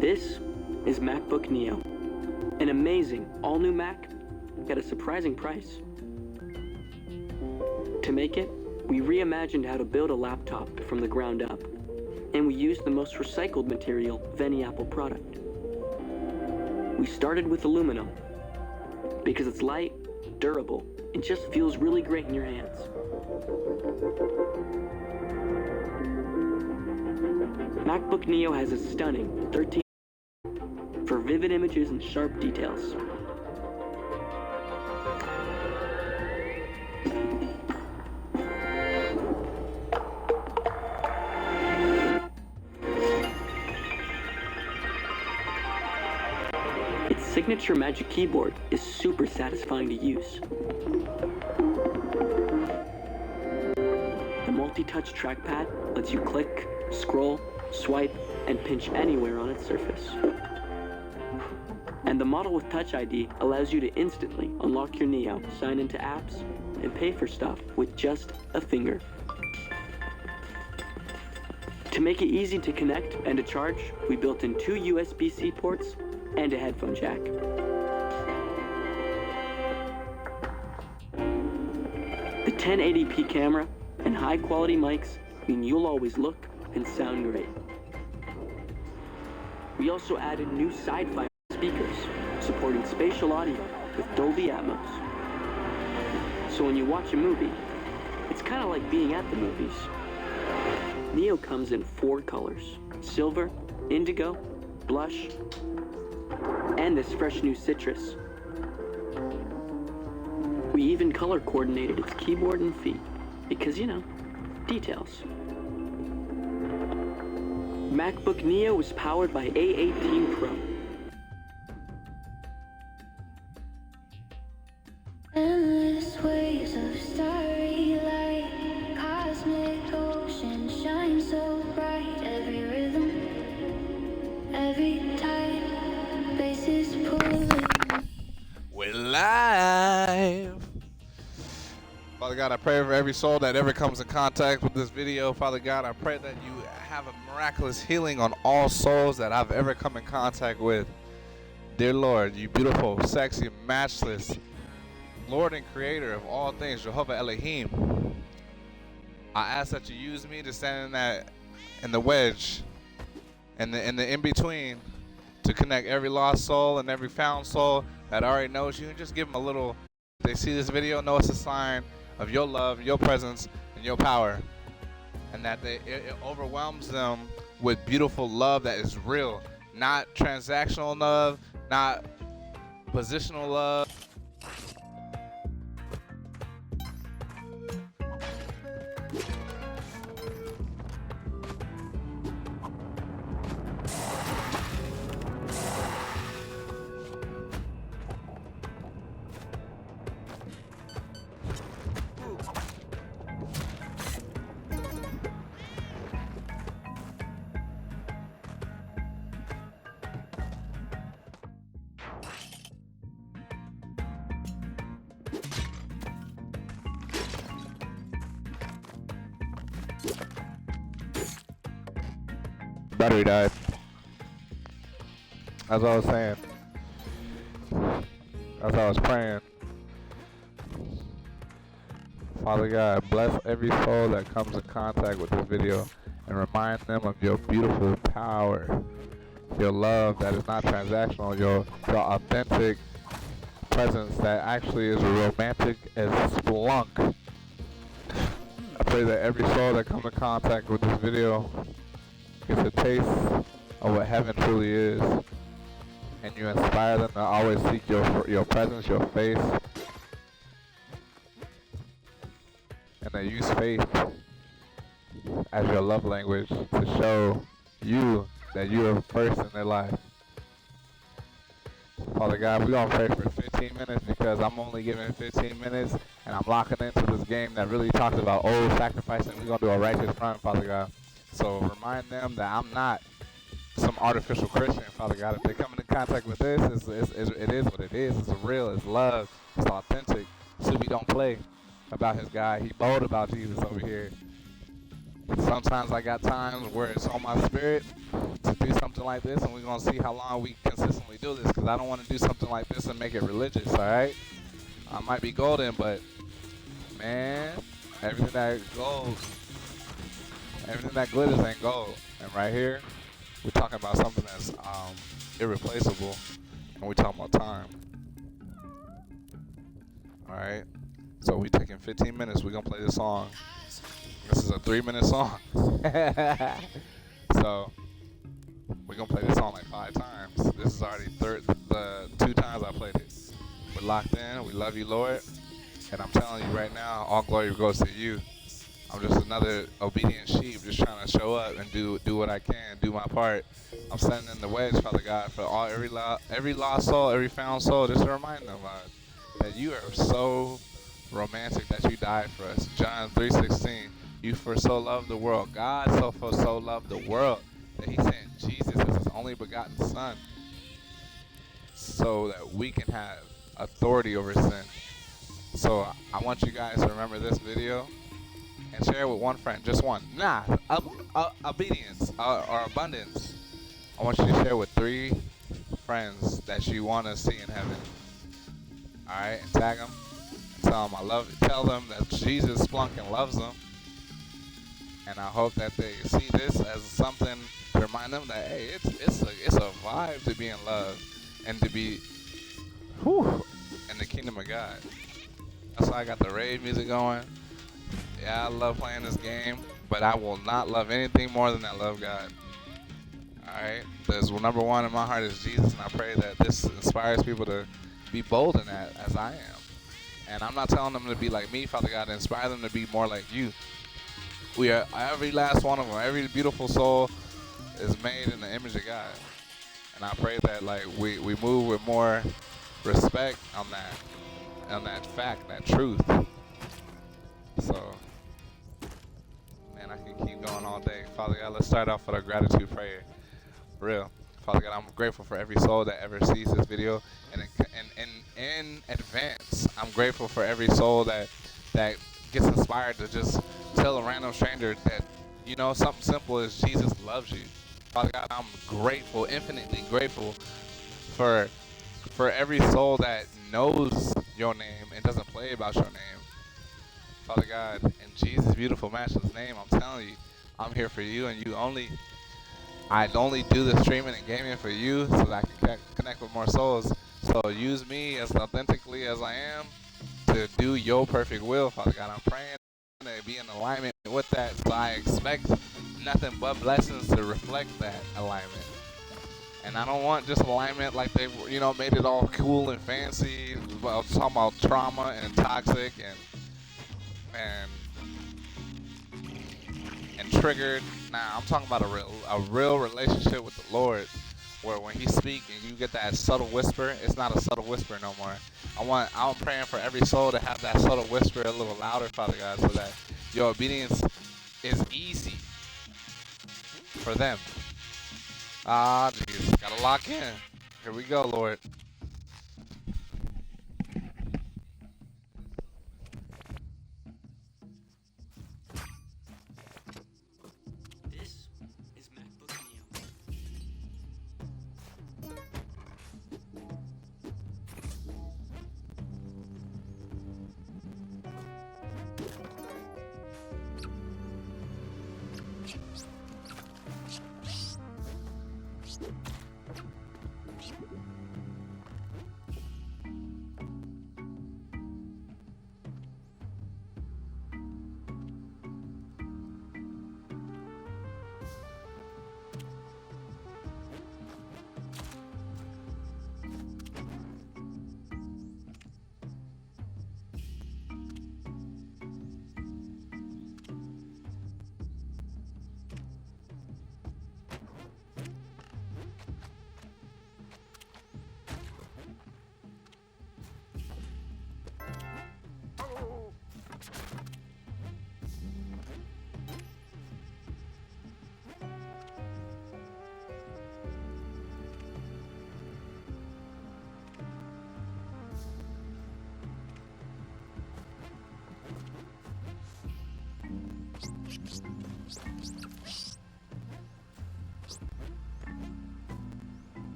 This is MacBook Neo, an amazing all-new Mac at a surprising price. To make it, we reimagined how to build a laptop from the ground up, and we used the most recycled material of any Apple product. We started with aluminum because it's light, durable, and just feels really great in your hands. MacBook Neo has a stunning 13 for vivid images and sharp details. Its signature Magic Keyboard is super satisfying to use. The multi-touch trackpad lets you click, scroll, swipe, and pinch anywhere on its surface. And the model with Touch ID allows you to instantly unlock your Neo, sign into apps, and pay for stuff with just a finger. To make it easy to connect and to charge, we built in 2 USB-C ports and a headphone jack. The 1080p camera and high-quality mics mean you'll always look and sound great. We also added new side-fire speakers supporting spatial audio with Dolby Atmos. So when you watch a movie, it's kind of like being at the movies. Neo comes in 4 colors: silver, indigo, blush, and this fresh new citrus. We even color coordinated its keyboard and feet because, you know, details. MacBook Neo is powered by A18 Pro. Endless waves of starry light, cosmic ocean shine so bright. Every rhythm, every tide, bases pulling. We're live. Father God, I pray for every soul that ever comes in contact with this video. Father God, I pray that you have a miraculous healing on all souls that I've ever come in contact with. Dear Lord, you beautiful, sexy, matchless Lord and creator of all things, Jehovah Elohim, I ask that you use me to stand in the wedge, in the in-between, to connect every lost soul and every found soul that already knows you, and just give them a little, they see this video, know it's a sign of your love, your presence, and your power, and that it overwhelms them with beautiful love that is real, not transactional love, not positional love. Battery died. As I was saying, as I was praying, Father God, bless every soul that comes in contact with this video and remind them of your beautiful power, your love that is not transactional, your authentic presence that actually is romantic as Splunk. I pray that every soul that comes in contact with this video gets a taste of what heaven truly is, and you inspire them to always seek your presence, your face, and they use faith as your love language to show you that you are first in their life. Father God, we're going to pray for 15 minutes because I'm only giving 15 minutes and I'm locking into this game that really talks about old sacrifice, and we're going to do a righteous front, Father God. So remind them that I'm not some artificial Christian, Father God. If they come into contact with this, it is what it is. It's real, it's love, it's authentic. Soupie don't play about his guy. He bold about Jesus over here. Sometimes I got times where it's on my spirit to do something like this, and we're going to see how long we consistently do this, because I don't want to do something like this and make it religious, all right? I might be golden, but, man, everything that glitters ain't gold. And right here, we're talking about something that's irreplaceable, and we're talking about time. All right? So we're taking 15 minutes. We're going to play this song. This is a 3-minute song. So we're going to play this song like 5 times. This is already the 2 times I played it. We're locked in. We love you, Lord. And I'm telling you right now, all glory goes to you. I'm just another obedient sheep just trying to show up and do what I can, do my part. I'm sending in the wedge, Father God, for every lost soul, every found soul, just to remind them that you are so romantic that you died for us. John 3:16, you for so loved the world. God so loved the world that he sent Jesus as his only begotten son so that we can have authority over sin. So I want you guys to remember this video and share it with one friend, just one. Obedience or abundance. I want you to share with 3 friends that you want to see in heaven. All right, and tag them. Tell them that Jesus Splunkin loves them. And I hope that they see this as something to remind them that, hey, it's a vibe to be in love and to be in the kingdom of God. That's why I got the rave music going. Yeah, I love playing this game, but I will not love anything more than I love God. Alright? There's number 1 in my heart is Jesus, and I pray that this inspires people to be bold in that as I am. And I'm not telling them to be like me, Father God, inspire them to be more like you. We are, every last one of them, every beautiful soul is made in the image of God. And I pray that like we move with more respect on that fact, that truth. So, man, I can keep going all day. Father God, let's start off with our gratitude prayer. For real. Father God, I'm grateful for every soul that ever sees this video. And in advance, I'm grateful for every soul that gets inspired to just tell a random stranger that, you know, something simple as Jesus loves you. Father God, I'm grateful, infinitely grateful for every soul that knows your name and doesn't play about your name. Father God, in Jesus' beautiful, matchless name, I'm telling you, I'm here for you and you only. I only do the streaming and gaming for you so that I can connect with more souls. So use me as authentically as I am to do your perfect will, Father God. I'm praying to be in alignment with that, so I expect nothing but blessings to reflect that alignment. And I don't want just alignment like they, you know, made it all cool and fancy. Well, talking about trauma and toxic and triggered. Nah, I'm talking about a real relationship with the Lord, where when He speaks and you get that subtle whisper, it's not a subtle whisper no more. I'm praying for every soul to have that subtle whisper a little louder, Father God, so that your obedience is easy for them. Ah, Jesus, gotta lock in. Here we go, Lord. This is MacBook Neo.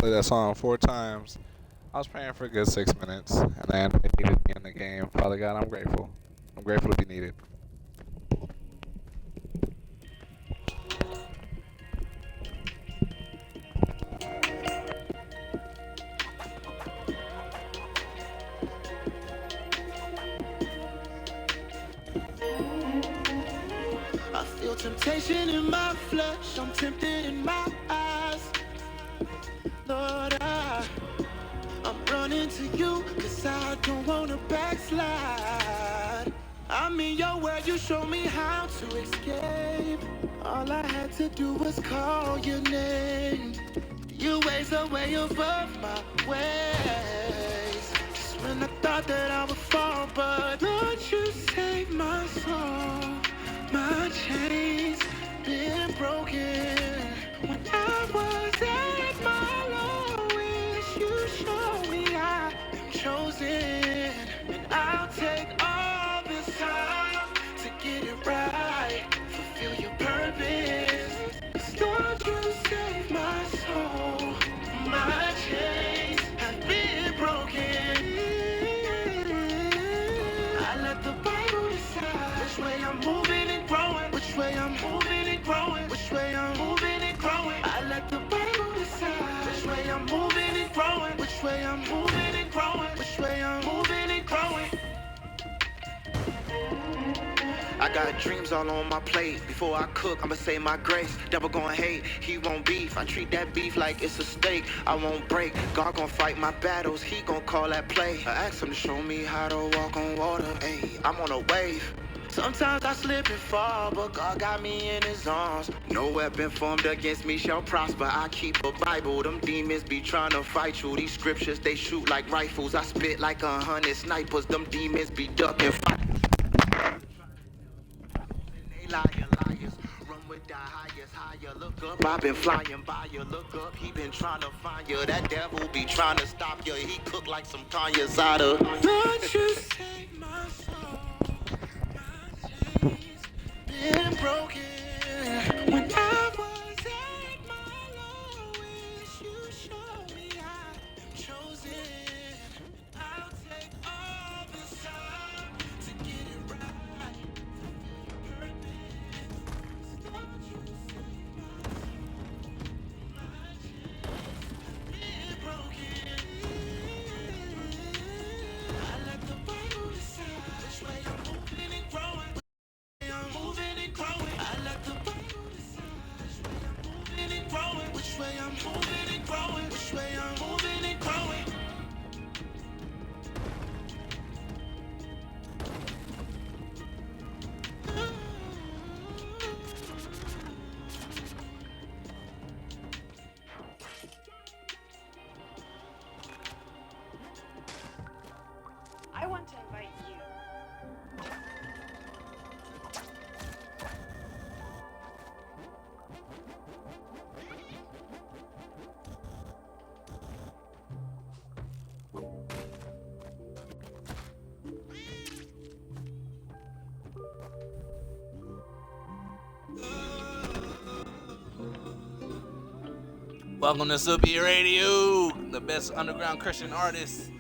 play that song 4 times. I was praying for a good 6 minutes, and then they needed me in the game. Father God, I'm grateful. I'm grateful to be needed. I feel temptation in my flesh, I'm tempted in my eyes. Lord, I'm running to you, cause I don't wanna backslide. I'm in your world, you show me how to escape. All I had to do was call your name. Your ways are way above my ways. Just when I thought that I would fall, but Lord, you saved my soul. My chains been broken. When I was at my lowest, you showed me I am chosen. And I'll take all this time to get it right, fulfill your purpose. 'Cause Lord, you saved my soul. My chains have been broken. I let the Bible decide which way I'm moving and growing, which way I'm moving and growing, which way I'm moving and growing. I let the Bible decide which way I'm moving and growing, which way I'm moving and growing, which way I'm moving and growing. I got dreams all on my plate. Before I cook, I'ma say my grace. Devil gon' hate, he won't beef. I treat that beef like it's a steak. I won't break. God gon' fight my battles, he gon' call that play. I asked him to show me how to walk on water. Ayy, I'm on a wave. Sometimes I slip and fall, but God got me in his arms. No weapon formed against me shall prosper. I keep a Bible, them demons be trying to fight you. These scriptures, they shoot like rifles. I spit like 100 snipers. Them demons be ducking fight. Liars, run with the highest, higher. Look up, I've been flying by you. Look up, he been trying to find you. That devil be trying to stop you. He cook like some Kanye cider. Don't you save my soul. My chains been broken. When I was at my lowest, you showed me I am chosen. I'll take all this time to get it right. Which way I'm moving and growing, which way I'm moving and growing. I want to invite you. Welcome to Soupie Radio, the best underground Christian artist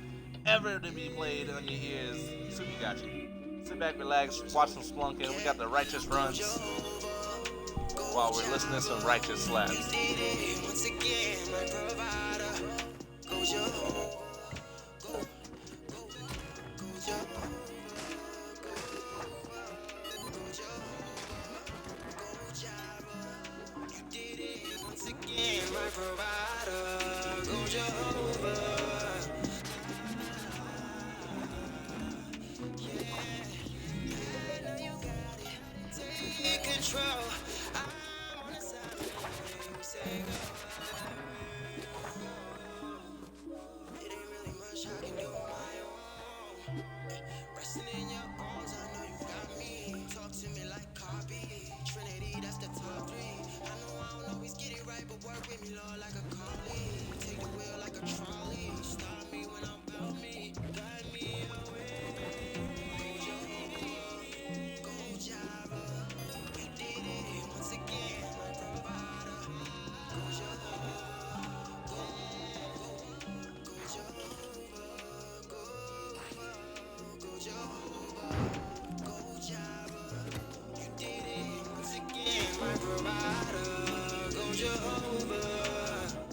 ever to be played on your ears. Soupie got you. Sit back, relax, watch some Splunking. We got the righteous runs while we're listening to some righteous slaps. provider, go Jehovah.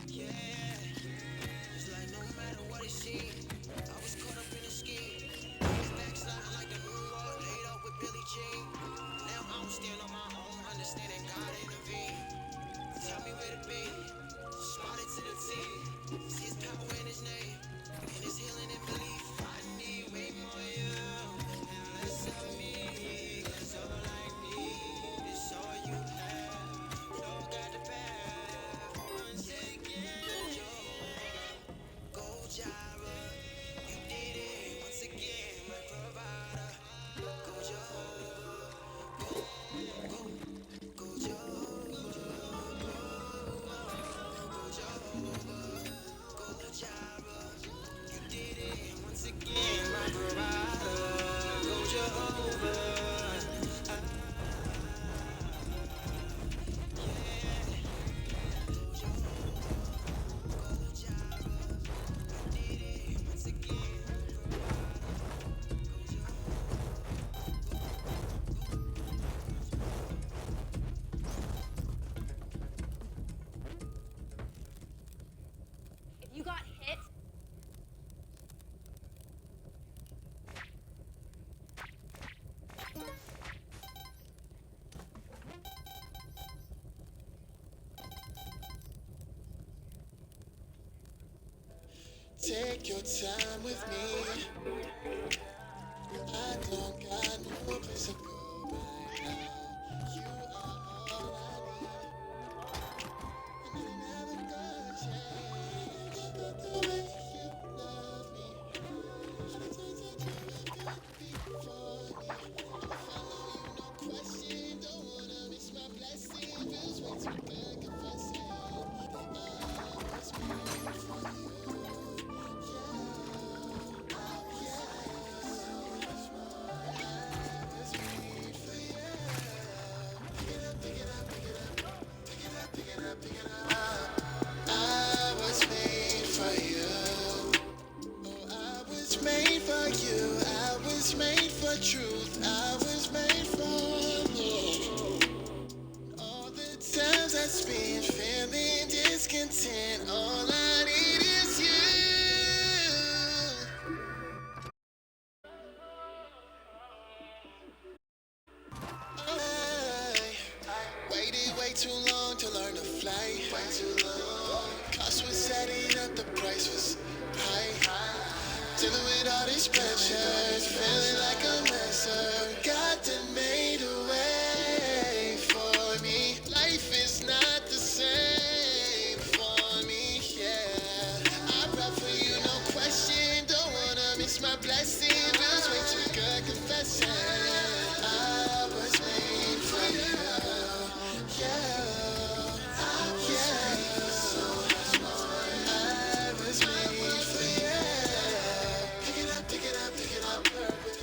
Yeah, it's like no matter what it seems, I was caught up in a scheme. It's backsliding like the New York, laid up with Billie Jean. Now I'm stand on my own, understanding God intervene. Tell me where to be, spotted to the T. See his power in his name, and his healing and belief. I need way more of you, and less of me. 'Cause all I need is all you have. Lord got the path, once again, go Jireh. You did it once again, my provider. Go Jehovah, go Jehovah, go Jehovah, go Jireh. You did it once again, my provider. Go Jehovah. If you got hit, Take your time with me. I don't got no place to go right now. You are all I need, and I'm never gonna change. The way you love me, the times that you were good before me. If I know you, no question, don't wanna miss my blessing. Feels way too good confessing that I was made for you. I was made for you. Oh, I was made for you. I was made for truth. I was made for you. All the times I spent feeling discontent, all I need is you. I waited way too long to learn to fly. Way too long. Cost was setting up, the price was high. Dealing with all these pressures, feeling like a messer. God done made a way for me. Life is not the same for me, yeah. I brought for you, no question. Don't wanna miss my blessing. Feels way too good confessing. I was made for you, yeah. I was made for you. Pick it up, pick it up, pick it up, purpose.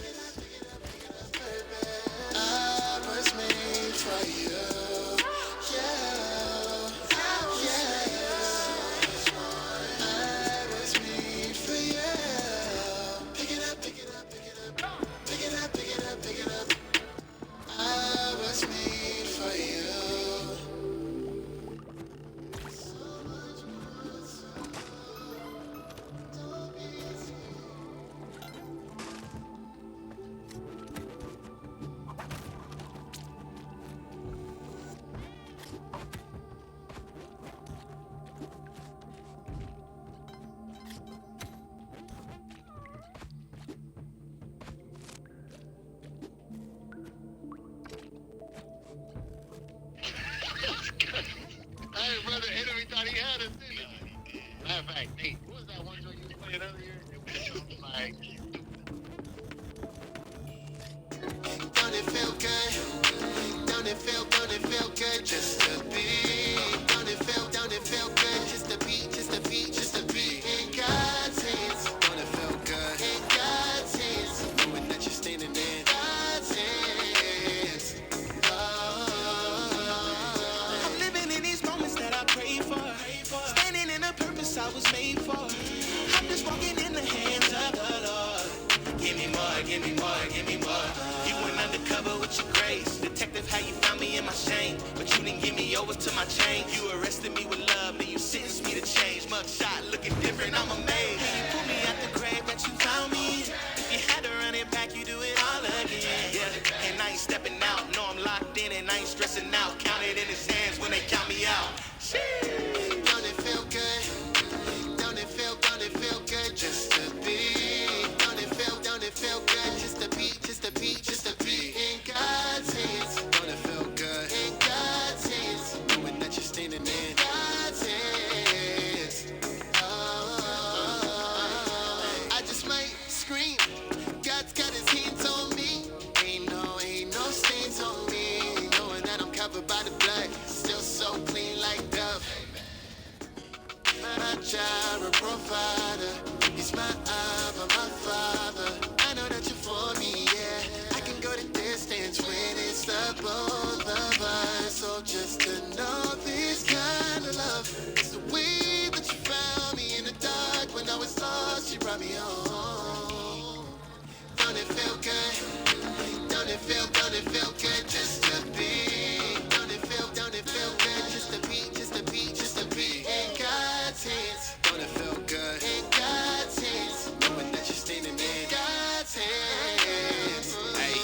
I was made for you, yeah. I was made for you. Pick it up, pick it up, pick it up, pick it up, pick it up, pick it up. I was made for you. So much more, don't be Hey, brother, Enemy thought he had us, didn't he? Matter of fact, Nate, what was that one joint you was playing earlier? It was something like, Don't it feel good? Don't it feel good just to be? Don't it feel good just to be, just to be, just to be in God's hands? Don't it feel good in God's hands? Knowing that you're standing in God's hands. Oh, I'm living in these moments that I pray for. Standing in the purpose I was made for. I'm just walking in the hands of the Lord. Give me more, give me more, give me more. You went undercover with praise. Detective, how you found me in my shame, but you didn't give me over to my chain. You arrested me with love, then you sentenced me to change. Mugshot looking different, I'm amazed. Can you pull me out the grave that you found me? If you had to run it back, you do it all again. Yeah, and I ain't stepping out. No, I'm locked in and I ain't stressing out. Count it in his hands when they count me out. Don't it feel good? Don't it feel good just to be? Don't it feel good just to be, just to be, just to be in God's hands? Don't it feel good in God's hands? Knowing that you're standing in God's hands. Oh, I just might scream. God's got his hands on me. Ain't no stains on me. Knowing that I'm covered by the blood, still so clean like Dove. My child, a provider. He's my Abba, my Father. I know that you're for me, yeah. I can go the distance when it's the both of us. So just to know this kind of love is the way that you found me in the dark when I was lost. You brought me home. Don't it feel good? Don't it feel good just to be? Don't it feel good just to be, just to be, just to be in God's hands? Don't it feel good in God's hands? Knowing that you're standing in God's hands. Hey,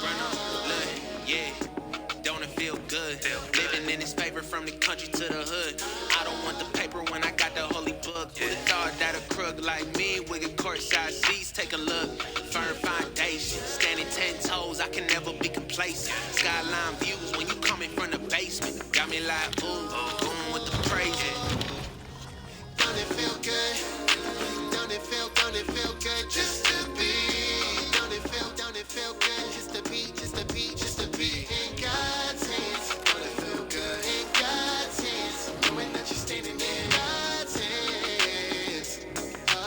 run on, look, yeah. Don't it feel good? Living in his favor from the country to the hood. I don't want the paper when I got the holy book. Who'd have thought that a crook like me would get courtside seats? Take a look, firm foundation, standing 10 toes. I can never be complacent. Skyline views when you coming from the basement. Got me like, ooh, going with the praise. Don't it feel good? Don't it feel good just to be? Don't it feel good just to be, just to be, just to be in God's hands? Don't it feel good in God's hands? Knowing that you're standing in God's hands. Oh.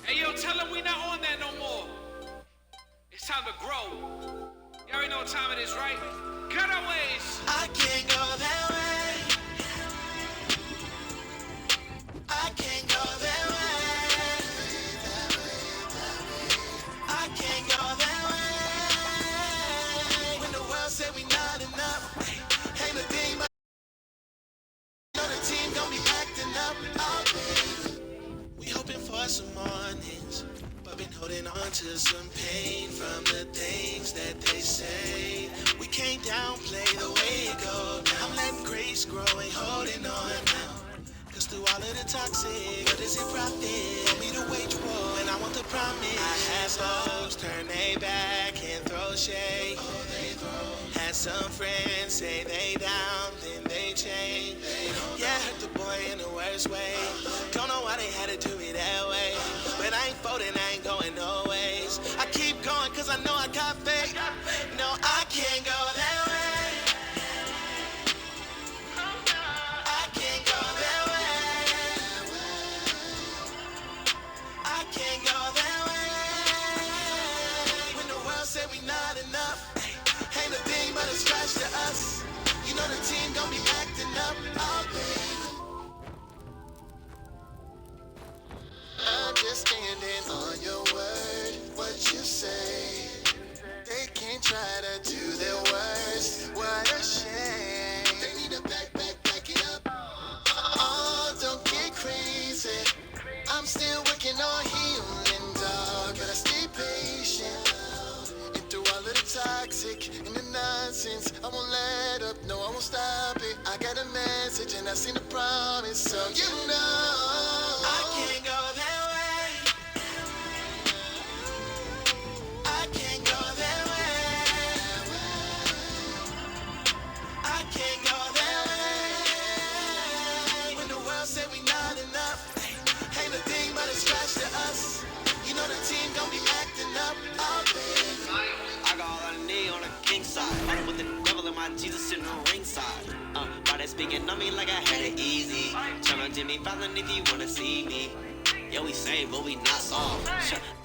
Hey, yo, tell them we not on that no more. It's time to grow. You already know what time it is, right? Cut our ways. I can't go that way. I can't go that way. I can't go that way. When the world said we not enough, ain't a thing but know the team gon' be acting up. Oh, baby. We hoping for some mornings, but been holding on to some pain from the things that they say. We can't downplay the way it goes. I'm letting grace grow, ain't holding on now. Cause through all of the toxic, what does it profit? Want me to wage war, and I want the promise. I had folks turn their back and throw shade. Had some friends say they down, then they change. Yeah, I hurt the boy in the worst way. Don't know why they had to do me that way. But I ain't folding, I ain't going no ways. I keep going cause I know I got faith. No, I can't go that way. I can't go that way. I can't go that way. When the world said we not enough, ain't a thing but a scratch to us. You know the team gon' be acting up. Oh, baby. I'm just standing on your word. What you say? They can't try to do their worst. What a shame. They need to back it up. Oh, don't get crazy. I'm still working on healing, dog. Gotta stay patient. And through all of the toxic and the nonsense, I won't let up. No, I won't stop it. I got a message and I seen a promise, so you know I can't go that way. I can't go that way. I can't go that way. When the world said we not enough, ain't a thing but a scratch to us. You know the team gon' be acting up. Oh, baby. I got all I need on the king side. Running with the devil in my Jesus sitting on ringside. Why they speaking on me like I had it easy? Tryna to me Fallon if you wanna see me. Yeah, we saved, but we not soft.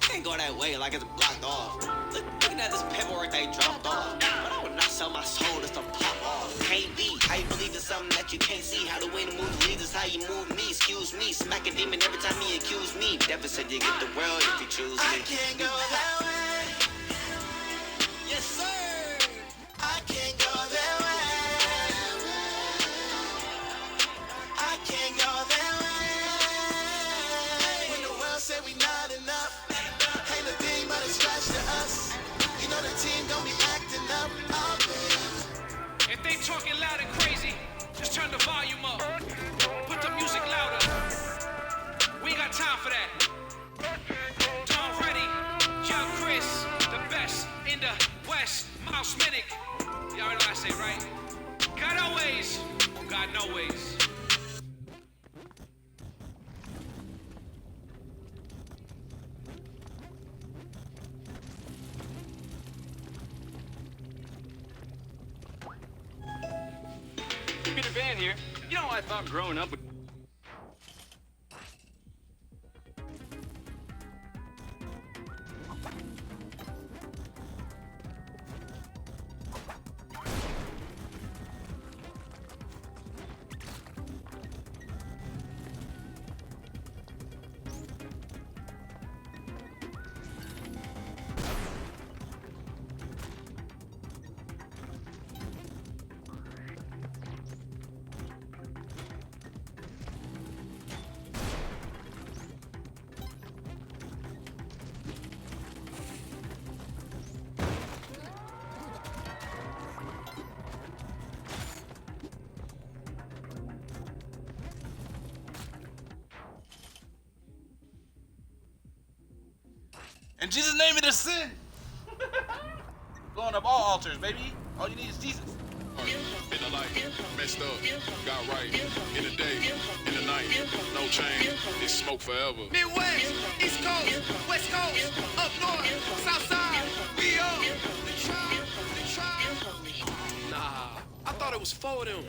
Can't go that way like it's blocked off. Looking at this paperwork they dropped off. But I would not sell my soul just to pop off. can't be. How you believe in something that you can't see? How the way the move leads is how you move me. Excuse me, smack a demon every time he accuse me. Devil said you get the world if you choose me. I can't go that way. Yes, sir. I can't go that way. I can't go that way. When the world said we not enough, ain't a thing but a scratch to us. You know the team gon' be acting up. Oh, If they talking loud and crazy, just turn the volume up. Put the music louder. We ain't got time for that. Tom Ready, Young Chris, the best in the West, Mouse Minnick. Y'all know what I say, right? God always, God no ways. Peter Van here. You know, I thought growing up with... In Jesus' name it is sin. Blowing up all altars, baby. All you need is Jesus. In the light, messed up, got right. In the day, in the night, no change. It's smoke forever. Midwest, East Coast, West Coast, up north, South Side, we up. The tribe. Nah, I thought it was four of them.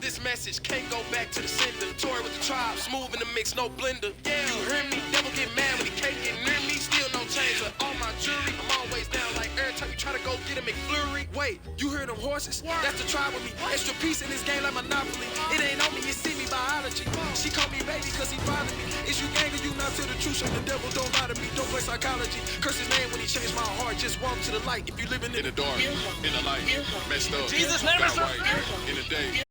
This message can't go back to the sender. Toy with the tribe, smooth in the mix, no blender. Yeah, you hear me? Devil get mad when he can't get near me. Still no change with all my jury. I'm always down like every time you try to go get a McFlurry. Wait, you hear them horses? That's the tribe with me. Extra piece in this game like Monopoly. It ain't on me, you see me biology. She call me baby cause he bothered me. Is you gang or you not tell the truth? So the devil don't lie to me. Don't play psychology. Curse his name when he changed my heart. Just walk to the light if you living In the dark, in the light, messed up, Jesus' name got is right. In the day,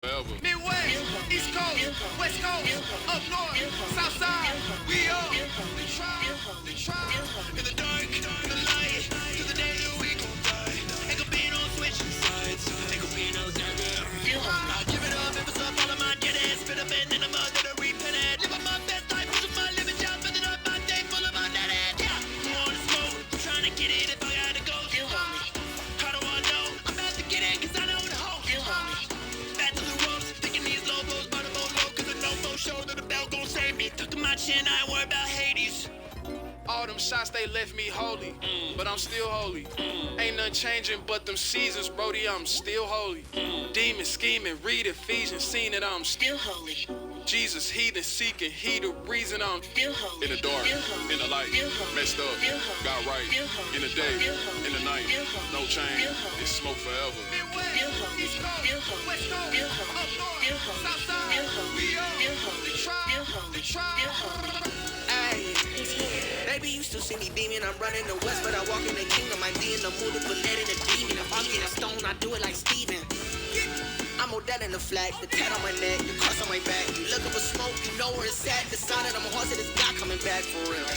forever. Midwest, East Coast, West Coast, up north, South Side, we up. The tribe, in the dark, in the light, to the day that we gon' die. Ain't gon' be no switching sides, ain't gon' be no circle. I give it up, if it's up, all of my dead ass, spit up in the mud that I repent at. Live my best life, pushing my living job, filling up my day full of my dead ass. Yeah, who wanna smoke? Trying to get it if I gotta go. How do I know? I'm about to get in, cause I know the hope. Back to the ropes, thinking these logos, by the bolo, cause the no-mo show that the bell gon' save me. Tucking my chin, I ain't worried about Hades. All them shots, they left me holy, but I'm still holy. Ain't nothing changing but them seasons, Brody, I'm still holy. Demon scheming, read Ephesians, seen it, I'm still holy. Jesus, heathen seeking, he the reason I'm still holy. In the dark, in the light, messed up, got right. In the day, in the night, no change. It's smoke forever. East Coast, West Coast, up north, South Side, we up. The tribe. Ay, baby, you still see me beaming. I'm running the west, but I walk in the kingdom. I be in the mood of letting a demon. If I'm getting stoned, I do it like Steven. I'm more dead in the flag, the tat on my neck, the cross on my back. You looking for smoke, you know where it's at. The sound of them horses, this guy coming back for real.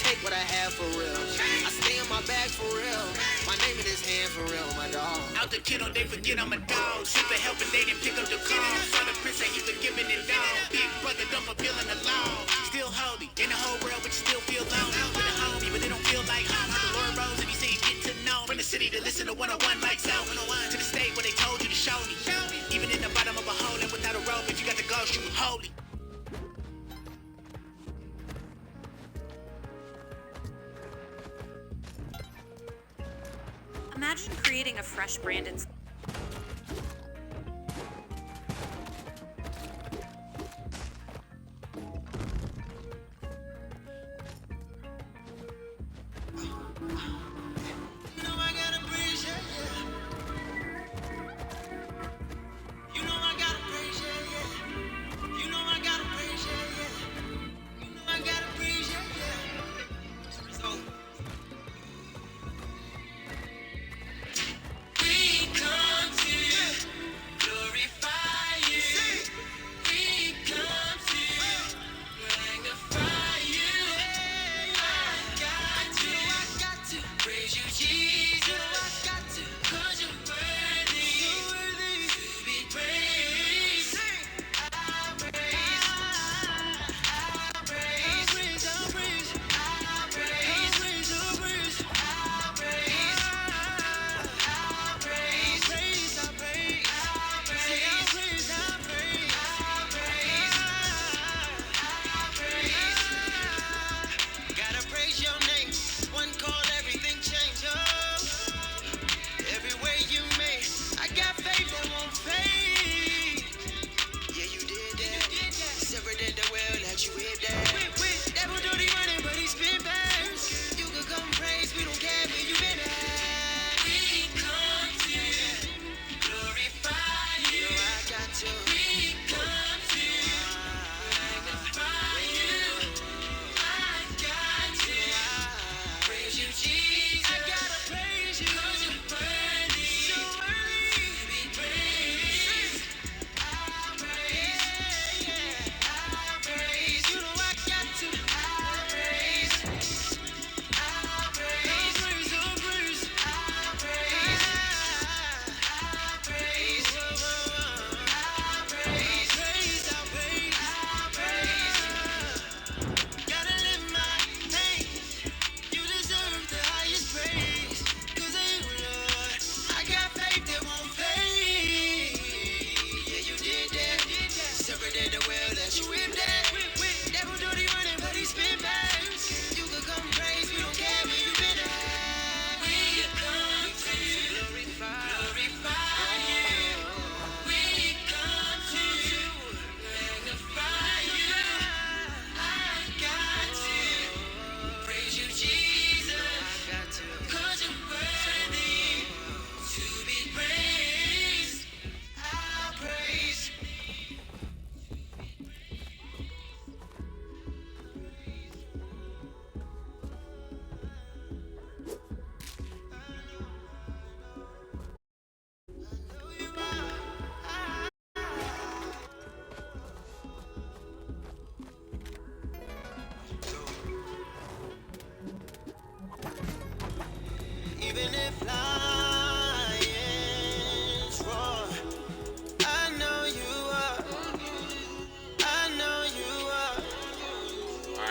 Take what I have for real. I stay in my bag for real. My name in his hand for real, my dog. Out the kiddo, they forget I'm a dog. Seek for help and they didn't pick up the call. Saw the prince that he was giving it down. Big brother done fulfilling the law. Still holy in the whole world, but you still feel alone. With a homie, but they don't feel like home. The Lord rose and he said you get to know. From the city to listen to 101 lights out. To the state where they told you to show me. Even in the bottom of a hole and without a rope, if you got the ghost, you holy. Imagine creating a fresh branded.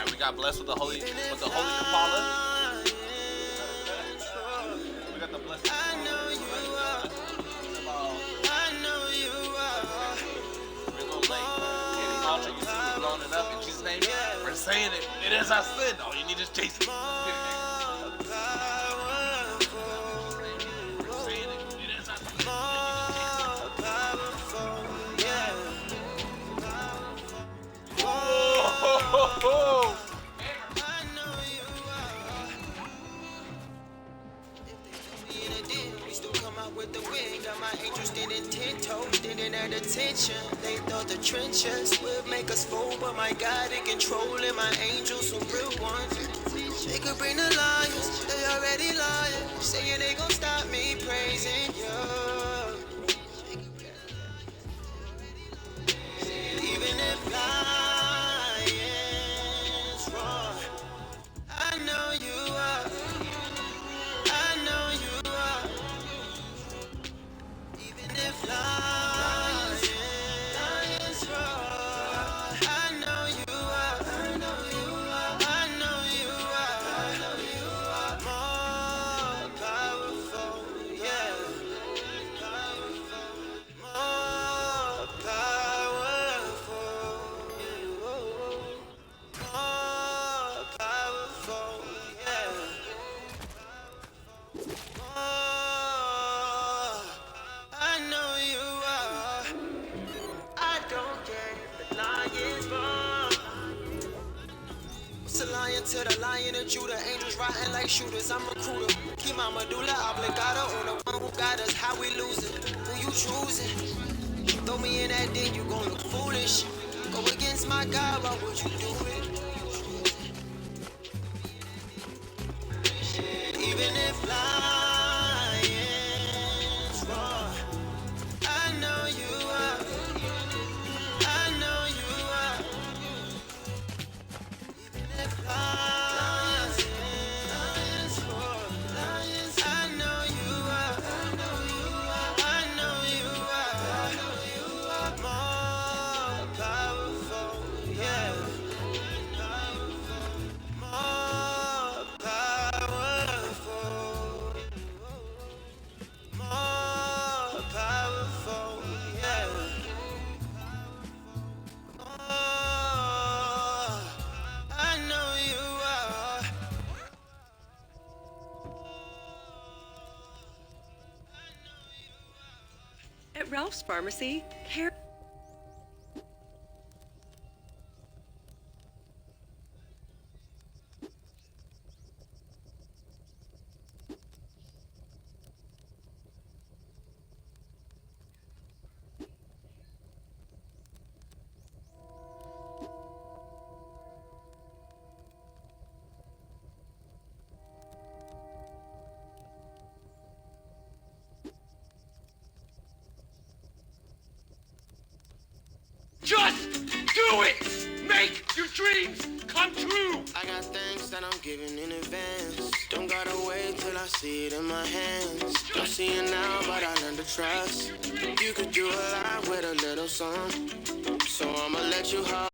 right, we got blessed with the holy Kabbalah. We got the blessed. I know you are. I know you are. We're a little late. And the altar, you see, we're blowing it up in Jesus' name. We're saying it. It is our sin. All you need is chase it. With the wind, got my angels standing 10 toes, standing at attention. They thought the trenches would make us fold, but my God in control, and my angels some real ones. They could bring the lions, they already lying, saying they gon' stop me praising you. Even if lions roar, I know you are. I know you are. Even if lions roar, I know you are. I know you are. I know you are. I know you are more powerful, yeah. More powerful, more powerful, yeah. I know you are. I don't care if the lion's born. What's a lion to the lion of Judah? Angels riding like shooters. I'm a recruiter. Keep my medulla oblongata on the one who got us. How we losing? Who you choosing? Throw me in that thing, you gon' look foolish. Go against my God, why would you do it? Even if lions roar, I know you are. I know you are. Even if lions roar, I know you are. I know you are. I know you are. I know you are more powerful, yeah. More powerful. More powerful, yeah. More, I know you are. At Ralph's Pharmacy, care. Just do it! Make your dreams come true! I got things that I'm giving in advance. Don't gotta wait till I see it in my hands. Don't see it now, but I learned to trust. You could do a lot with a little song. So I'ma let you have.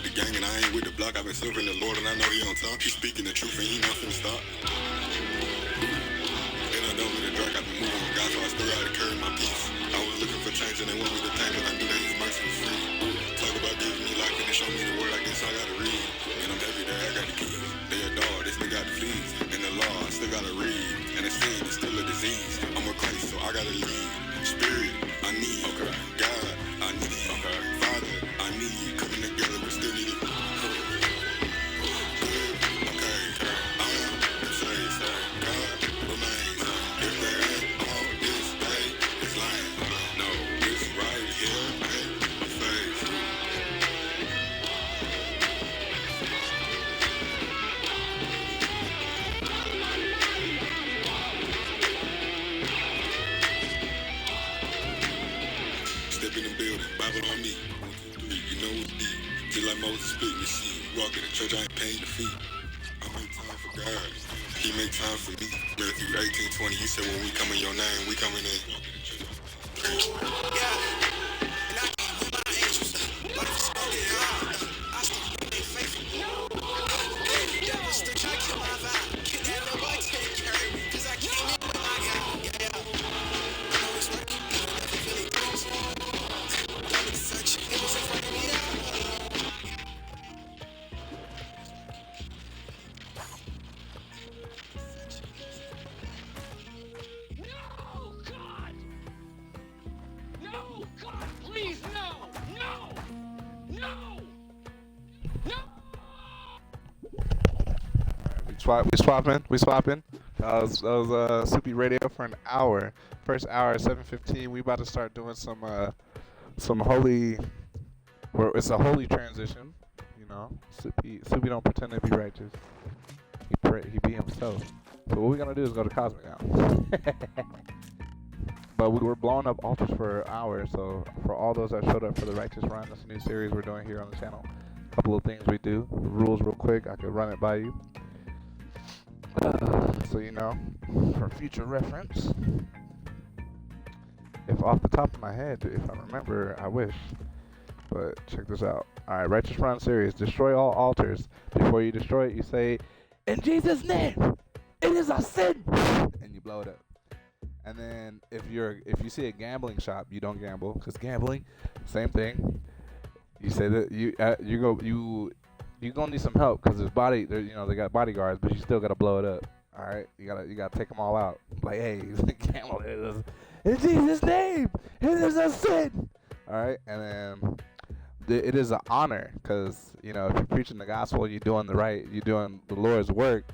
the gang and I ain't with the block. I've been serving the Lord and I know he on top. He speaking the truth and he not finna stop. They done told me to drag. I've been moving with God, so I still gotta carry my peace. I was looking for change and they want me to thank, but I knew that his mercy was free. Talk about giving me life and they show me the word, I guess I gotta read. And I'm every day, I got the keys. They a dog, they still got the fleas. And the law, I still gotta read. And the sin is still a disease. I'm a Christ, so I gotta lead. Spirit, I need. Okay. God, I need. Okay. Father, I need. Coming together, we still need it. Okay. I am the saved. God remains. If there ain't all this day, it's lying. No, this right here ain't a phase. Step in the building, Bible on me. 1, 2, 3, you know it's deep. Just like Moses splitting the sea. Walk in the church, I ain't paying the fee. I make time for God. He make time for me. Matthew 18:20, you said when we come in your name, we coming in. Yeah, and I can't with my angels. But if smoke it out, I still remain faithful. The devil still try to kill my vibe. Can that little boy take care of me? Cause I came in with my guy. Yeah. I know it's working, even if I feel it close. Got me searching, it was in front of me now. We swapping. That was Soupie Radio for an hour. First hour, 7:15. We about to start doing some holy. It's a holy transition, you know. Soupie don't pretend to be righteous. He be himself. So what we're gonna do is go to Cosmic now. But we were blowing up altars for an hour. So for all those that showed up for the Righteous Run, that's a new series we're doing here on the channel. A couple of things we do. Rules real quick. I could run it by you. So you know, for future reference, if off the top of my head, if I remember, I wish. But check this out. All right, Righteous Run series. Destroy all altars. Before you destroy it, you say, "In Jesus' name, it is a sin," and you blow it up. And then if you see a gambling shop, you don't gamble, because gambling, same thing. You say that you're gonna need some help, because they got bodyguards, but you still gotta blow it up. All right, you gotta take them all out. Like, hey, gamble is in Jesus' name, it is a sin. All right, and then it is an honor, because if you're preaching the gospel, you're doing the Lord's work.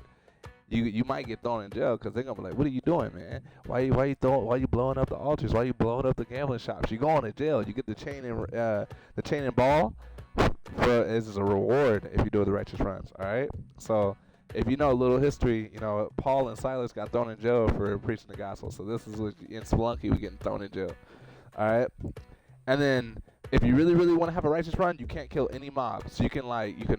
You might get thrown in jail, because they're gonna be like, "What are you doing, man? Why you blowing up the altars? Why you blowing up the gambling shops? You going to jail. You get the chain and ball as a reward if you do the righteous runs." All right. So if you know a little history, Paul and Silas got thrown in jail for preaching the gospel. So this is what in Spelunky we getting thrown in jail. All right. And then if you really want to have a righteous run, you can't kill any mobs. So you can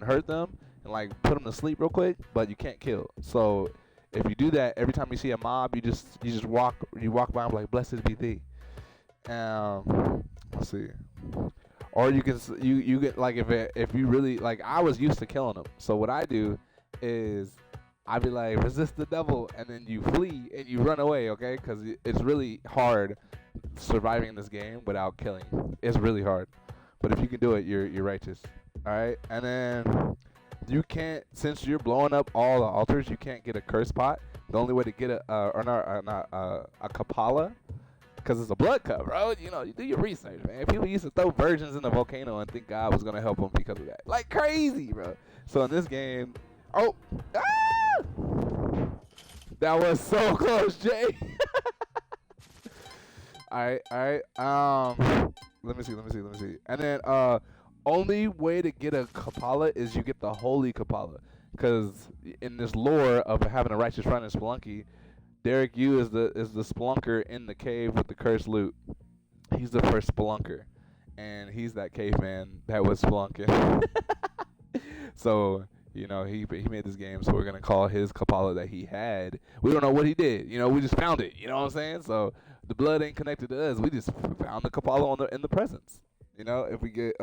hurt them and put them to sleep real quick, but you can't kill. So if you do that, every time you see a mob, you just walk by them like, "Blessed be thee." Let's see. Or you get if you really I was used to killing them. So what I do is I'd be like, resist the devil, and then you flee and you run away, okay? Because it's really hard surviving this game without killing. It's really hard. But if you can do it, you're righteous. All right, and then you can't, since you're blowing up all the altars, you can't get a curse pot. The only way to get a Kapala, because it's a blood cup, bro. You do your research, man. People used to throw virgins in the volcano and think God was gonna help them because of that, like crazy, bro. So in this game, that was so close, Jay. all right. Let me see. And then only way to get a Kapala is you get the holy Kapala, because in this lore of having a righteous run in Spelunky, Derek Yu is the spelunker in the cave with the cursed loot. He's the first spelunker, and he's that caveman that was spelunking. So he made this game, so we're gonna call his Kapala that he had. We don't know what he did. We just found it. You know what I'm saying? So the blood ain't connected to us. We just found the Kapala in the presence. If we get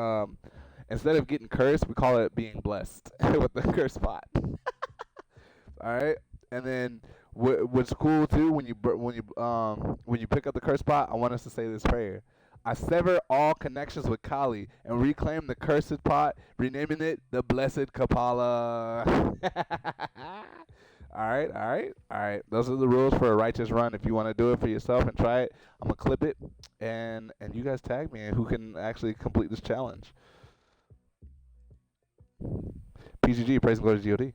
Instead of getting cursed, we call it being blessed with the curse pot. All right, and then what's cool too when you pick up the curse pot, I want us to say this prayer. I sever all connections with Kali and reclaim the cursed pot, renaming it the Blessed Kapala. All right, all right, all right. Those are the rules for a righteous run. If you want to do it for yourself and try it, I'm gonna clip it, and you guys tag me and who can actually complete this challenge. PGG, praise and glory to God.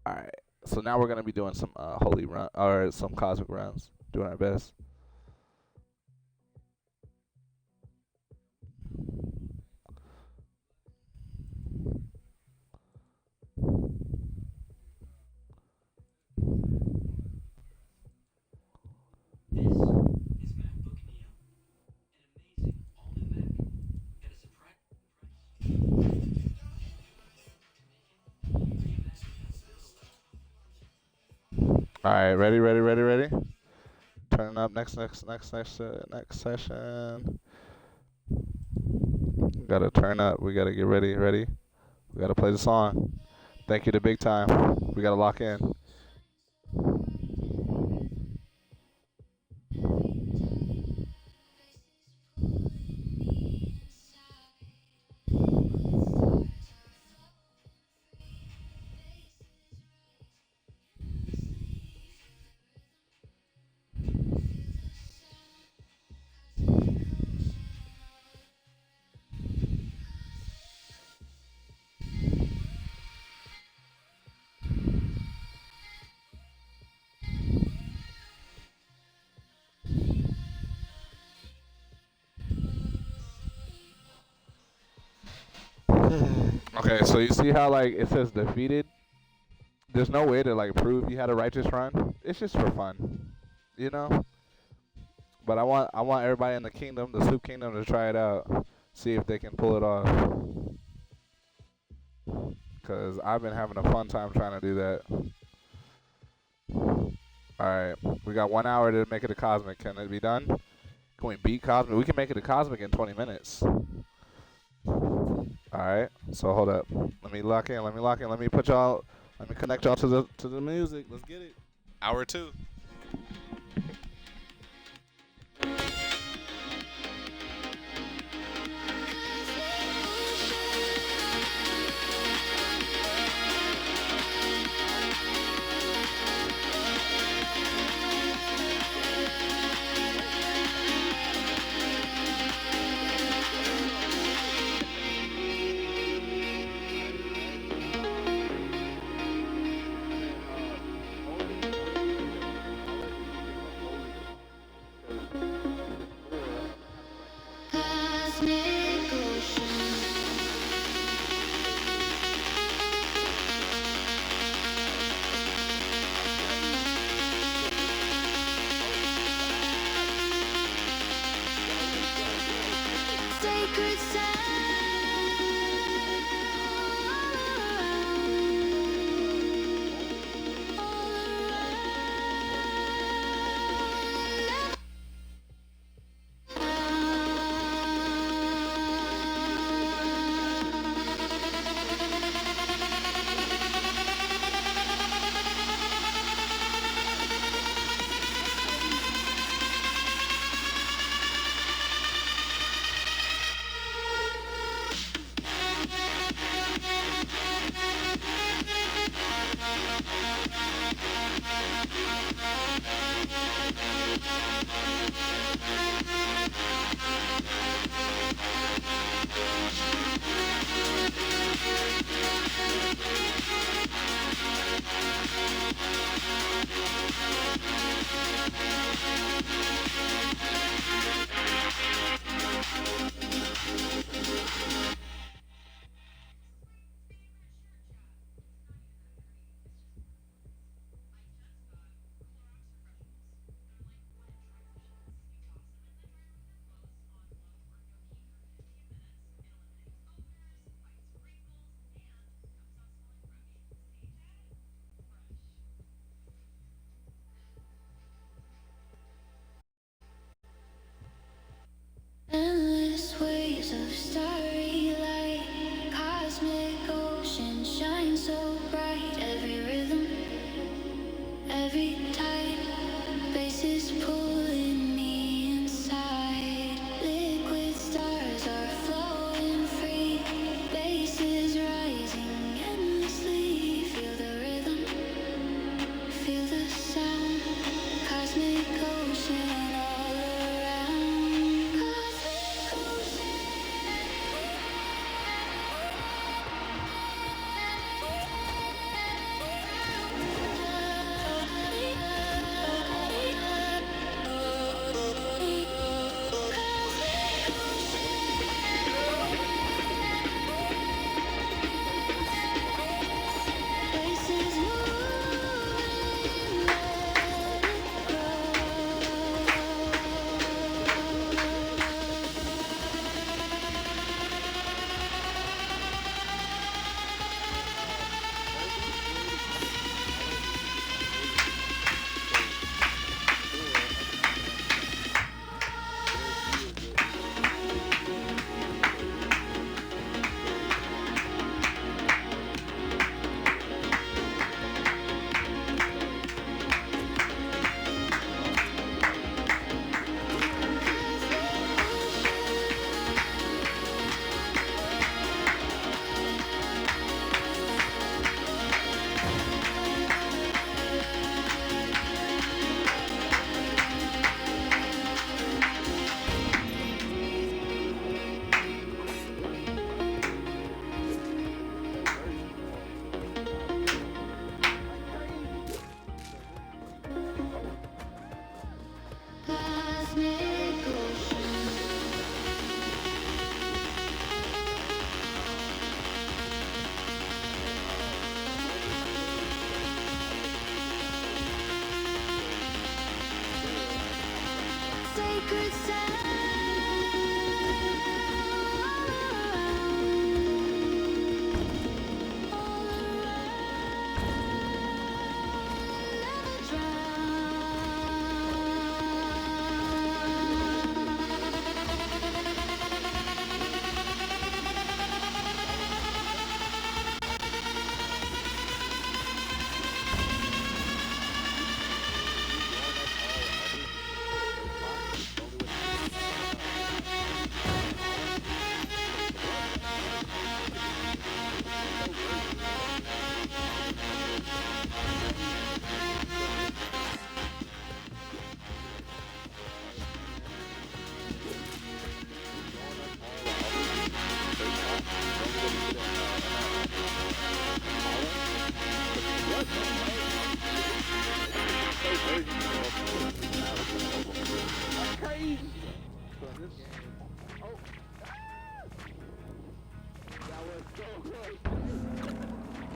All right. So now we're gonna be doing some holy run or some cosmic runs, doing our best. All right, ready. Turn up next session. We gotta turn up. We gotta get ready. We gotta play the song. Thank you to Big Time. We gotta lock in. Okay, so you see how like it says defeated? There's no way to like prove you had a righteous run. It's just for fun, you know. But I want everybody in the kingdom, the Soup Kingdom, to try it out, see if they can pull it off. Cause I've been having a fun time trying to do that. All right, we got 1 hour to make it a cosmic. Can it be done? Can we beat cosmic? We can make it a cosmic in 20 minutes. All right, so hold up. Let me lock in. Let me put y'all. Let me connect y'all to the music. Let's get it. Hour 2. Cosmic ocean. Sacred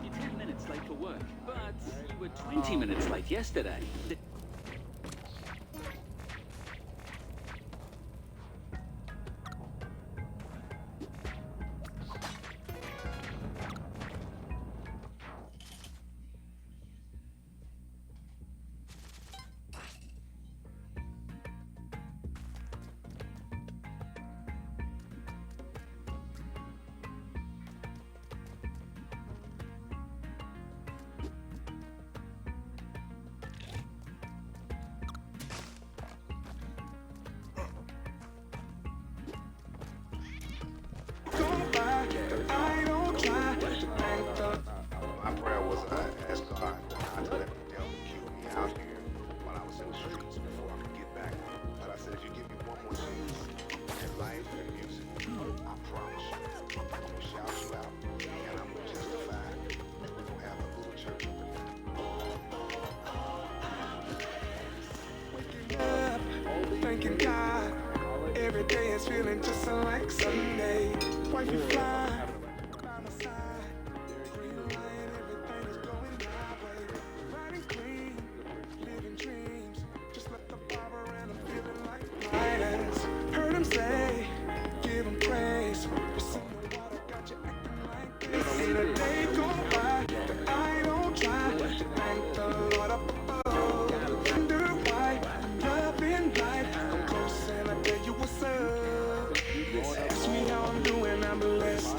You're 10 minutes late for work, but you were 20 minutes late yesterday. My prayer was I asked God not to let the devil kill me out here while I was in the streets before I could get back. But I said, if you give me one more chance in life and music, I promise you, I'm gonna shout you out and I'm gonna justify. We're gonna have a little church up in Waking up, thanking God. Every day is feeling just like Sunday. Wifey fly by my side. Green light, everything is going my way. Riding clean, living dreams. Just left the barber and I'm feeling like Midas. Heard him say, give him praise. What's in the water got you acting like this? Ain't a day go by that I don't try to thank the Lord up above. Wonder why I'm loving life. I'm close and I tell you what's up. Ask me how I'm doing, I'm blessed.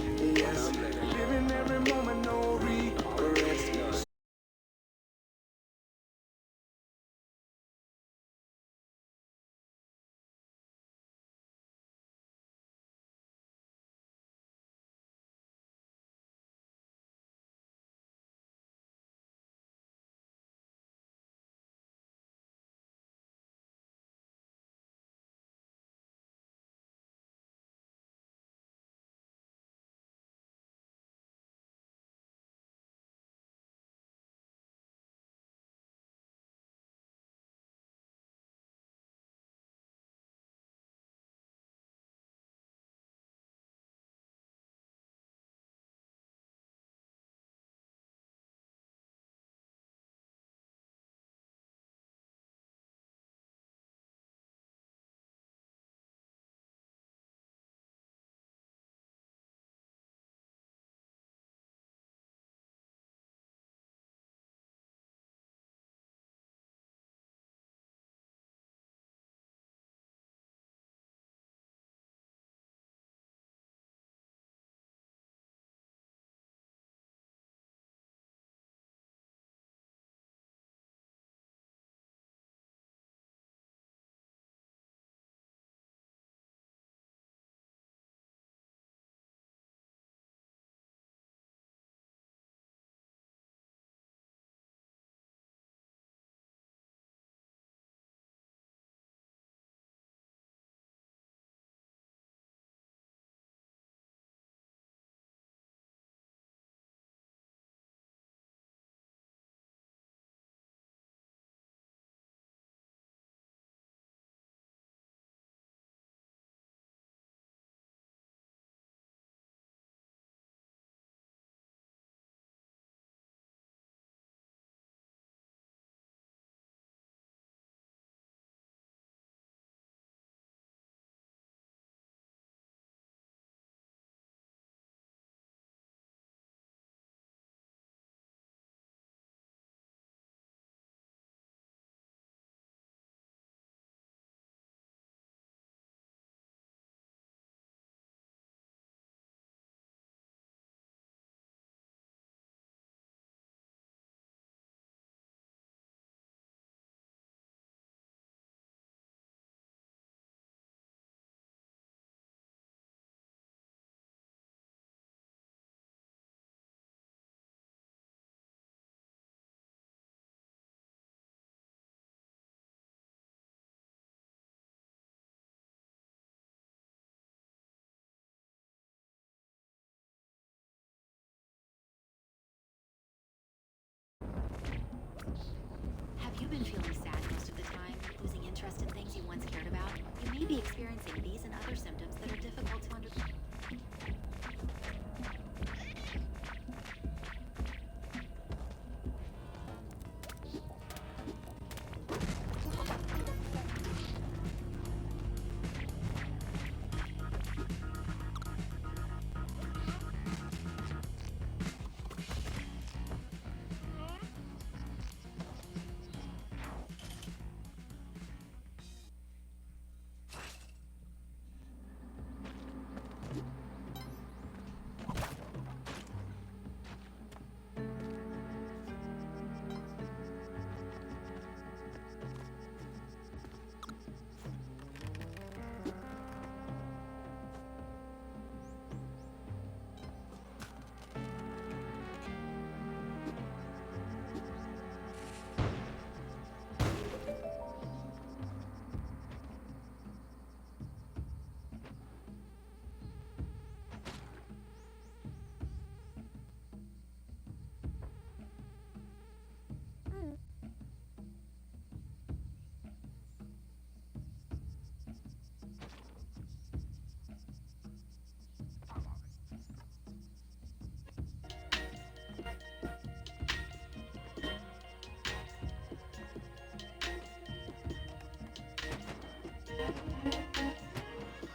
experiencing these and other symptoms that are difficult to understand.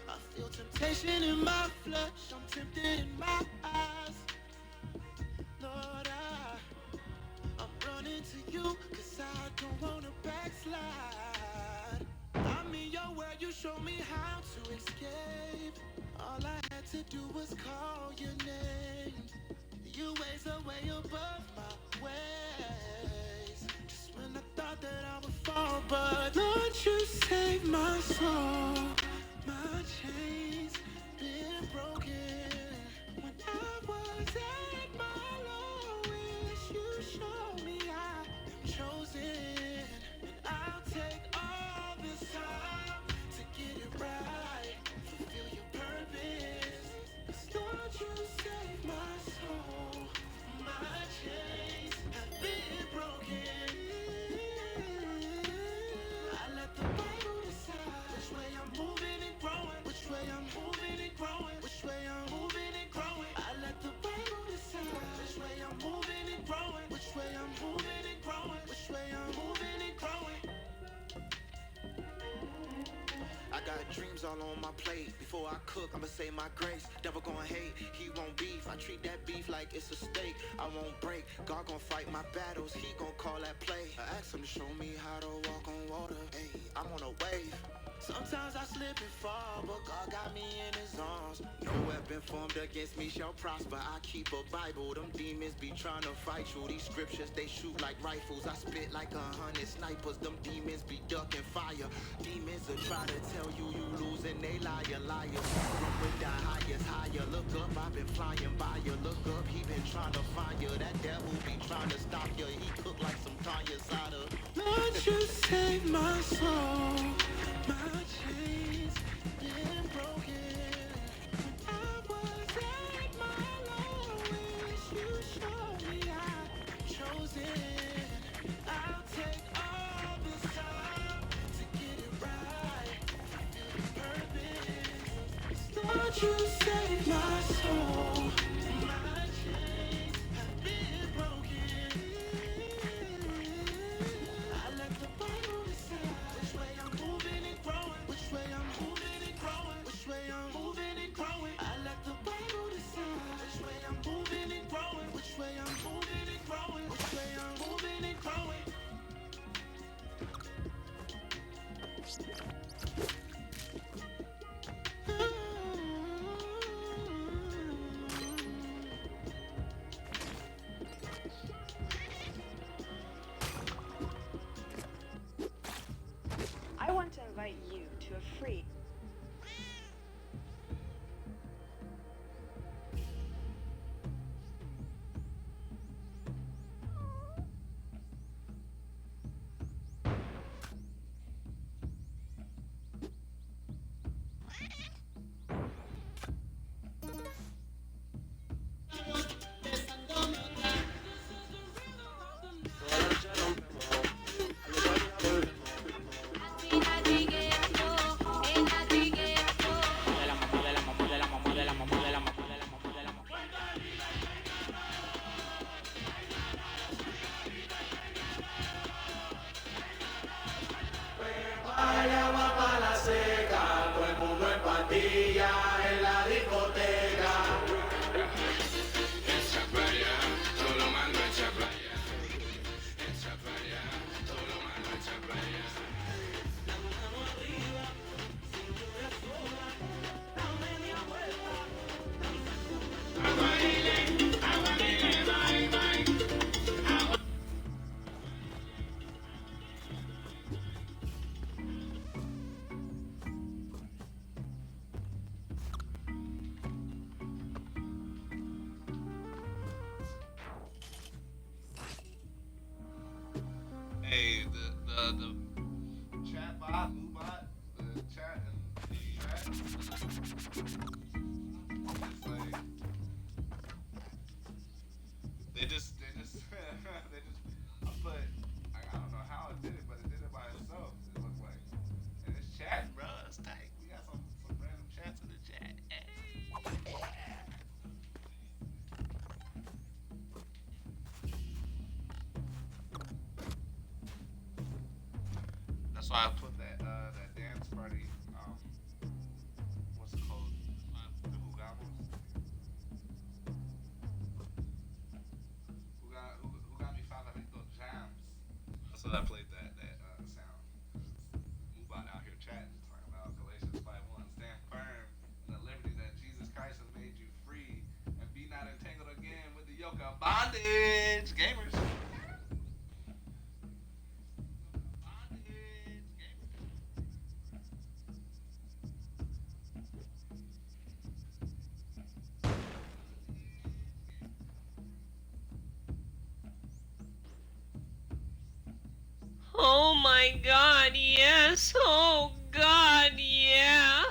I feel temptation in my flesh, I'm tempted in my eyes. Lord, I'm running to you, cause I don't wanna backslide. I'm in your world, you show me how to escape. All I had to do was call your name. Your ways are way above my ways. Just when I thought that I would fall, but Lord, you saved my soul. My chains been broken. When I was at my lowest, you showed me I am chosen. And I'll take all this time to get it right, fulfill your purpose. 'Cause Lord, you saved my soul. My chains have been broken. I let the Bible decide which way I'm moving and growing, which way I'm moving and growing, which way I'm moving and growing. I let the Bible decide which way I'm moving and growing, which way I'm moving and growing, which way I'm moving and growing. I got dreams all on my plate. Before I cook, I'ma say my grace. Devil gon' hate, he won't beef. I treat that beef like it's a steak. I won't break, God gon' fight my battles. He gon' call that play. I asked him to show me how to walk on water. Hey, I'm on a wave. Sometimes I slip and fall, but God got me in his arms. No weapon formed against me shall prosper. I keep a Bible, them demons be trying to fight you. These scriptures, they shoot like rifles. I spit like 100 snipers. Them demons be ducking fire. Demons will try to tell you you losing, they liar, liars. Run with the highest, higher. Look up, I've been flying by you. Look up, he been trying to find you. That devil be trying to stop you. He cook like some Tanya Sada. Lord, you saved my soul. My chains been broken. When I was at my lowest, you showed me I'm chosen. I'll take all this time to get it right, fulfill your purpose. Lord, you saved my soul. My chains have been broken. I let the Bible decide which way I'm moving and growing, which way I'm moving and growing, which way I'm moving and growing. I let the Bible decide which way I'm moving and growing, which way I'm moving and growing, which way I'm moving and growing. I want to invite you to a free the chat bot, Lou bot, the chat and the chat. It's like they just they just I put I don't know how it did it, but it did it by itself. It looked like. And it's chat, bro. It's tight. We got some random chats in the chat. That's why I put that that dance party. What's it called? The Jugamos. Who got me favorito jams? That's what I played that sound. Mubot out here chatting, talking about Galatians 5:1. Stand firm in the liberty that Jesus Christ has made you free, and be not entangled again with the yoke of bondage. Gamers. Oh my god, yes. Oh god, yeah.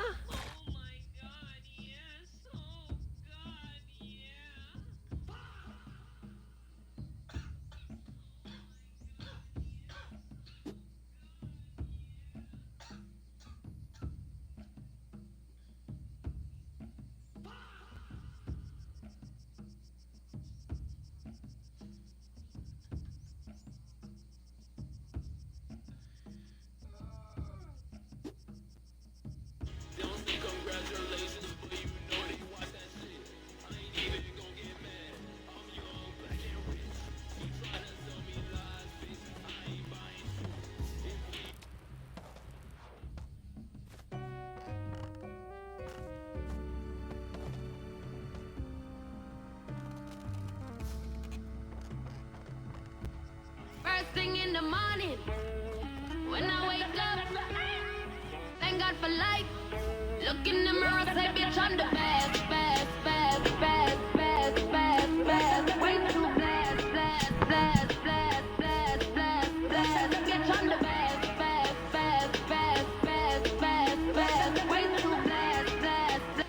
First thing in the morning, when I wake up, thank God for life. Look in the mirror, say, bitch, I'm the best, best, best, best, best, best, best. Way too blessed, blessed, blessed, blessed, blessed, blessed, blessed. Bitch, I'm the best, best, best, best, best, best, best. Way too blessed, blessed, blessed.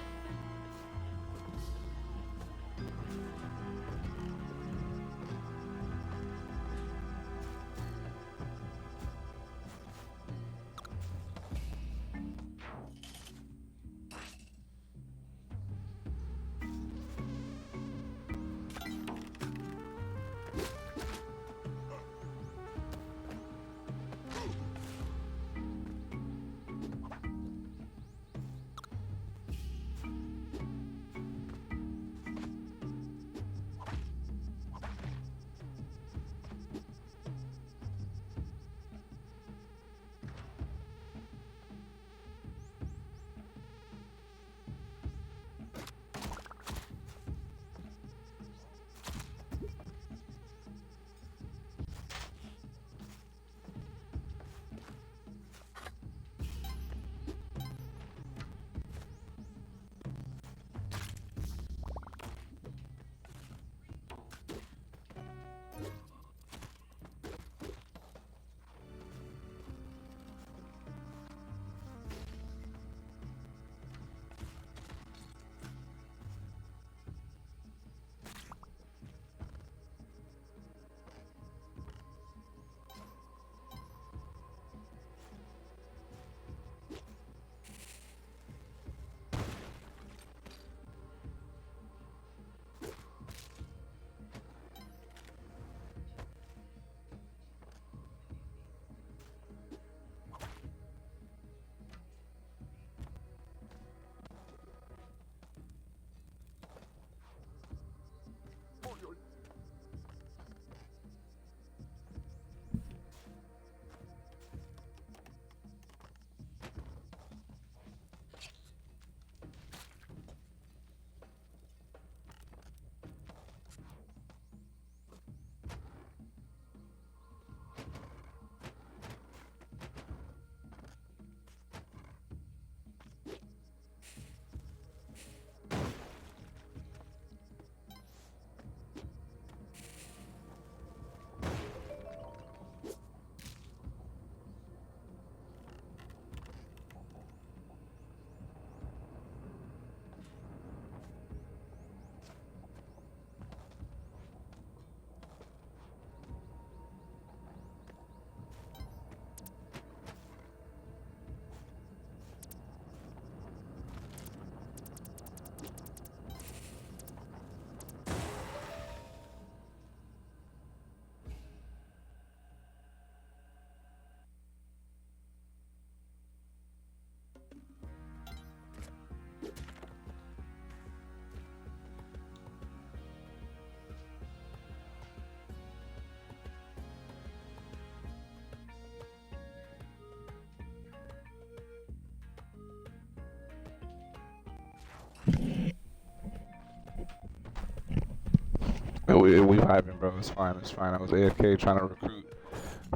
we vibing, bro. It's fine. It's fine. I was AFK trying to recruit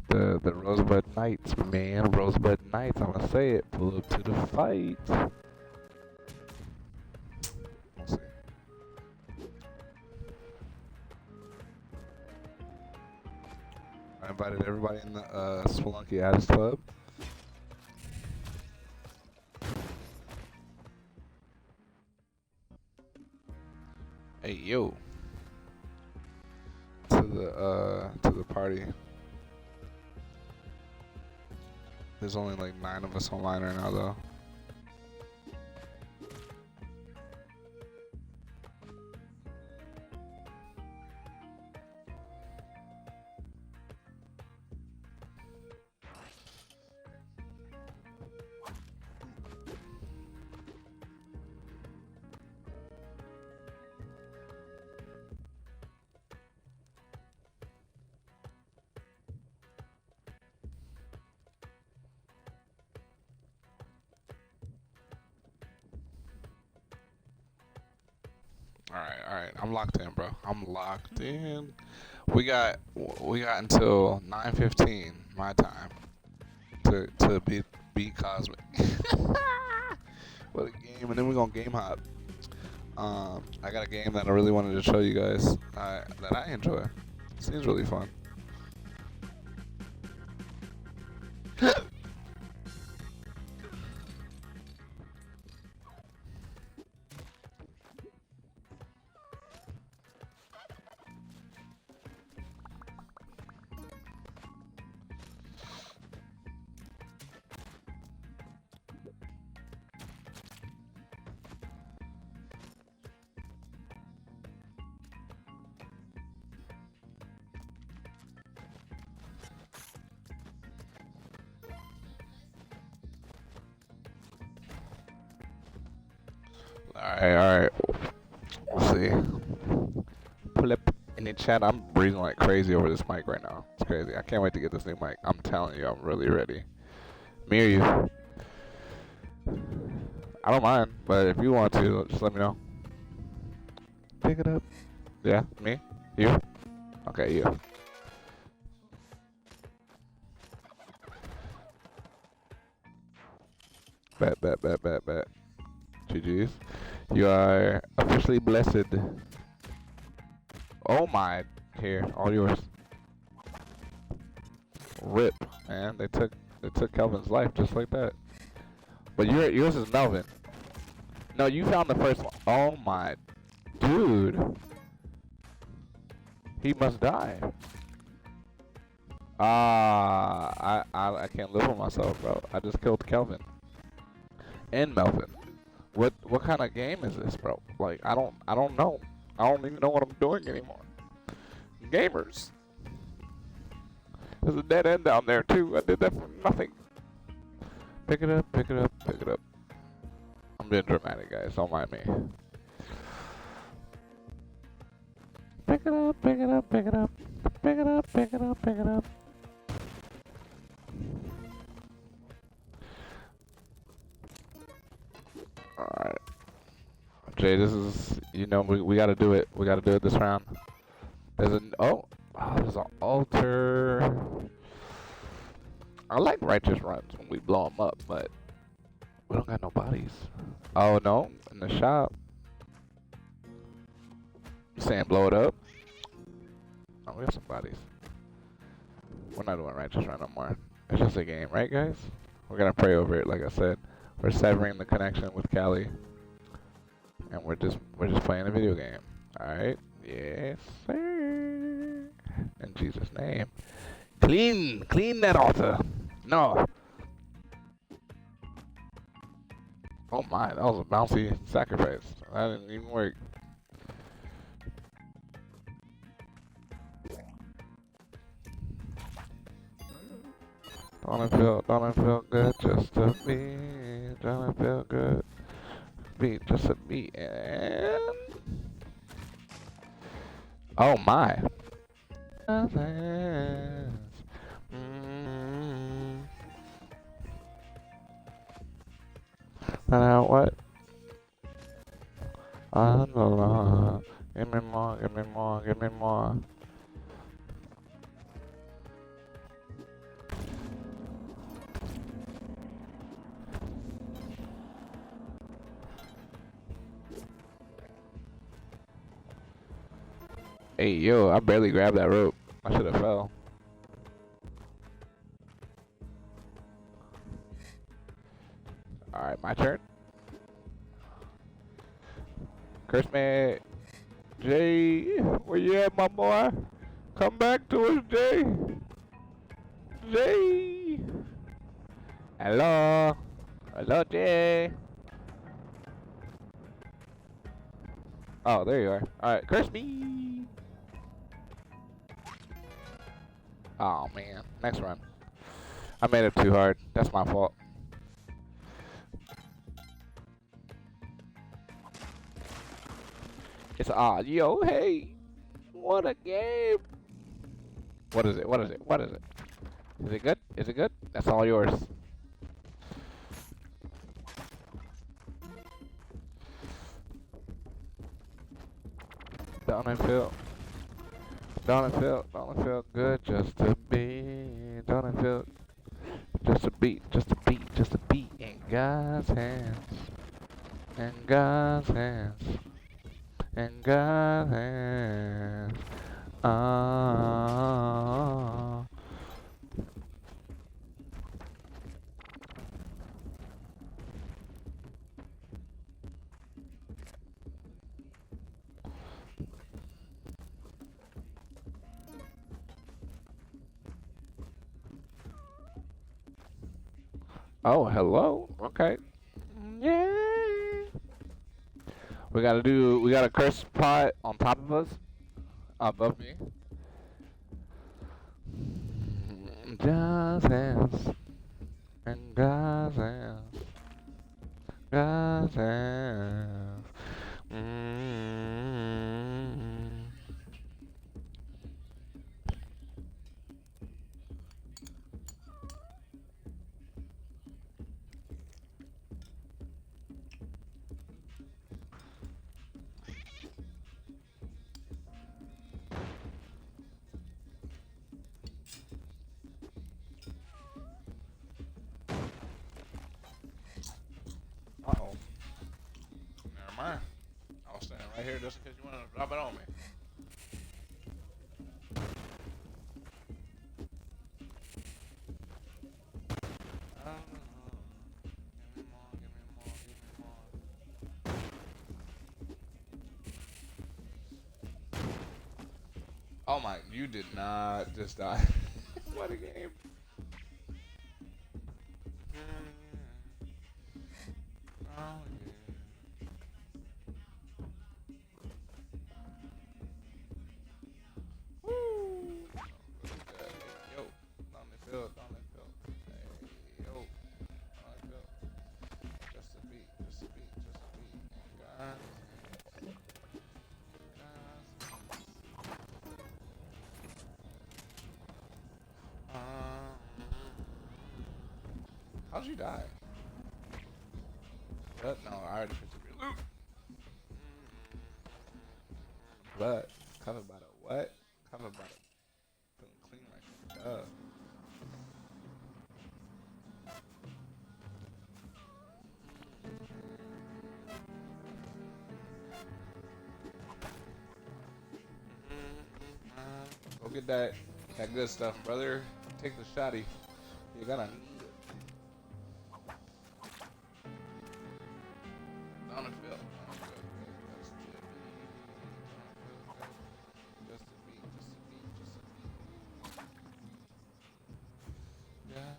the Rosebud Knights, man. Rosebud Knights. I'm gonna say it. Pull up to the fight. We'll see. I invited everybody in the Spelunky Addis Club. Hey yo. To the party. There's only like 9 of us online right now though. Alright, I'm locked in, bro. I'm locked in. We got until 9:15 my time to beat Cosmic. What a game, and then we're gonna game hop. I got a game that I really wanted to show you guys that I enjoy. Seems really fun. Alright. Let's see. Pull up in the chat. I'm breathing like crazy over this mic right now. It's crazy. I can't wait to get this new mic. I'm telling you, I'm really ready. Me or you? I don't mind, but if you want to, just let me know. Pick it up. Yeah, me? You? Okay, you. Bet. GG's. You are officially blessed. Oh my. Here, all yours. Rip, man. They took Kelvin's life just like that. But yours is Melvin. No, you found the first one. Oh my dude. He must die. I can't live with myself, bro. I just killed Kelvin. And Melvin. What kind of game is this, bro? Like I don't know. I don't even know what I'm doing anymore. Gamers. There's a dead end down there too. I did that for nothing. Pick it up. I'm being dramatic, guys. Don't mind me. Pick it up. Alright. Jay, this is, we gotta do it. We gotta do it this round. There's an altar. I like righteous runs when we blow them up, but we don't got no bodies. Oh no, in the shop. You saying blow it up? Oh, we got some bodies. We're not doing righteous run no more. It's just a game, right guys? We're gonna pray over it, like I said. We're severing the connection with Callie. And we're just playing a video game. Alright? Yes, sir. In Jesus' name. Clean that altar. No. Oh my, that was a bouncy sacrifice. That didn't even work. Don't it feel good just to be? Don't it feel good? Be just to be in. Oh my. Now what? On the law, Give me more, give me more, give me more. Hey, yo, I barely grabbed that rope. I should have fell. Alright, my turn. Curse me. Jay, where you at, my boy? Come back to us, Jay. Jay. Hello. Hello, Jay. Oh, there you are. Alright, curse me. Oh, man. Next run. I made it too hard. That's my fault. It's odd. Yo, hey. What a game. What is it? What is it? What is it? Is it good? Is it good? That's all yours. Don't it feel good just to be? Don't it feel just a beat in God's hands, in God's hands, in God's hands. Oh, hello. Okay. Yay. We got a curse pot on top of us, above me. God's hands, and God's hands, God's hands. Uh-oh. Never mind. I was standing right here just in case you wanted to drop it on me. Oh my, you did not just die. What a game. Oh, yeah. Woo. Yo, down the field. Hey, yo, down the field. Just a beat. Guys. How'd you die? What? No, I already picked up your loot. But covered by the what? Covered by the feeling clean like duh. Go get that good stuff, brother. Take the shotty. You're gonna need it. Down the field. Just a beat. Yeah.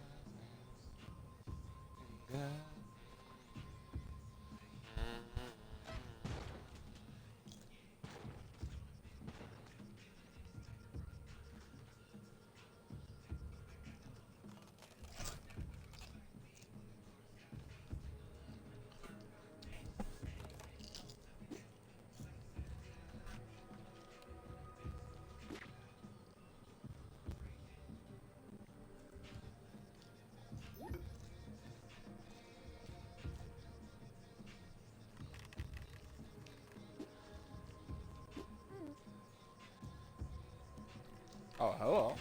Oh, hello.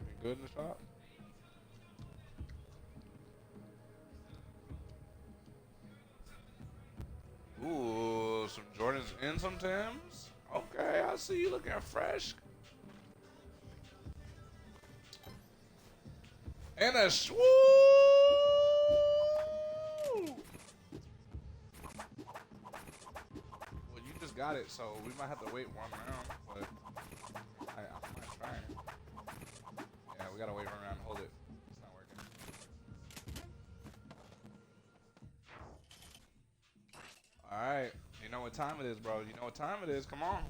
You good in the shop? Ooh, some Jordans and some Timbs. Okay, I see you looking fresh. And a swoo. Well, you just got it, so we might have to wait one round, but I might try. Yeah, we gotta wait one round. Hold it. It's not working. All right. You know what time it is, bro. You know what time it is. Come on.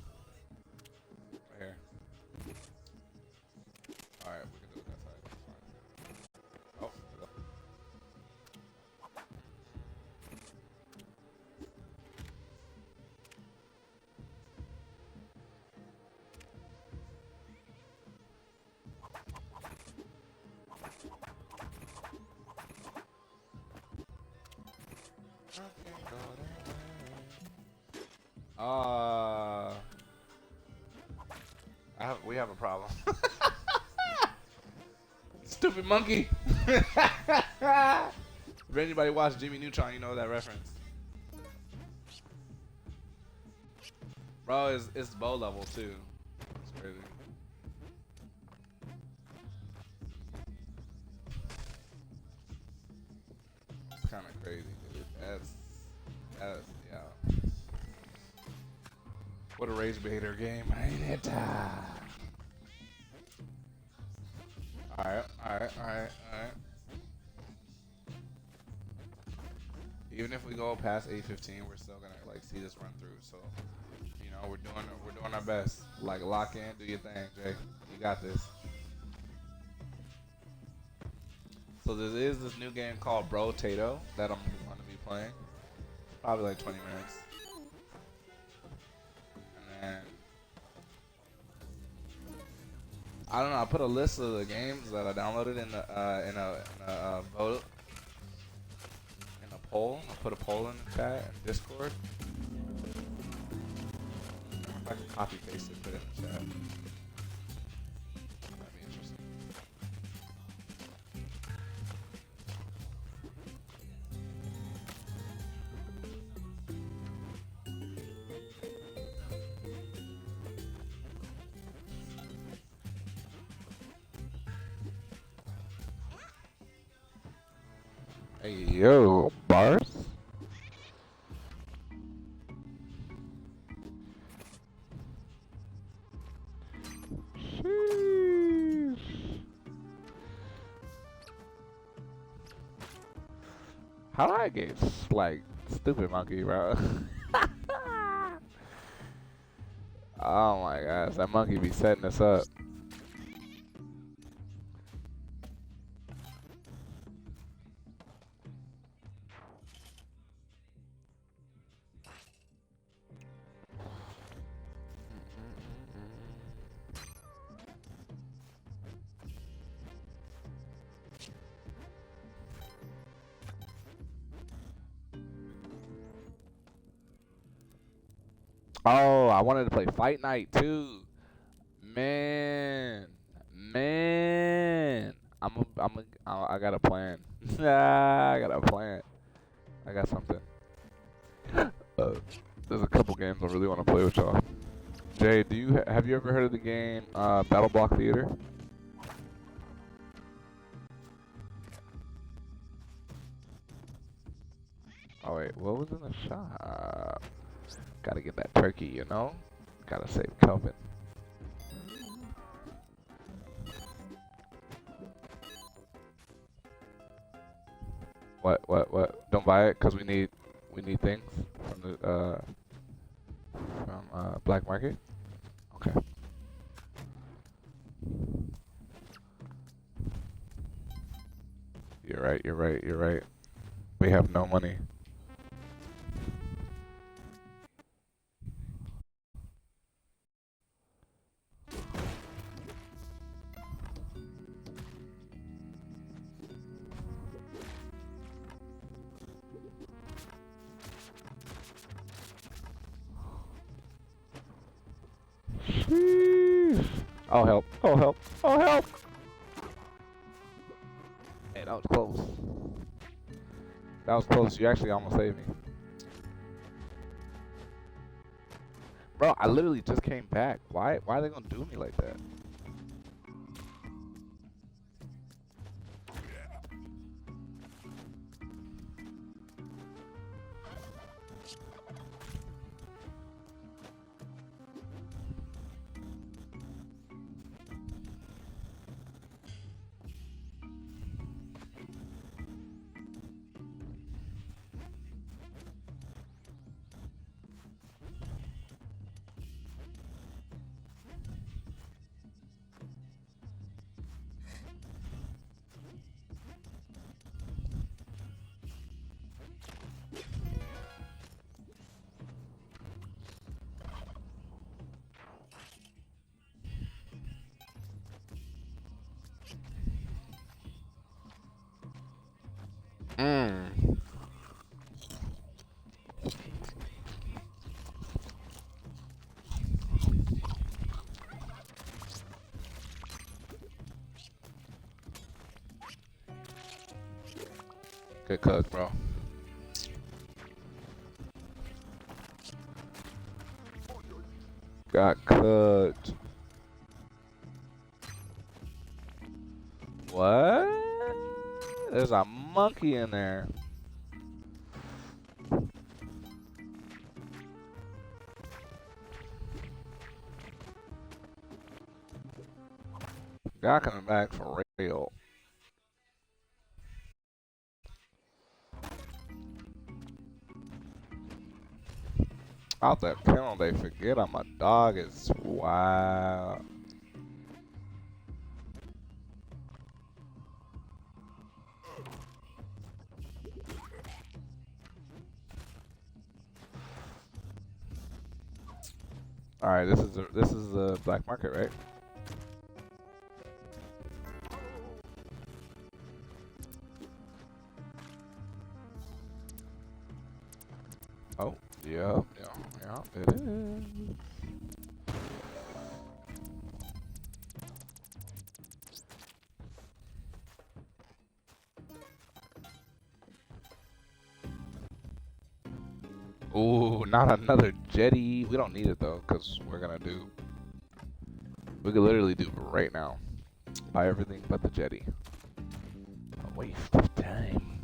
Right here. All right, we can do it that side. That's fine. Oh. We have a problem. Stupid monkey. If anybody watched Jimmy Neutron, you know that reference. Bro, it's bow level too. It's crazy. It's kind of crazy, dude. That's yeah. What a rage baiter game, ain't it? Alright. Even if we go past 8:15, we're still gonna like see this run through. So, you know, we're doing our best. Like lock in, do your thing, Jay. You got this. So there is this new game called Bro Tato that I'm gonna be playing. Probably like 20 minutes. And then I don't know. I put a list of the games that I downloaded in a vote, in a poll. I put a poll in the chat and Discord. I wonder if I can copy paste it, put it in the chat. That'd be interesting. Hey, yo, bars. Sheesh. How do I get like stupid monkey, bro? Oh my gosh, that monkey be setting us up. Oh, I wanted to play Fight Night too. Man, I got a plan. I got a plan. I got something. There's a couple games I really want to play with y'all. Jay, have you ever heard of the game Battle Block Theater? Oh wait, what was in the shop? Gotta get that turkey, you know? Gotta save Kelvin. What? Don't buy it, cause we need things from the black market. Okay. You're right. We have no money. Sheesh. Oh help! Oh help! Oh help! Hey, that was close. That was close. You actually almost saved me. Bro, I literally just came back. Why are they gonna do me like that? Good cook, bro. Got cooked. What? There's a monkey in there. God coming back for real. Out that kennel, they forget I'm a dog. It's wild. All right, this is the black market, right? Oh, yeah, it is. Ooh, not another jetty. We don't need it though, because we could literally do right now. Buy everything but the jetty. A waste of time.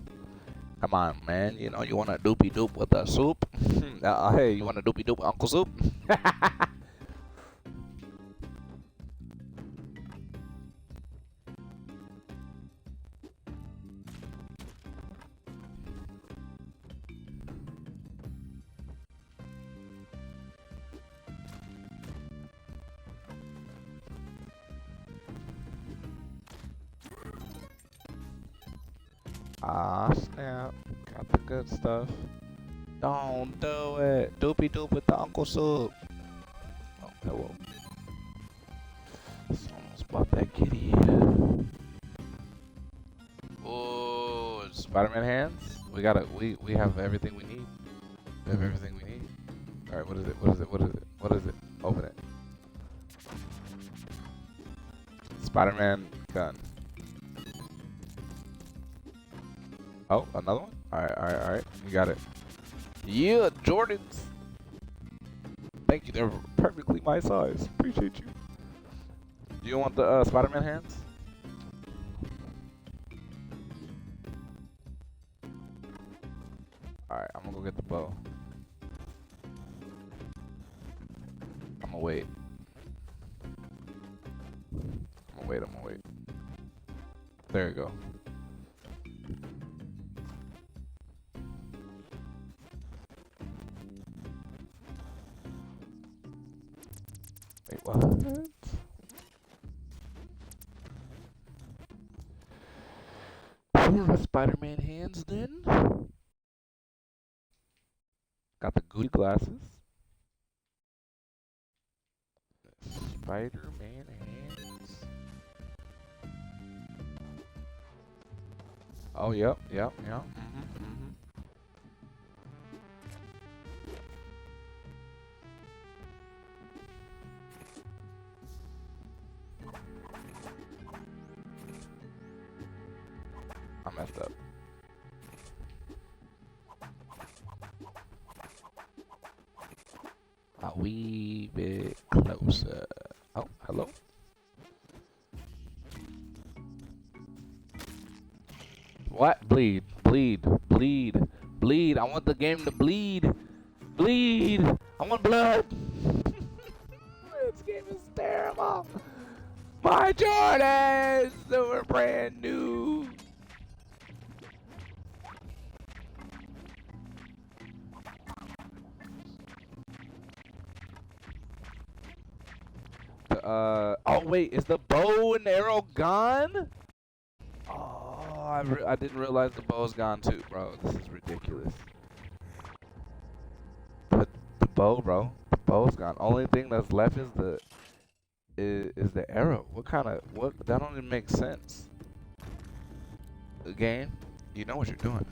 Come on, man. You know, you want a doopy doop with a soup? Hey, you want a doopy doop Uncle Soup? Ah, snap. Got the good stuff. Don't do it. Doopy doop with the Uncle Soup. Oh, hello. Someone's bought that kitty. Oh, Spider-Man hands? We have everything we need. We have everything we need. Alright, what is it? What is it? What is it? What is it? Open it. Spider-Man gun. Oh, another one? Alright. You got it. Yeah, Jordans. Thank you, they're perfectly my size. Appreciate you. Do you want the Spider-Man hands? Alright, I'm gonna go get the bow. I'm gonna wait. I'm gonna wait. There you go. Wait, what? For the Spider-Man hands then? Got the Goody glasses. Spider-Man hands. Oh, yep. messed up. A wee bit closer. Oh, hello. What? Bleed, bleed, bleed, bleed. I want the game to bleed. Bleed. I want blood. This game is terrible. My Jordans, they were brand new. Oh wait, is the bow and arrow gone? Oh, I didn't realize the bow's gone too, bro. This is ridiculous. The bow, bro. The bow's gone. Only thing that's left is the arrow. What? That don't even make sense. Game, you know what you're doing.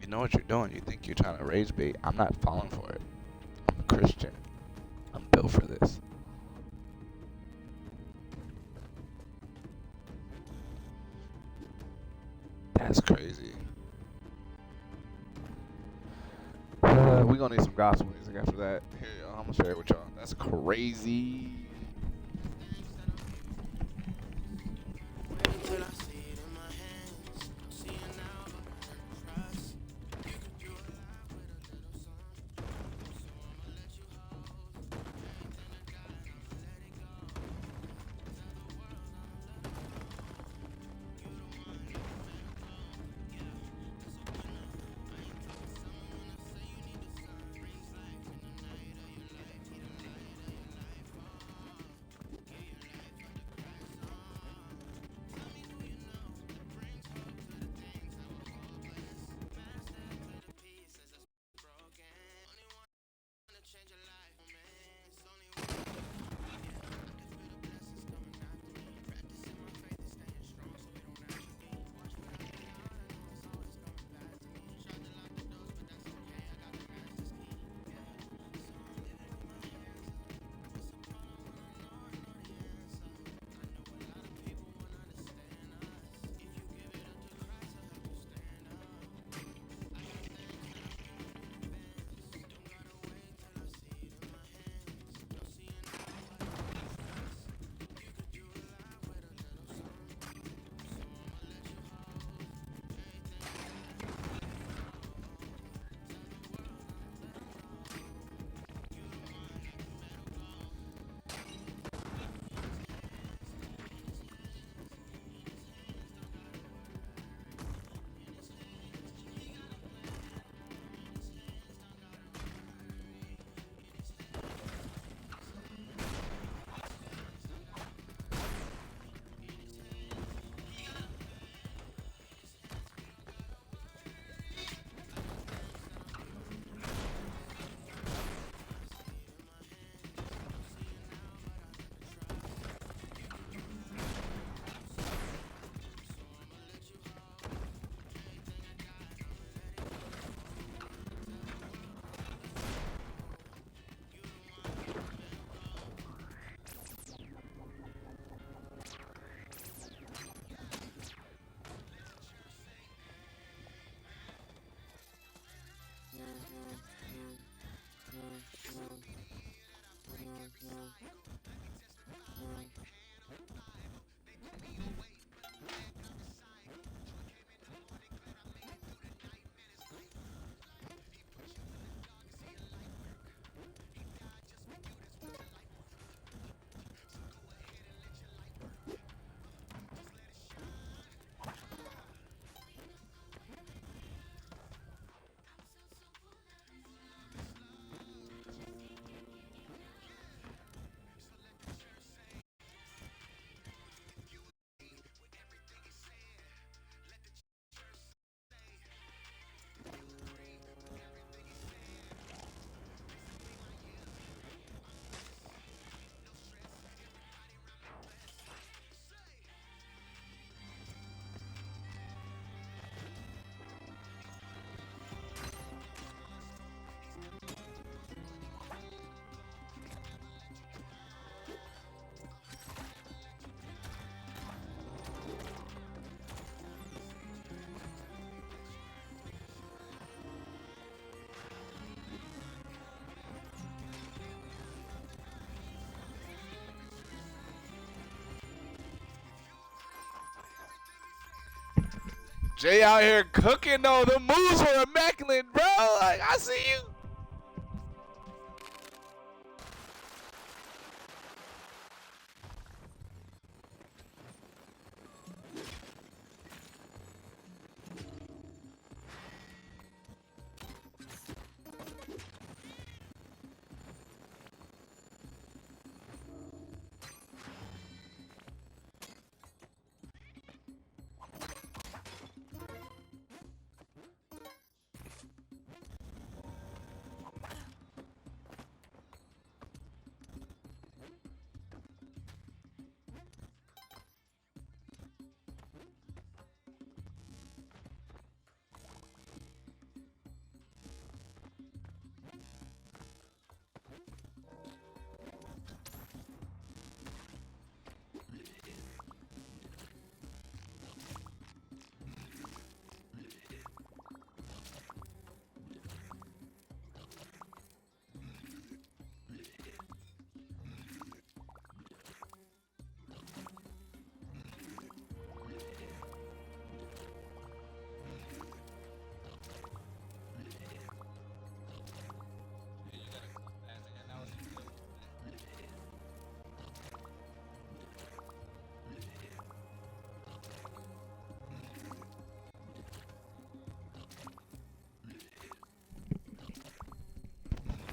You know what you're doing. You think you're trying to rage bait. I'm not falling for it. I'm a Christian. I'm built for this. That's crazy. We gonna need some gospel music after that. Here, I'm gonna share it with y'all. That's crazy. Jay out here cooking though. The moves were immaculate, bro. Like, I see you.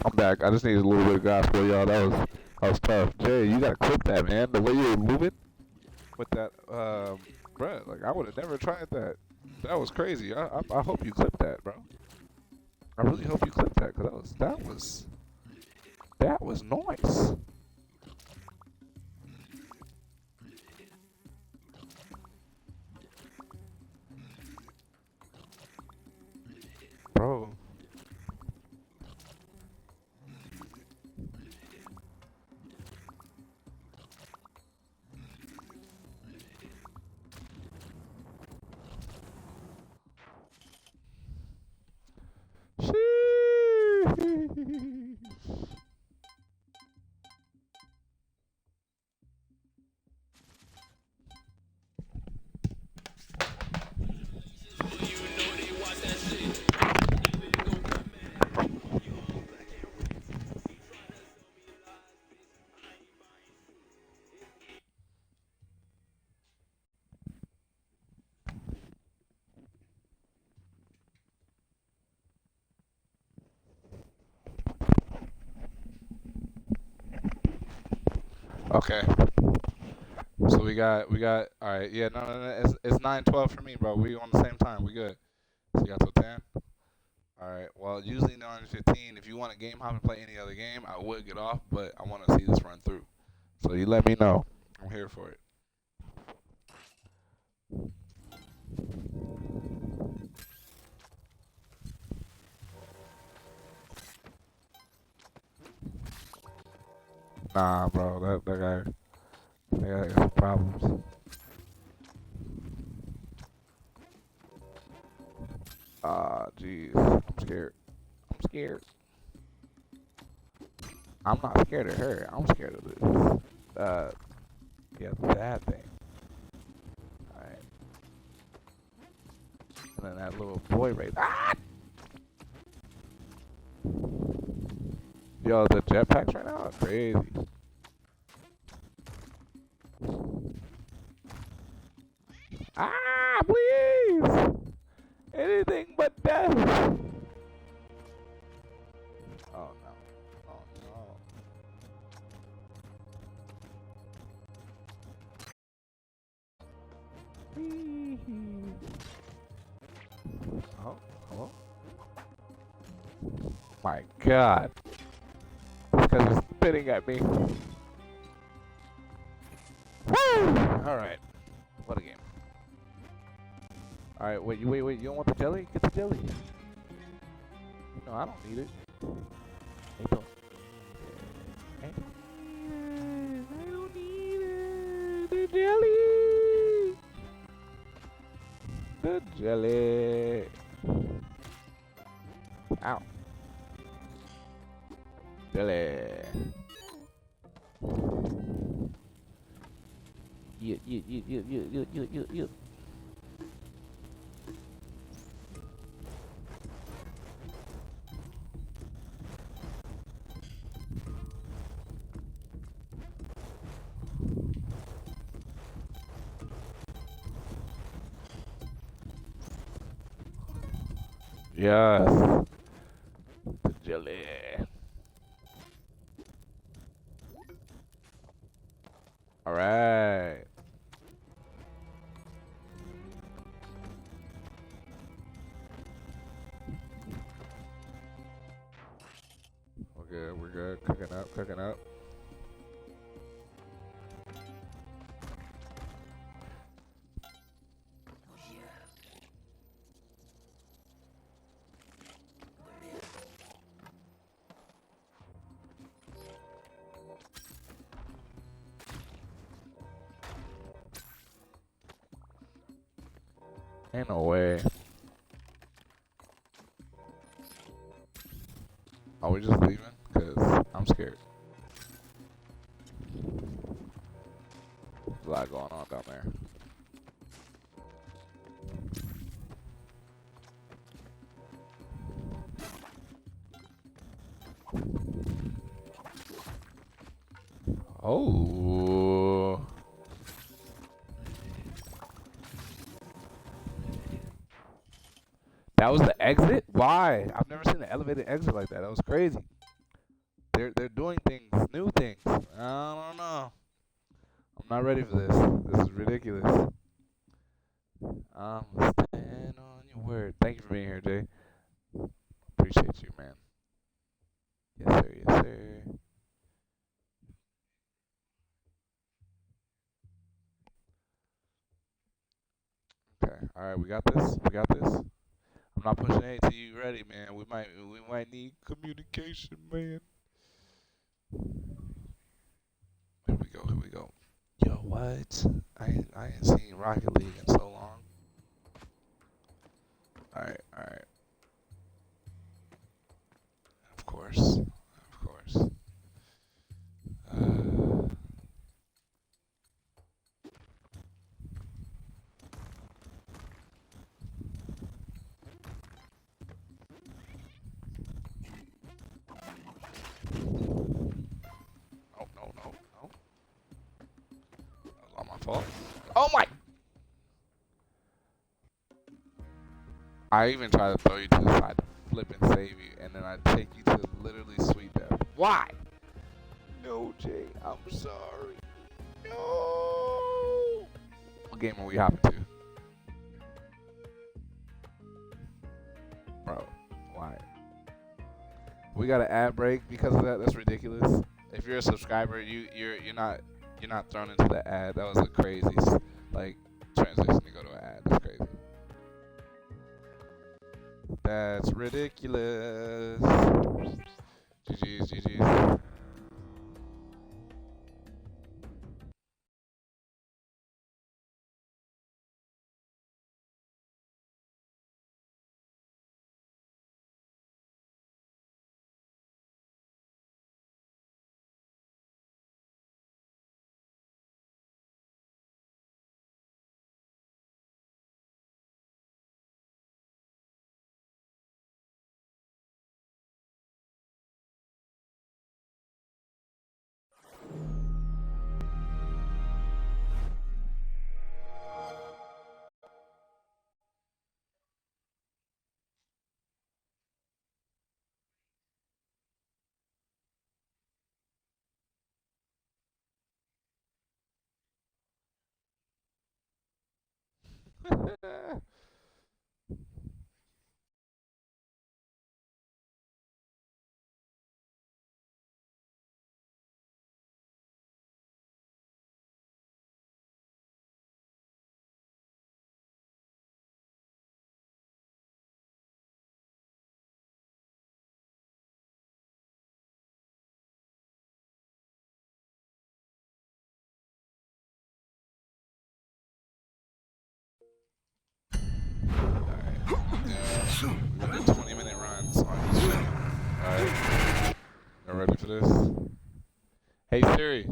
I'm back. I just needed a little bit of gospel, y'all. That was tough. Jay, you gotta clip that, man. The way you were moving with that, bruh, like I would have never tried that. That was crazy. I hope you clip that, bro. I really hope you clip that, cause that was nice. Bro. Okay. So we got all right, yeah, no, it's 9:12 for me, bro. We on the same time. We good. So you got till 10? All right. Well, usually 9:15. If you want a game hop and play any other game, I would get off, but I want to see this run through. So you let me know. I'm here for it. Nah, bro, that guy got some problems. Jeez, I'm scared. I'm scared. I'm not scared of her. I'm scared of this. Yeah, that thing. All right. And then that little boy right. Ah! Yo, the jetpacks right now are crazy. Ah, please! Anything but death. Oh no. Oh no. Oh, hello? My God. This guy's spitting at me. Woo! Alright. What a game. Alright, wait, you don't want the jelly? Get the jelly. No, I don't need it. Hey, don't. Hey. I don't need it. The jelly. The jelly. Ow. Jelly. Yeah. Yes. The jelly. All right. We're good. Cooking up, cooking up. Ain't no way. Are we just leaving? Cause I'm scared. There's a lot going on down there. Oh. That was the exit? Why? I've never seen an elevated exit like that. That was crazy. They're doing things, new things. I don't know. I'm not ready for this. This is ridiculous. Stand on your word. Thank you for being here, Jay. Appreciate you, man. Yes, sir. Yes, sir. Okay. All right. We got this. We got this. I'm not pushing A till you ready, man. We might need communication, man. Here we go. Here we go. Yo, what? I ain't seen Rocket League in so long. All right. All right. Of course. Of course. No. That was all my fault. Oh my! I even try to throw you to the side to flip and save you, and then I take you to literally sweet death. Why? No, Jay. I'm sorry. No. What game are we hopping to? Bro, why? We got an ad break because of that. That's ridiculous. If you're a subscriber, you're not thrown into the ad. That was a crazy transition to go to an ad. That's crazy. That's ridiculous. GG's, GG's. We got 20-minute runs on each channel. Alright. Y'all ready for this? Hey Siri.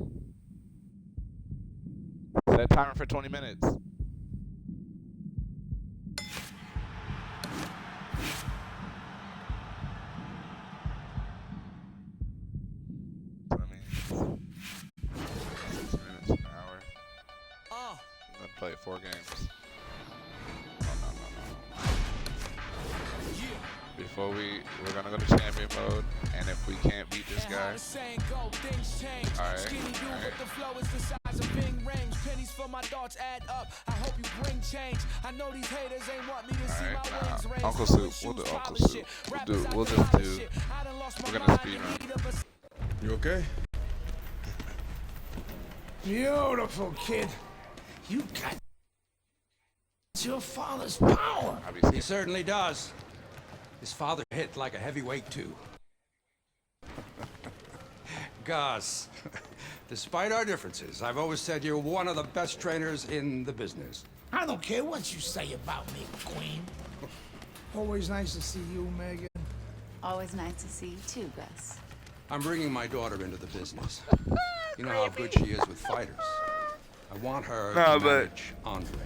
Set timer for 20 minutes. An hour. I'm gonna play 4 games. No. before we're gonna go to champion mode, and if we can't beat this guy, alright. Uncle Soup, we'll do Uncle Soup. We're gonna speed run. You okay? Beautiful, kid. You got your father's power. He certainly does. His father hit like a heavyweight, too. Gus, despite our differences, I've always said you're one of the best trainers in the business. I don't care what you say about me, Queen. Always nice to see you, Megan. Always nice to see you too, Gus. I'm bringing my daughter into the business. You know how good she is with fighters. I want her to manage Andre.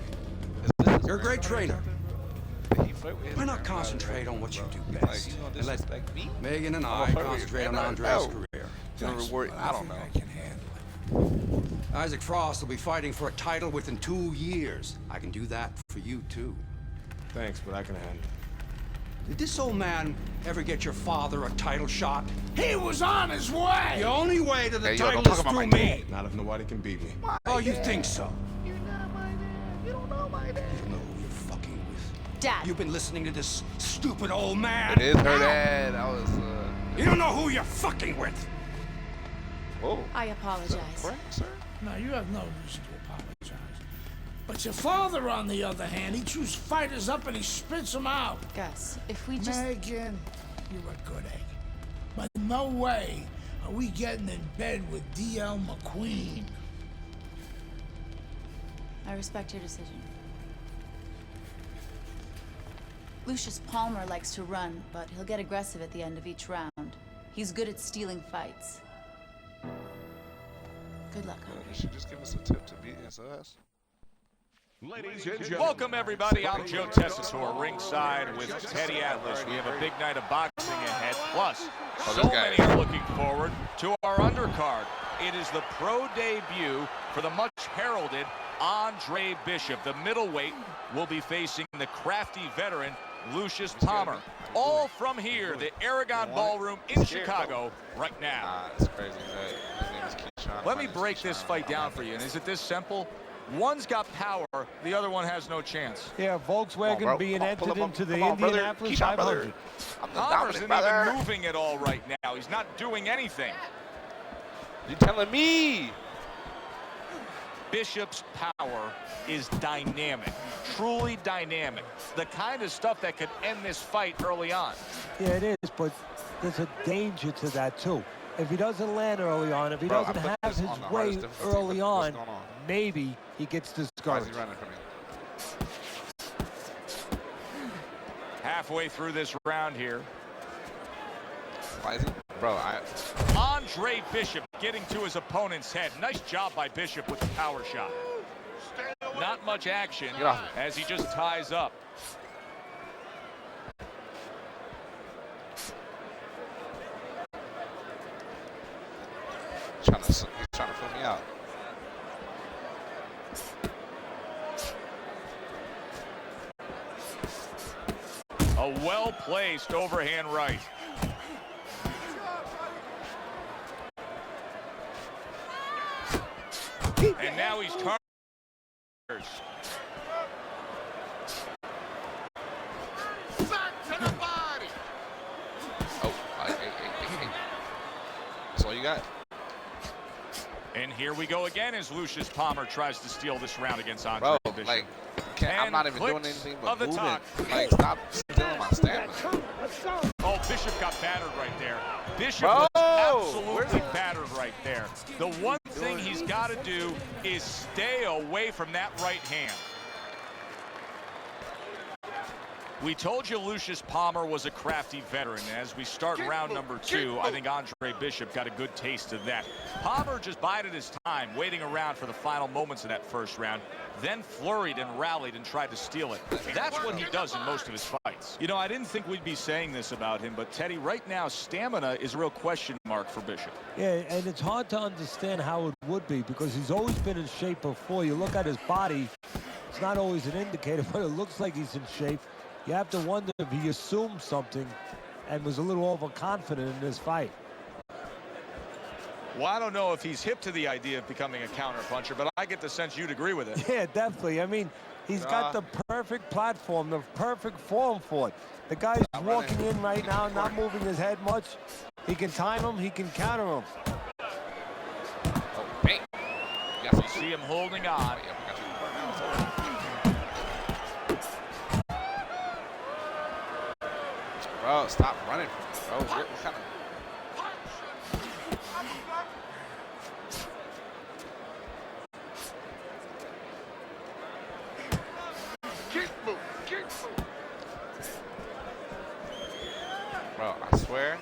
You're a great trainer. Why not concentrate on what you do best? And let Megan and I concentrate on Andre's career. I don't know. Isaac Frost will be fighting for a title within 2 years. I can do that for you, too. Thanks, but I can handle it. Did this old man ever get your father a title shot? He was on his way! The only way to the title is through me. Not if nobody can beat me. Oh, you think so? You're not my dad. You don't know my dad. You know who you're fucking with. Dad. You've been listening to this stupid old man. It is her dad. That was, You don't know who you're fucking with. Whoa. I apologize. Correct, sir? No, you have no reason to apologize. But your father, on the other hand, he chews fighters up and he spits them out. Gus, if we just... Megan, you're a good egg. But no way are we getting in bed with D.L. McQueen. I respect your decision. Lucius Palmer likes to run, but he'll get aggressive at the end of each round. He's good at stealing fights. Good luck, Andre. You should just give us a tip to beat his ass. Ladies and gentlemen. Welcome, everybody. I'm Joe Tessitore, ringside with Teddy Atlas. We have a big night of boxing ahead. Plus, so many are looking forward to our undercard. It is the pro debut for the much-heralded Andre Bishop. The middleweight will be facing the crafty veteran Lucius Palmer. All from here, the Aragon Ballroom in Chicago, right now. It's crazy. His name is Keyshawn. Let me break this fight down for you. And is it this simple? One's got power, the other one has no chance. Yeah, Volkswagen being entered into the Indianapolis 500. Palmer's isn't even moving at all right now. He's not doing anything. You telling me? Bishop's power is dynamic, truly dynamic. The kind of stuff that could end this fight early on. Yeah, it is, but there's a danger to that, too. If he doesn't land early on, if he doesn't have his way early on, maybe he gets discouraged. Why is he running for me? Halfway through this round here. Why is he? Bro, Andre Bishop getting to his opponent's head. Nice job by Bishop with the power shot. Not much action as he just ties up. He's trying to fill me out. A well-placed overhand right. And now he's targeted. Back to the body. Oh, hey. That's all you got. And here we go again as Lucius Palmer tries to steal this round against Andre Bishop. Like, I'm not even doing anything but moving. Like, stop stealing my stamina. Oh, Bishop got battered right there. Bishop was absolutely battered right there. The one thing he's got to do is stay away from that right hand. We told you Lucius Palmer was a crafty veteran. As we start round number 2, I think Andre Bishop got a good taste of that. Palmer just bided his time, waiting around for the final moments of that first round, then flurried and rallied and tried to steal it. That's what he does in most of his fights. You know, I didn't think we'd be saying this about him, but Teddy, right now, stamina is a real question mark for Bishop. Yeah, and it's hard to understand how it would be because he's always been in shape before. You look at his body, it's not always an indicator, but it looks like he's in shape. You have to wonder if he assumed something and was a little overconfident in this fight. Well, I don't know if he's hip to the idea of becoming a counterpuncher, but I get the sense you'd agree with it. Yeah, definitely. I mean, he's got the perfect platform, the perfect form for it. The guy's walking in right now, not moving his head much. He can time him, he can counter him. Oh, hey. You see him holding on. Bro, stop running from me, bro. What kind of... Bro, I swear.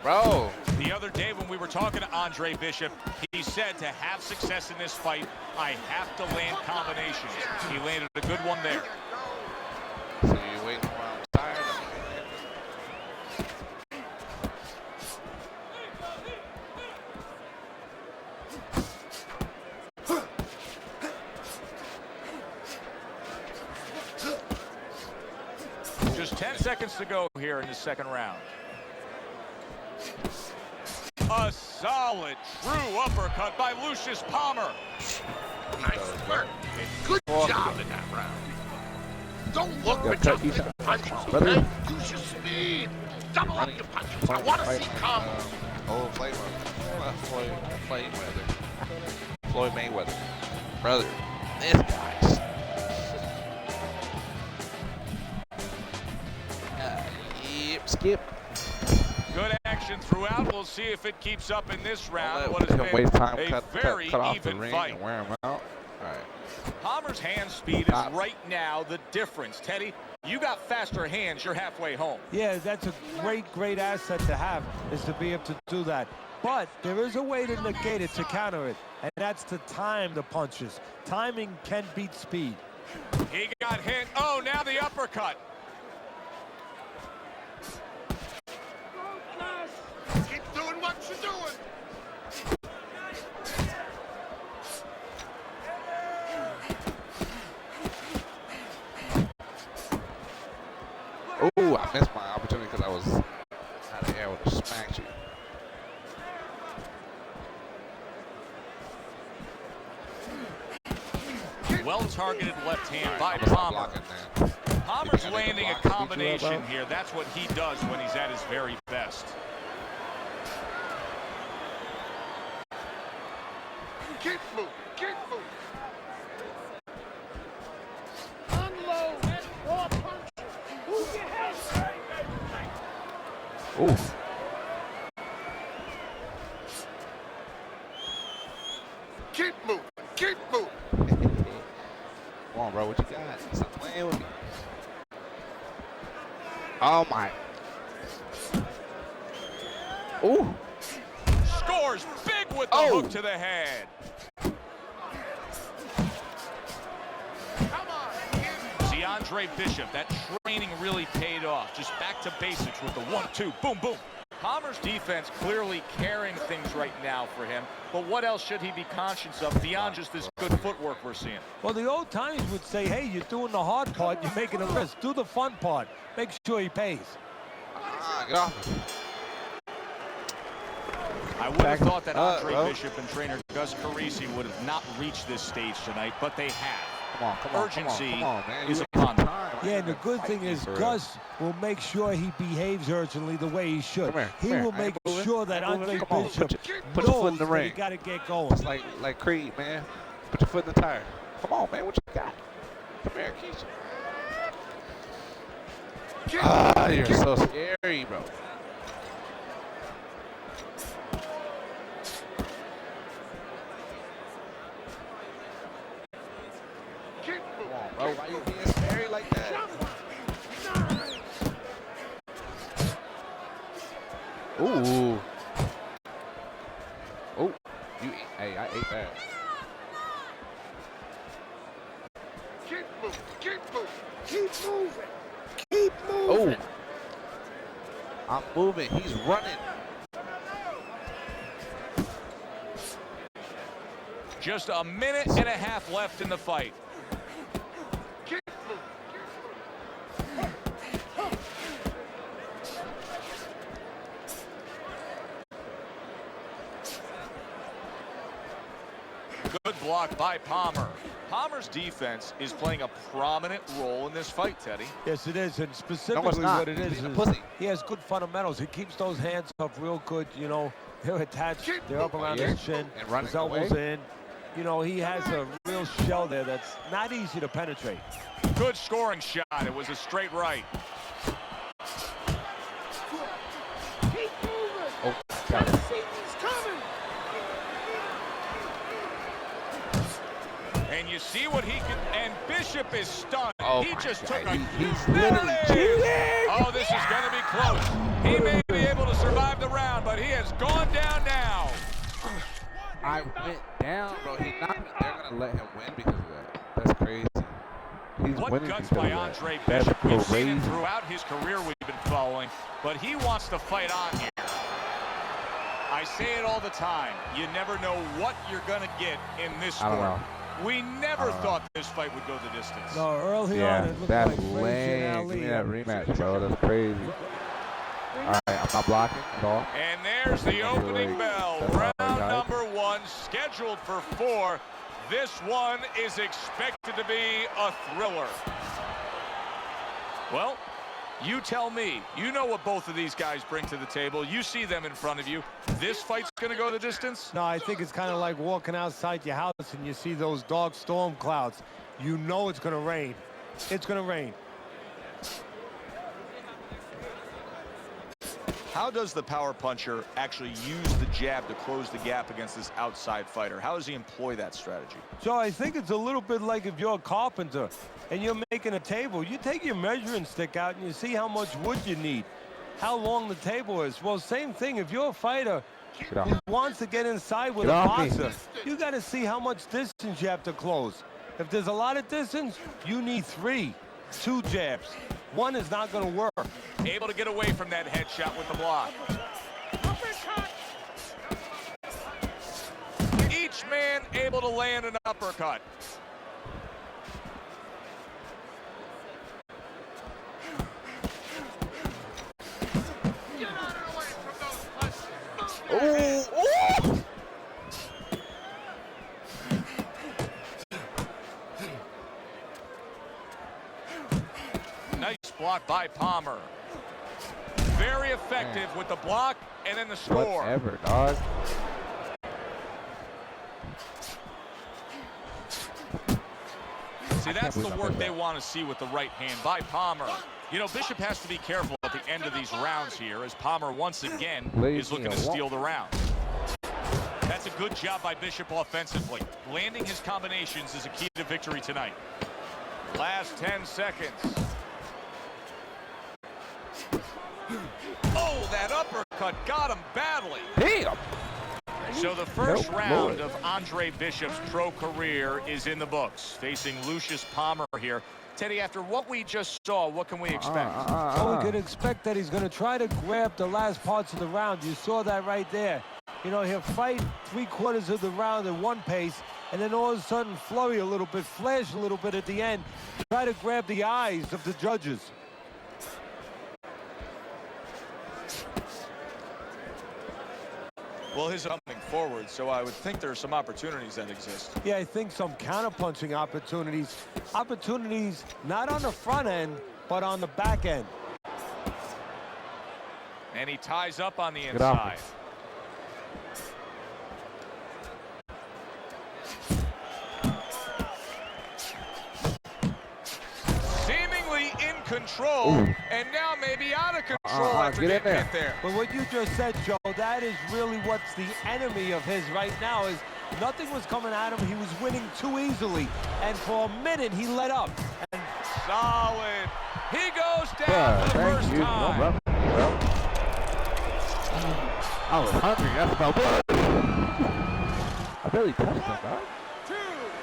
Bro. The other day when we were talking to Andre Bishop, he said to have success in this fight, I have to land combinations. He landed a good one there. So you waiting while I'm tired? Just 10 seconds to go here in the second round. A solid, true uppercut by Lucius Palmer. Nice work. Good job in that round. Don't look for jumping punches, okay? Use your speed. Double up your punches. I want to see combos. Floyd Mayweather. Brother, this guy's... Yep, skip. Good action throughout. We'll see if it keeps up in this round. What has been waste time, a very cut off even the ring fight. and wear him out. All right. Palmer's hand speed is right now the difference. Teddy, you got faster hands. You're halfway home. Yeah, that's a great asset to have, is to be able to do that. But there is a way to negate it, to counter it, and that's to time the punches. Timing can beat speed. He got hit. Oh, now the uppercut. Keep doing what you're doing. Oh, I missed my opportunity because I was out of air. I would have smacked you. Well-targeted left hand by Palmer. Palmer's landing a combination here. That's what he does when he's at his very best. Keep moving. Keep moving. Unload. More punches. Move your head. Oof. Keep moving. Keep moving. Come on, bro. What you got? Stop playing with me. Oh, my. Ooh. Scores big with the hook to the head. See, Andre Bishop, that training really paid off. Just back to basics with the 1-2, boom, boom. Palmer's defense clearly carrying things right now for him, but what else should he be conscious of beyond just this good footwork we're seeing? Well, the old times would say, hey, you're doing the hard part, you're making a risk. Do the fun part. Make sure he pays. Get off. I would have thought that Andre Bishop and trainer Gus Carisi would have not reached this stage tonight, but they have. Come on, Urgency come on, man. is upon them. Yeah, and the good thing is Gus will make sure he behaves urgently the way he should. He will make sure that Andre Bishop put your foot in the knows ring. that he got to get going. It's like Creed, man. Put your foot in the tire. Come on, man. What you got? Come here, Keisha. Ah, you're so scary, bro. Come on, bro. Why you being scary like that? Ooh. Oh, hey, I ate that. Keep moving. Keep moving. Keep moving. Keep moving. Oh. I'm moving. He's running. Just a minute and a half left in the fight. Keep moving. Good block by Palmer. Palmer's defense is playing a prominent role in this fight, Teddy. Yes, it is, and specifically what it is he has good fundamentals. He keeps those hands up real good, you know. They're attached, they're up around his chin, his elbows in. You know, he has a real shell there that's not easy to penetrate. Good scoring shot. It was a straight right. Oh, got it. And you see what he can, and Bishop is stunned. Oh, he just took a he's literally cheating. Oh, this is going to be close. He may be able to survive the round, but he has gone down now. I went down, bro. He knocked me. They're going to let him win because of that. That's crazy. He's What winning guts because by of Andre that. Bishop. We've seen him crazy. throughout his career we've been following, but he wants to fight on here. I say it all the time. You never know what you're going to get in this I don't sport. know. We never thought this fight would go the distance. No, early on it looked that's like Frazier lame. and Give me Ali. that rematch, bro. That's crazy. All right, I'm not blocking at all. And there's the opening bell. Round number 1, scheduled for 4. This one is expected to be a thriller. Well, you tell me. You know what both of these guys bring to the table. You see them in front of you. This fight's going to go the distance? No, I think it's kind of like walking outside your house and you see those dark storm clouds. You know it's going to rain. It's going to rain. How does the power puncher actually use the jab to close the gap against this outside fighter? How does he employ that strategy? So I think it's a little bit like if you're a carpenter and you're making a table. You take your measuring stick out and you see how much wood you need, how long the table is. Well, same thing. If you're a fighter who wants to get inside with a boxer, you got to see how much distance you have to close. If there's a lot of distance, you need 3, 2 jabs. One is not going to work. Able to get away from that headshot with the block. Each man able to land an uppercut. Oh! Nice block by Palmer. Very effective with the block and then the score. Whatever, dog. See, that's the work they want to see with the right hand by Palmer. You know, Bishop has to be careful at the end of these rounds here as Palmer once again is looking to steal the round. That's a good job by Bishop offensively. Landing his combinations is a key to victory tonight. Last 10 seconds. Oh, that uppercut got him badly. Damn. So the first round of Andre Bishop's pro career is in the books, facing Lucius Palmer here. Teddy, after what we just saw, what can we expect? Well, we could expect that he's going to try to grab the last parts of the round. You saw that right there. You know, he'll fight 3/4 of the round at one pace, and then all of a sudden flurry a little bit, flash a little bit at the end, try to grab the eyes of the judges. Well, his coming forward, so I would think there are some opportunities that exist. Yeah, I think some counter-punching opportunities. Opportunities not on the front end, but on the back end. And he ties up on the inside. Seemingly in control, and now maybe out of control after getting hit there. But what you just said, Joe, that is really what's the enemy of his right now is nothing was coming at him. He was winning too easily, and for a minute he let up. And solid. He goes down for the first time. I was hungry. That's my blood. I barely touched him, dog.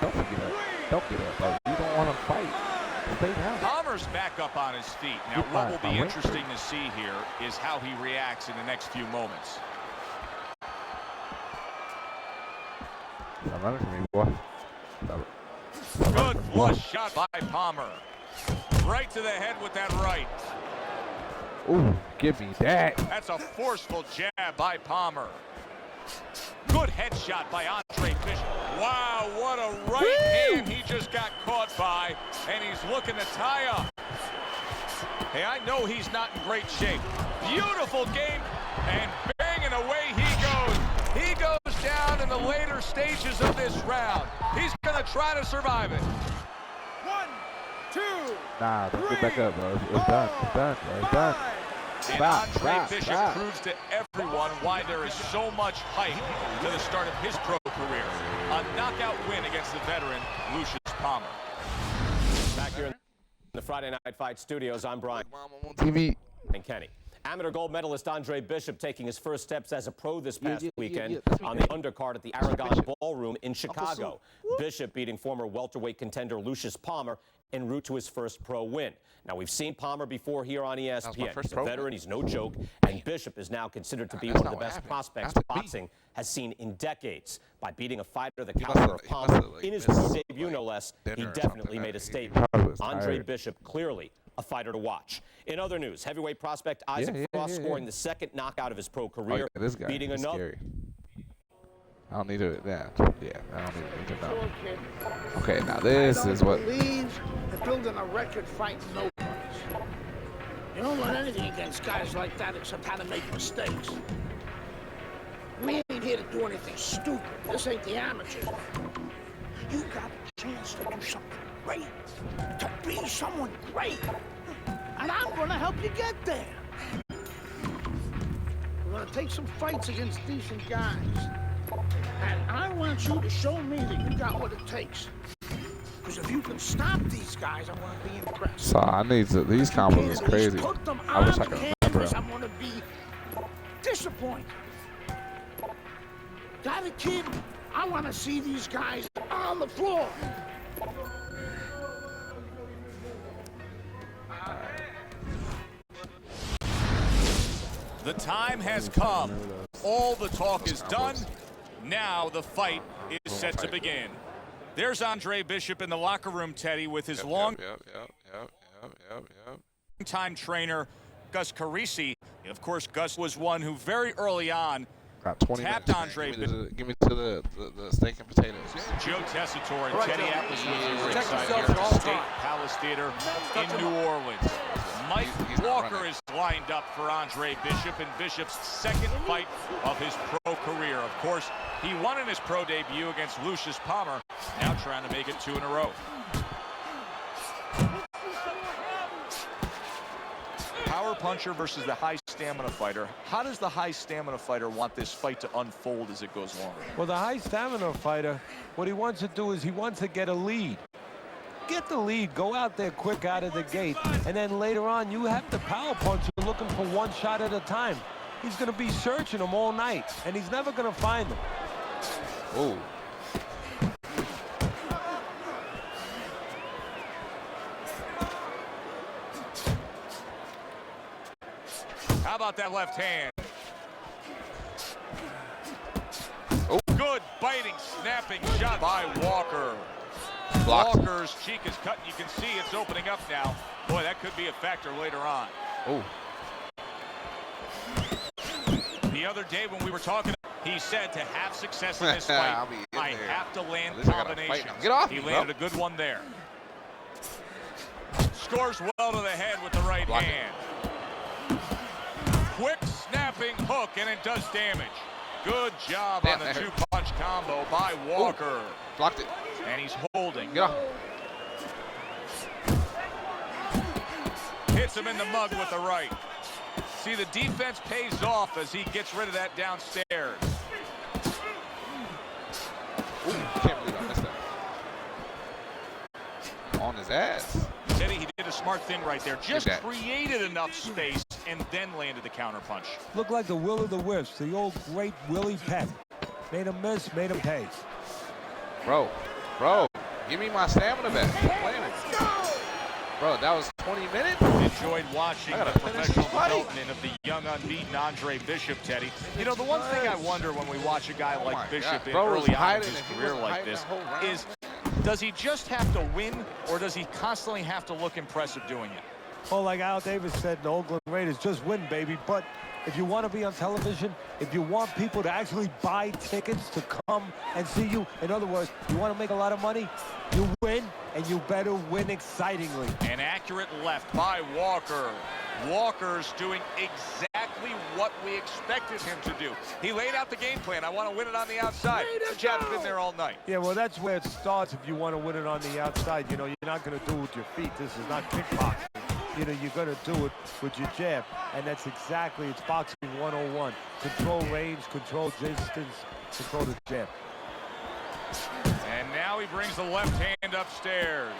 Don't get up. Don't get up, bro. You don't want to fight. Stay down. Palmer's back up on his feet. Now, what will be interesting to see here is how he reacts in the next few moments. Stop running from me, boy. Good flush shot by Palmer. Right to the head with that right. Ooh, give me that. That's a forceful jab by Palmer. Good headshot by Andre Bishop. Wow, what a right hand he just got caught by, and he's looking to tie up. Hey, I know he's not in great shape. Beautiful game, and banging away he goes. He goes down in the later stages of this round. He's going to try to survive it. 1, 2, Nah, don't get back up, bro. It's done. It's done, bro. It's done. And Andre Bishop proves to everyone why there is so much hype to the start of his pro career. A knockout win against the veteran, Lucius Palmer. Back here in the Friday Night Fight studios, I'm Brian TV. and Kenny. Amateur gold medalist Andre Bishop taking his first steps as a pro this past weekend on the undercard at the Aragon Ballroom in Chicago. Bishop beating former welterweight contender Lucius Palmer en route to his first pro win. Now, we've seen Palmer before here on ESPN. He's a veteran, he's no joke, and Bishop is now considered to be one of the best prospects boxing has seen in decades. By beating a fighter the caliber of Palmer in his pro debut, no less, he definitely made a statement. Andre Bishop, clearly a fighter to watch. In other news, heavyweight prospect Isaac Frost scoring the second knockout of his pro career, this guy beating is another. scary. I don't need to. Yeah, I don't need to know. Okay, now this is what. I believe in building a record fighting nobodies. You don't learn anything against guys like that except how to make mistakes. We ain't here to do anything stupid. This ain't the amateurs. You got a chance to do something great, to be someone great, and I'm gonna help you get there. We're gonna take some fights against decent guys. And I want you to show me that you got what it takes. Because if you can stop these guys, I'm going to be impressed. So I need to. These combos is crazy. I wish I could remember them. I'm going to be disappointed. Got it, kid? I want to see these guys on the floor. The time has come. All the talk is done. Now the fight is set to begin. There's Andre Bishop in the locker room, Teddy, with his long-time trainer, Gus Carisi. Of course, Gus was one who very early on tapped Andre Bishop. Give me to the steak and potatoes. Joe Tessitore and Teddy Atlas with you ringside here at the State Palace Theater in New Orleans. Mike Walker is lined up for Andre Bishop in Bishop's second fight of his pro career. Of course, he won in his pro debut against Lucius Palmer, now trying to make it 2 in a row. Power puncher versus the high stamina fighter. How does the high stamina fighter want this fight to unfold as it goes longer? Well, the high stamina fighter, what he wants to do is he wants to get a lead. Get the lead, go out there quick out of the gate, and then later on you have the power puncher looking for one shot at a time. He's going to be searching him all night, and he's never going to find him. Oh. How about that left hand? Oh. Good biting, snapping shot by Walker. Blocked. Walker's cheek is cut, and you can see it's opening up now. Boy, that could be a factor later on. Oh. The other day when we were talking, he said to have success in this fight, I have to land combinations. Get off. He landed a good one there. Scores well to the head with the right hand. Quick snapping hook, and it does damage. Good job on the two-punch combo by Walker. Blocked it. And he's holding. Get off. Hits him in the mug with the right. See, the defense pays off as he gets rid of that downstairs. Ooh, can't believe I missed that. On his ass. Teddy, he did a smart thing right there. Just created enough space and then landed the counterpunch. Looked like the Will of the Wisps, the old great Willie Peck. Made him miss, made him pay. Bro, give me my stamina back. Bro, that was 20 minutes. Enjoyed watching the professional development of the young, unbeaten Andre Bishop, Teddy. You know, the one thing I wonder when we watch a guy like Bishop early on in his career like this is, does he just have to win, or does he constantly have to look impressive doing it? Well, like Al Davis said in the Oakland Raiders, just win, baby. But if you want to be on television, if you want people to actually buy tickets to come and see you, in other words, you want to make a lot of money, you win, and you better win excitingly. An accurate left by Walker. Walker's doing exactly what we expected him to do. He laid out the game plan. I want to win it on the outside. The jab's been there all night. Yeah, well, that's where it starts if you want to win it on the outside. You know, you're not going to do it with your feet. This is not kickboxing. You know, you're going to do it with your jab. And that's exactly, it's boxing 101. Control range, control distance, control the jab. And now he brings the left hand upstairs.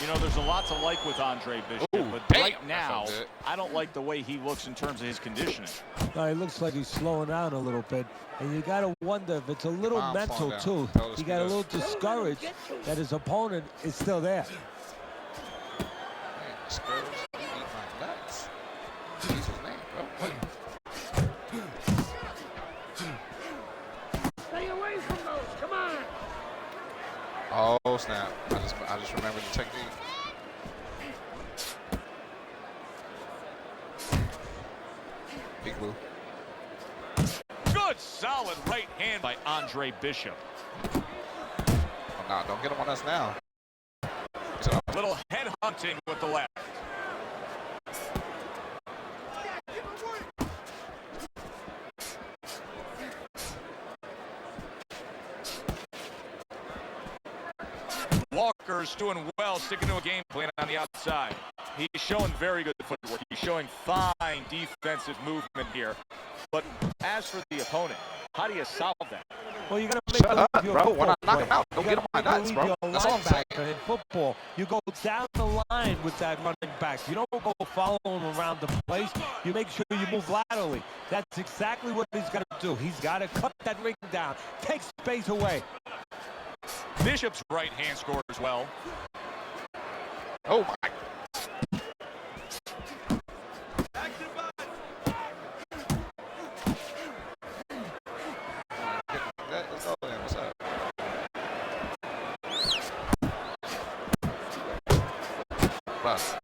You know, there's a lot to like with Andre Bishop, but right now, I don't like the way he looks in terms of his conditioning. No, it looks like he's slowing down a little bit, and you got to wonder if it's a little mental, too. He got a little discouraged that his opponent is still there. Spurs eat my nuts. Jesus, man, bro. Stay away from those. Come on. Oh snap! I just remembered the technique. Big blue. Good solid right hand by Andre Bishop. Oh nah, don't get him on us now. Little head hunting with the left. Walker's doing well, sticking to a game plan on the outside. He's showing very good footwork. He's showing fine defensive movement here. But as for the opponent, how do you solve that? Well, you got to make Shut up, bro. When I knock him out, don't get him on my nuts, bro. That's all I'm saying. In football, you go down the line with that running back. You don't go follow him around the place. You make sure you move laterally. That's exactly what he's got to do. He's got to cut that ring down, take space away. Bishop's right hand scores well. Oh my. Bus.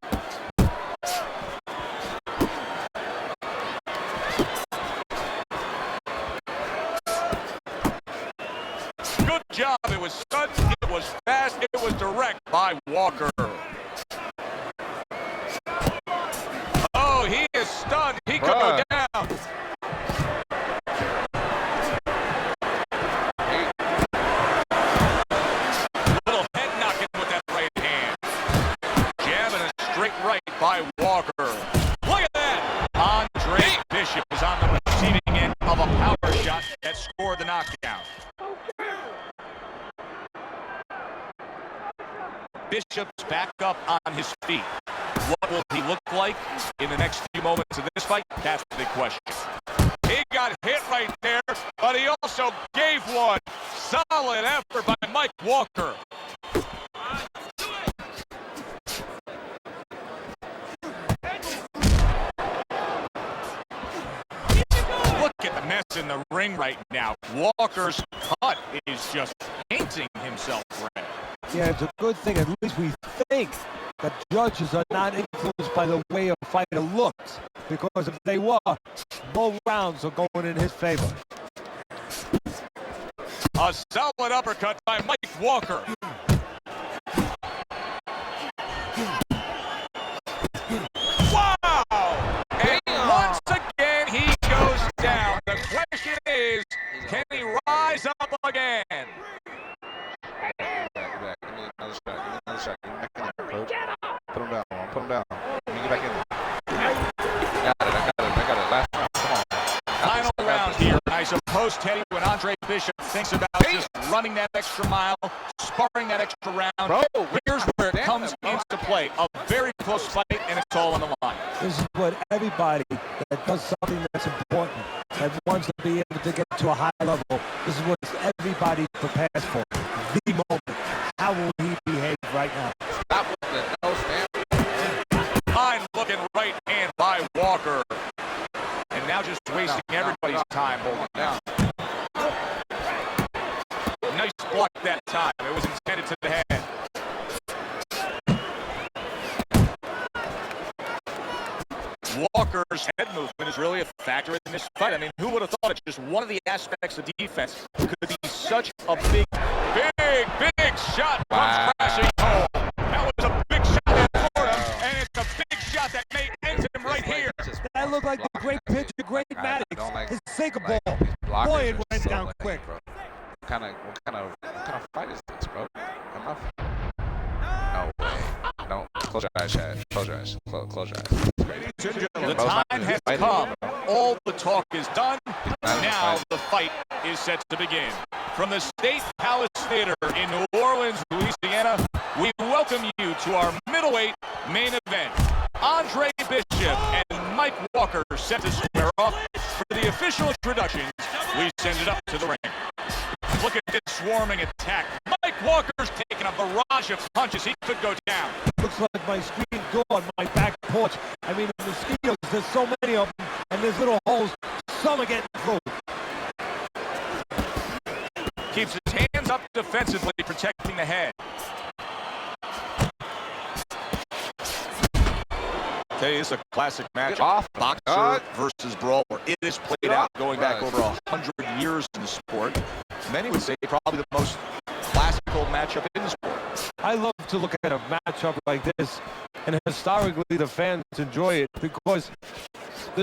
Good job. It was sudden, it was fast, it was direct by Walker. Oh, he is stunned. He could go down. Little head knocking with that right hand. Jab and a straight right by Walker. Look at that. Andre Bishop is on the receiving end of a power shot that scored the knockdown. Bishop's back up on his feet. What will he look like in the next few moments of this fight? That's the big question. He got hit right there, but he also gave one. Solid effort by Mike Walker. Look at the mess in the ring right now. Walker's cut is just painting himself red. Yeah, it's a good thing. At least we think that judges are not influenced by the way a fighter looks. Because if they were, both rounds are going in his favor. A solid uppercut by Mike Walker. Wow! And once again, he goes down. The question is, can he rise up again? Put him down. Put him down. Let me get back in there. I got it. Last round. Come on. Final round here. I suppose, Teddy, when Andre Bishop thinks about just running that extra mile, sparring that extra round, here's where it comes into play. A very close fight, and it's all on the line. This is what everybody that does something that's important, that wants to be able to get to a high level, this is what everybody prepares for. The moment. How will he behave right now? Stop with the nose, man. Fine looking right hand by Walker. And now just wasting everybody's time holding down. Nice block that time. It was intended to the head. Walker's head movement is really a factor in this fight. I mean, who would have thought it? Just one of the aspects of defense could be such a big shot. Comes crashing home. That was a big shot that floored him, and it's a big shot that may end him right here. That looked like a great pitcher, great Maddox. His sinker ball. Boy, it went down quick. What kind of fight is this, bro? No way. No. Close your eyes, Chad. Close your eyes. Close your eyes. The time has come. All the talk is done. Now the fight is set to begin. From the State Palace Theater in New Orleans, Louisiana, we welcome you to our middleweight main event. Andre Bishop and Mike Walker set to square off. For the official introductions, we send it up to the ring. Look at this swarming attack. Mike Walker's taking a barrage of punches. He could go down. Looks like my screen door on my back porch. I mean, the mosquitoes, there's so many of them, and there's little holes. Some are getting through. Keeps his hands up defensively, protecting the head. Okay, it's a classic match. Boxer versus brawler. It is played out going back over 100 years in the sport. Many would say probably the most classical matchup in the sport. I love to look at a matchup like this, and historically the fans enjoy it because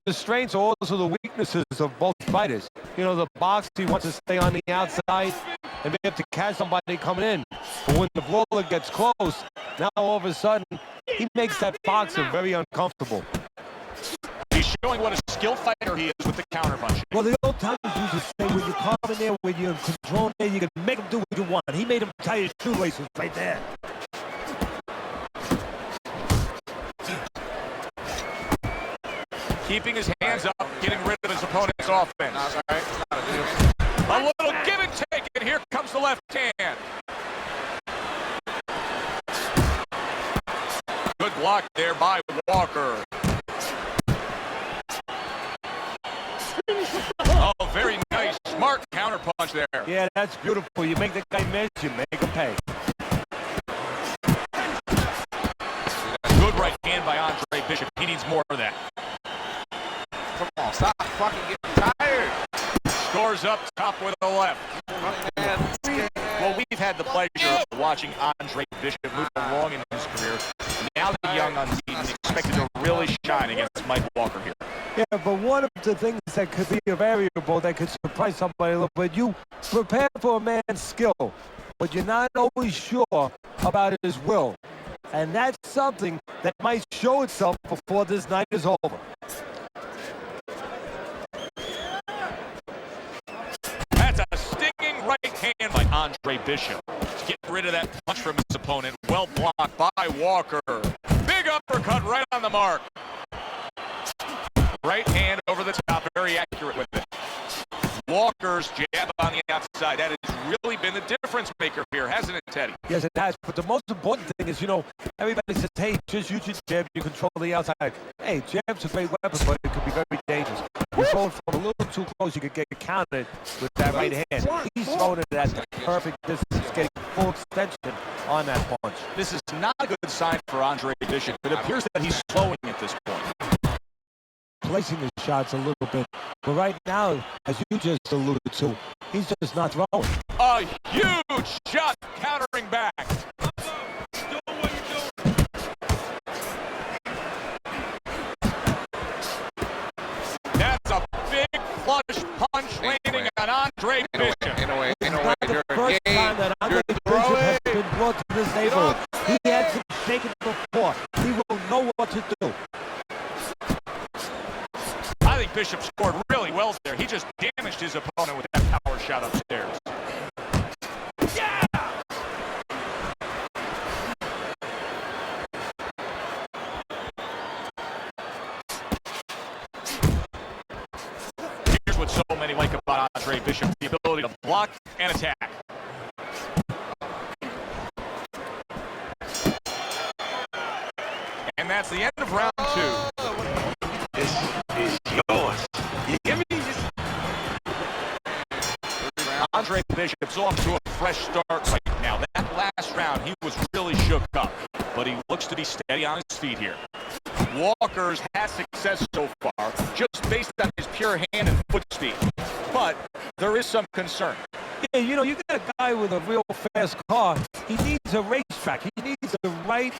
the strengths are also the weaknesses of both fighters. You know, the boxer wants to stay on the outside and may have to catch somebody coming in. But when the brawler gets close, now all of a sudden, he makes that boxer very uncomfortable. He's showing what a skilled fighter he is with the counterpunch. Well, the old timers used to say, when you come in there, when you're in control, you can make him do what you want. He made him tie his shoelaces right there. Keeping his hands up, getting rid of his opponent's offense. A little give and take, and here comes the left hand. Good block there by Walker. Oh, very nice, smart counterpunch there. Yeah, that's beautiful. You make the guy miss, you make him pay. Good right hand by Andre Bishop. He needs more of that. Come on, stop fucking getting tired. Scores up top with the left. Well, we've had the pleasure of watching Andre Bishop move along in his career. Now the young unbeaten expected to really shine against Mike Walker here. Yeah, but one of the things that could be a variable that could surprise somebody a little bit, you prepare for a man's skill, but you're not always sure about his will. And that's something that might show itself before this night is over. That's a stinging right hand by Andre Bishop. Getting rid of that punch from his opponent. Well blocked by Walker. Big uppercut right on the mark. Right hand over the top, very accurate with it. Walker's jab on the outside. That has really been the difference maker here, hasn't it, Teddy? Yes, it has. But the most important thing is, you know, everybody says, hey, just use your jab, you control the outside. Hey, jab's a great weapon, but it could be very dangerous. You're throwing from a little too close, you could get counted with that right hand. He's throwing it at the perfect distance. He's getting full extension on that punch. This is not a good sign for Andre Bishop. It appears that he's slowing at this point. Placing his shots a little bit, but right now, as you just alluded to, he's just not throwing. A huge shot countering back. That's a big flush punch landing on Andre Bishop. In a way, the first time that Andre Bishop has been brought to this neighborhood. He had some shaking before. He will know what to do. I think Bishop scored really well there. He just damaged his opponent with that power shot upstairs. Yeah! Here's what so many like about Andre Bishop, the ability to block and attack. And that's the end of round two. This is yours. You give me this. Andre Bishop's off to a fresh start right now. That last round, he was really shook up, but he looks to be steady on his feet here. Walker's had success so far, just based on his pure hand and foot speed. But there is some concern. Yeah, you know, you got a guy with a real fast car. He needs a racetrack. He needs the right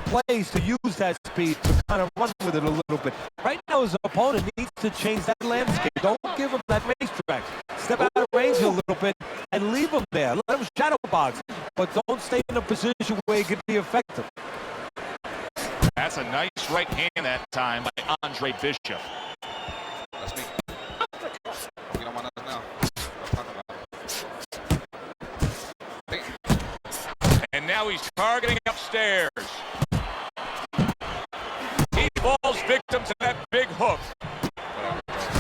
place to use that speed to kind of run with it a little bit. Right now, his opponent needs to change that landscape. Don't give him that racetrack. Step out of range a little bit and leave him there. Let him shadow box, but don't stay in a position where he can be effective. That's a nice right hand that time by Andre Bishop. That's me. You don't want us now. And now he's targeting upstairs. He falls victim to that big hook.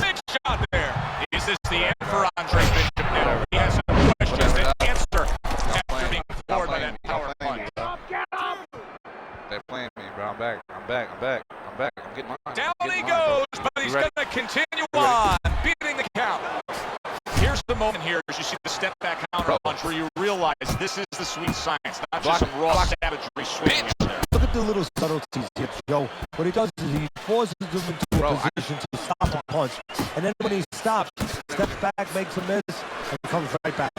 Big shot there. Is this the end for Andre Bishop now? He has some questions to answer after being floored by that power punch. They're playing me, bro. I'm back. I'm getting mine. Down he goes, but he's going to continue on, beating the count. Here's the moment here as you see the step back counter punch where you realize this is the sweet science, not just some raw savagery swinging out there. Look at the little subtleties here, Joe. What he does is he forces him into a position to stop a punch. And then when he stops, steps back, makes a miss, and comes right back.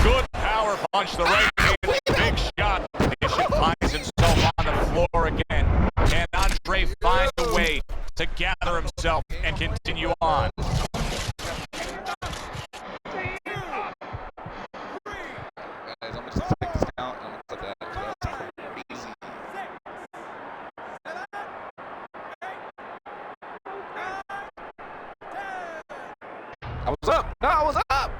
Good power punch, the right hand, big shot. Bishop finds himself on the floor again. And Andre finds a way to gather himself and continue on. I was up. No, I was up.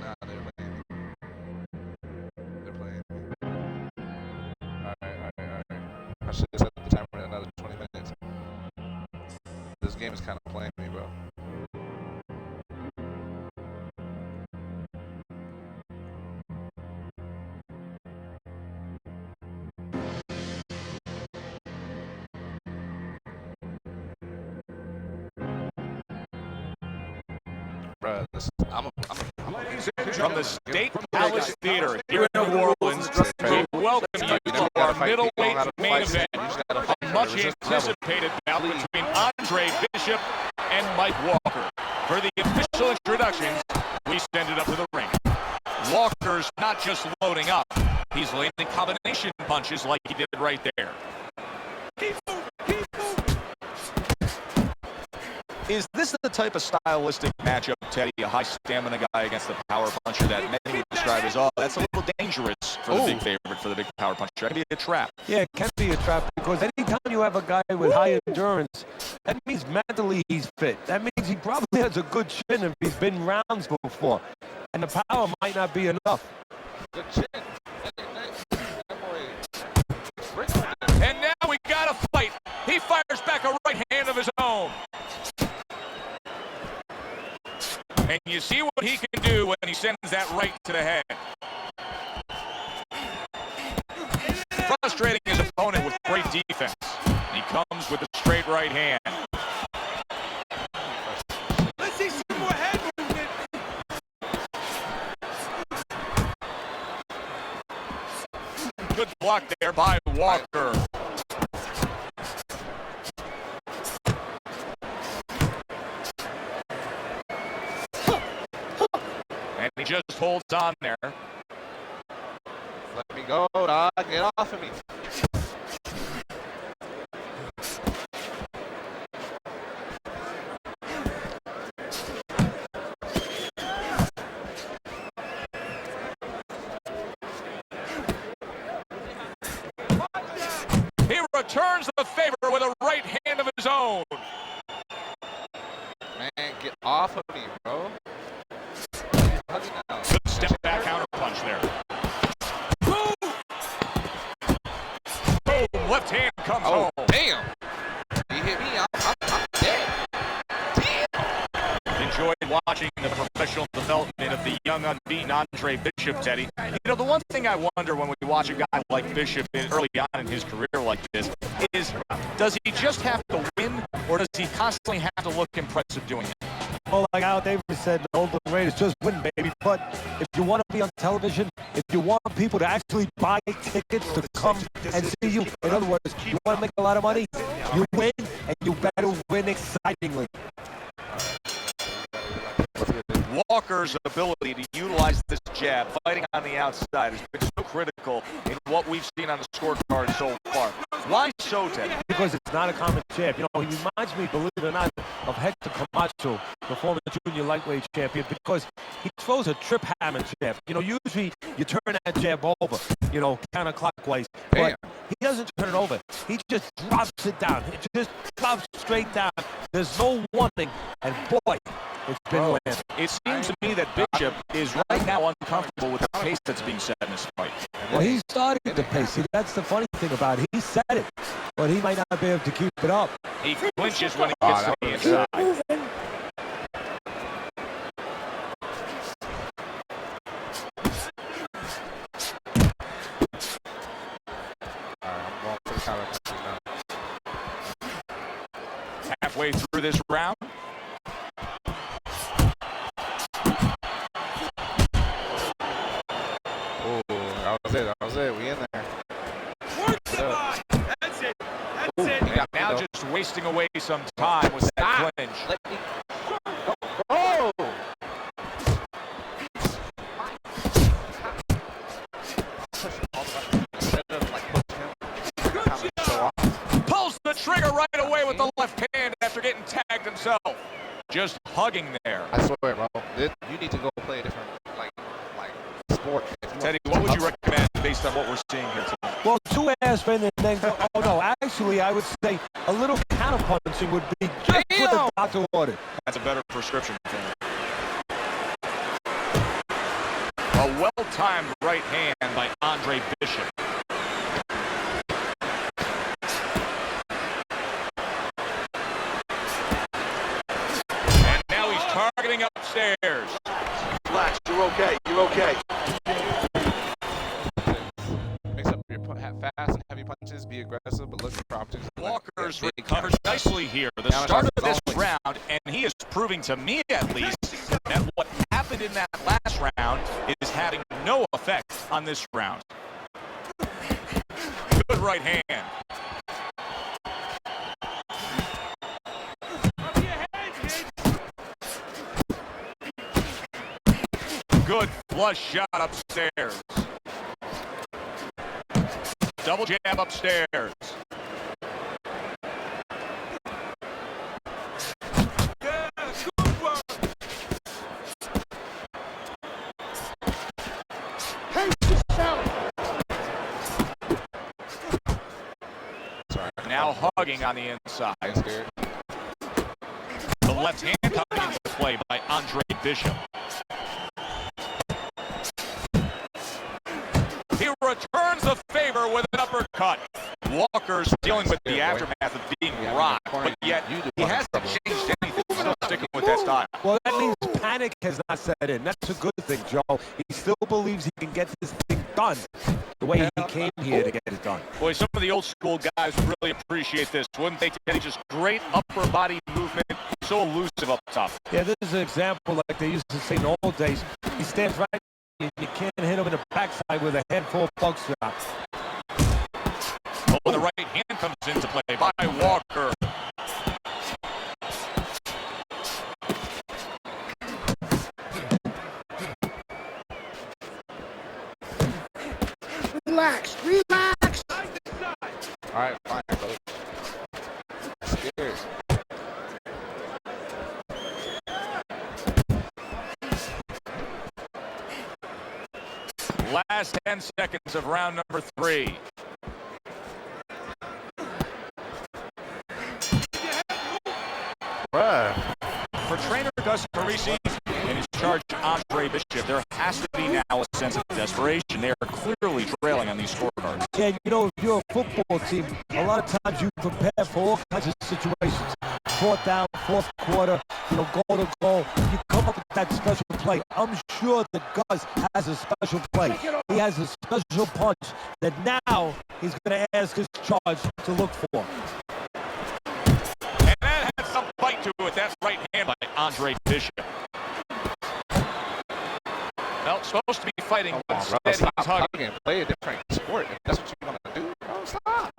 Nah, they're playing. All right. I should have set the timer at another 20 minutes. This game is kind of playing me, bro. From the State Palace Theater here in New Orleans, we welcome you to our middleweight main event. A much anticipated bout between Andre Bishop and Mike Walker. For the official introductions, we send it up to the ring. Walker's not just loading up, he's landing combination punches like he did right there. Is this the type of stylistic matchup, Teddy, a high stamina guy against the power puncher that many would describe as, oh, that's a little dangerous for the big favorite, for the big power puncher? That could be a trap. Yeah, it can be a trap because anytime you have a guy with high endurance, that means mentally he's fit. That means he probably has a good chin if he's been rounds before. And the power might not be enough. Good chin. And now we got a fight. He fires back a right hand of his own. And you see what he can do when he sends that right to the head. Frustrating his opponent with great defense. He comes with a straight right hand. Let's see some more head movement. Good block there by Walker. And he just holds on there. Let me go, dog. Get off of me. He returns the favor with a right hand of his own. Man, get off of me, bro. Good step back counter punch there. Boom! Boom! Left hand comes home. Damn! He hit me. I'm dead. Damn! Enjoyed watching the professional development of the young unbeaten Andre Bishop, Teddy. You know, the one thing I wonder when we watch a guy like Bishop early on in his career like this is, does he just have to win, or does he constantly have to look impressive doing it? know, like Al Davis said, the Oakland Raiders, just win, baby. But if you want to be on television, if you want people to actually buy tickets to come and see you, in other words, you want to make a lot of money, you win, and you better win excitingly. Walker's ability to utilize this jab, fighting on the outside, has been so critical in what we've seen on the scorecard so far. Why so, Ted? Because it's not a common jab. You know, he reminds me, believe it or not, of Hector Camacho, the former junior lightweight champion, because he throws a trip hammer jab. You know, usually you turn that jab over, you know, counterclockwise. But he doesn't turn it over. He just drops it down. It just drops straight down. There's no warning, and boy, it's been landed. It seems to me that Bishop is right now uncomfortable with the pace that's being set in this fight. Well, he's starting to pace. See, that's the funny thing about it. He said it, but he might not be able to keep it up. He clinches when he gets to the inside. Halfway through this round. That was it. We in there. That's it. Now just wasting away some time with that clinch. Oh! Pulls the trigger right away with the left hand after getting tagged himself. Just hugging there. I swear, bro. You need to go play a different, like sport. Teddy, what would you recommend based on what we're seeing here today? Well, 2 ass men and then go, oh no, actually I would say a little counterpunching would be just what the doctor ordered. That's a better prescription. A well-timed right hand by Andre Bishop. And now he's targeting upstairs. Relax, you're okay, you're okay. Mix up your fast and heavy punches, be aggressive, but look for opportunities. Walker's recovered nicely here. The start of this round, and he is proving to me at least that what happened in that last round is having no effect on this round. Good right hand. Good flush shot upstairs. Double jab upstairs. Now hugging on the inside. The left hand coming into play by Andre Bishop. He returns the favor with an uppercut. Walker's dealing with the aftermath of being rocked, but yet he hasn't changed anything. He's still sticking with that style. Well, that means panic has not set in. That's a good thing, Joe. He still believes he can get this thing done the way he came here to get it done. Boy, some of the old school guys really appreciate this, wouldn't they, Teddy? Just great upper body movement, so elusive up top. Yeah, this is an example like they used to say in the old days. He stands right, you can't hit him in the backside with a head full of buckshots. Oh, the right hand comes into play by Walker. Relax, relax. All right, fine, coach. Cheers. Last 10 seconds of round number 3. For trainer Gus Parisi and his charge Andre Bishop, there has to be now a sense of desperation. They are clearly trailing on these scorecards. Yeah, you know, if you're a football team, a lot of times you prepare for all kinds of situations. 4th down, 4th quarter, you know, goal to goal. You come up with that special play. I'm sure that Gus has a special play. He has a special punch that now he's going to ask his charge to look for. And that had some bite to it, that right hand by Andre Andre Bishop. Well, supposed to be fighting, but instead he's hugging. Play a different sport. If that's what you want to do, bro, stop.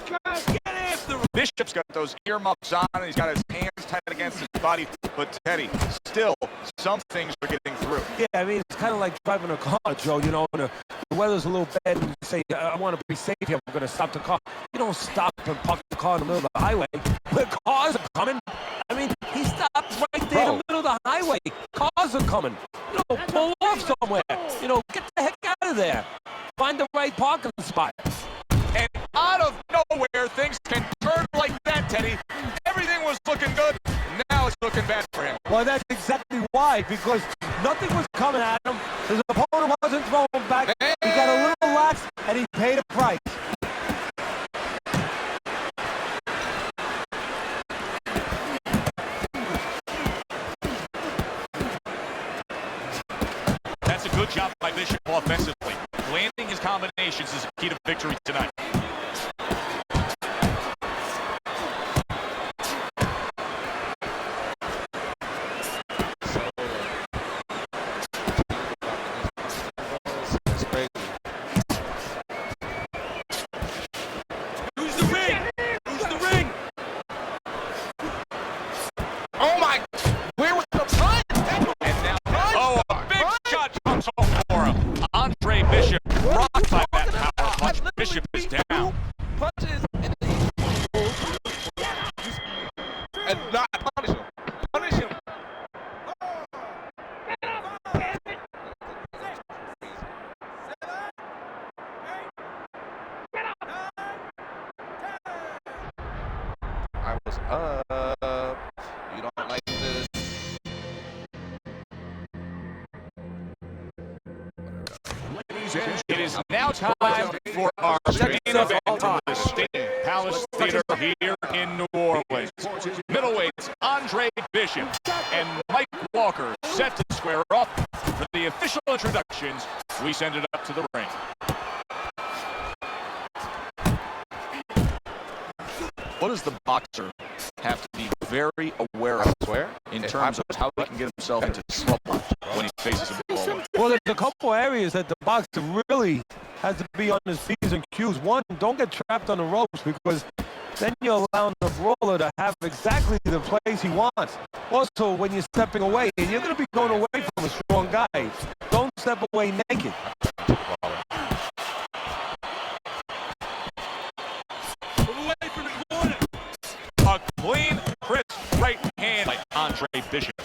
Get after him. Bishop's got those earmuffs on, and he's got his hands tight against his body. But Teddy, still, some things are getting through. Yeah, I mean, it's kind of like driving a car, Joe. You know, when the weather's a little bad and you say, I want to be safe here, I'm going to stop the car. You don't stop and park the car in the middle of the highway where cars are coming. I mean, he stopped right there in the middle of the highway. Cars are coming. You know, pull off somewhere. You know, get the heck out of there. Find the right parking spot. And out of nowhere, things can turn like that, Teddy. Everything was looking good. Now it's looking bad for him. Well, that's exactly why, because nothing was coming at him. His opponent wasn't throwing back. He got a little lax, and he paid a price. That's a good job by Bishop offensively. Landing his combinations is a key to victory tonight. Who's the ring? Who's the ring? Oh my! Where was the punch? And now, oh, a big shot comes home for him. Andre Bishop rocked by that power punch. Bishop is down. Punches and not punish him. Punish him. I was up. You don't like this. It is now time for our second event at the State Palace Theater here in New Orleans. Middleweights Andre Bishop and Mike Walker set to square off. For the official introductions, we send it up to the ring. What does the boxer have to be very aware of in terms of how he can get himself into trouble when he faces a ball? Well, there's a couple areas that the boxer really has to be on his P's and Q's. One, don't get trapped on the ropes, because then you're allowing the brawler to have exactly the place he wants. Also, when you're stepping away, and you're going to be going away from a strong guy, don't step away naked. A clean, crisp right hand by Andre Bishop.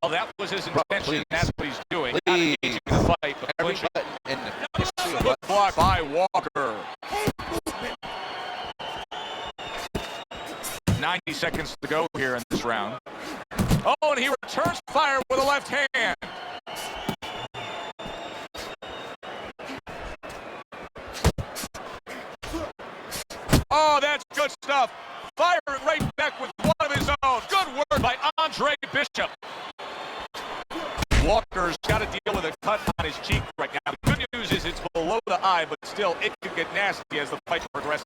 Well, that was his intention. That's what he's doing. Not engaging in the fight, but pushing. Good block by Walker. 90 seconds to go here in this round. Oh, and he returns fire with a left hand. Oh, that's good stuff. Firing right back with one of his own. Good work by Andre Bishop. Walker's got to deal with a cut on his cheek right now. The good news is it's below the eye, but still, it could get nasty as the fight progresses.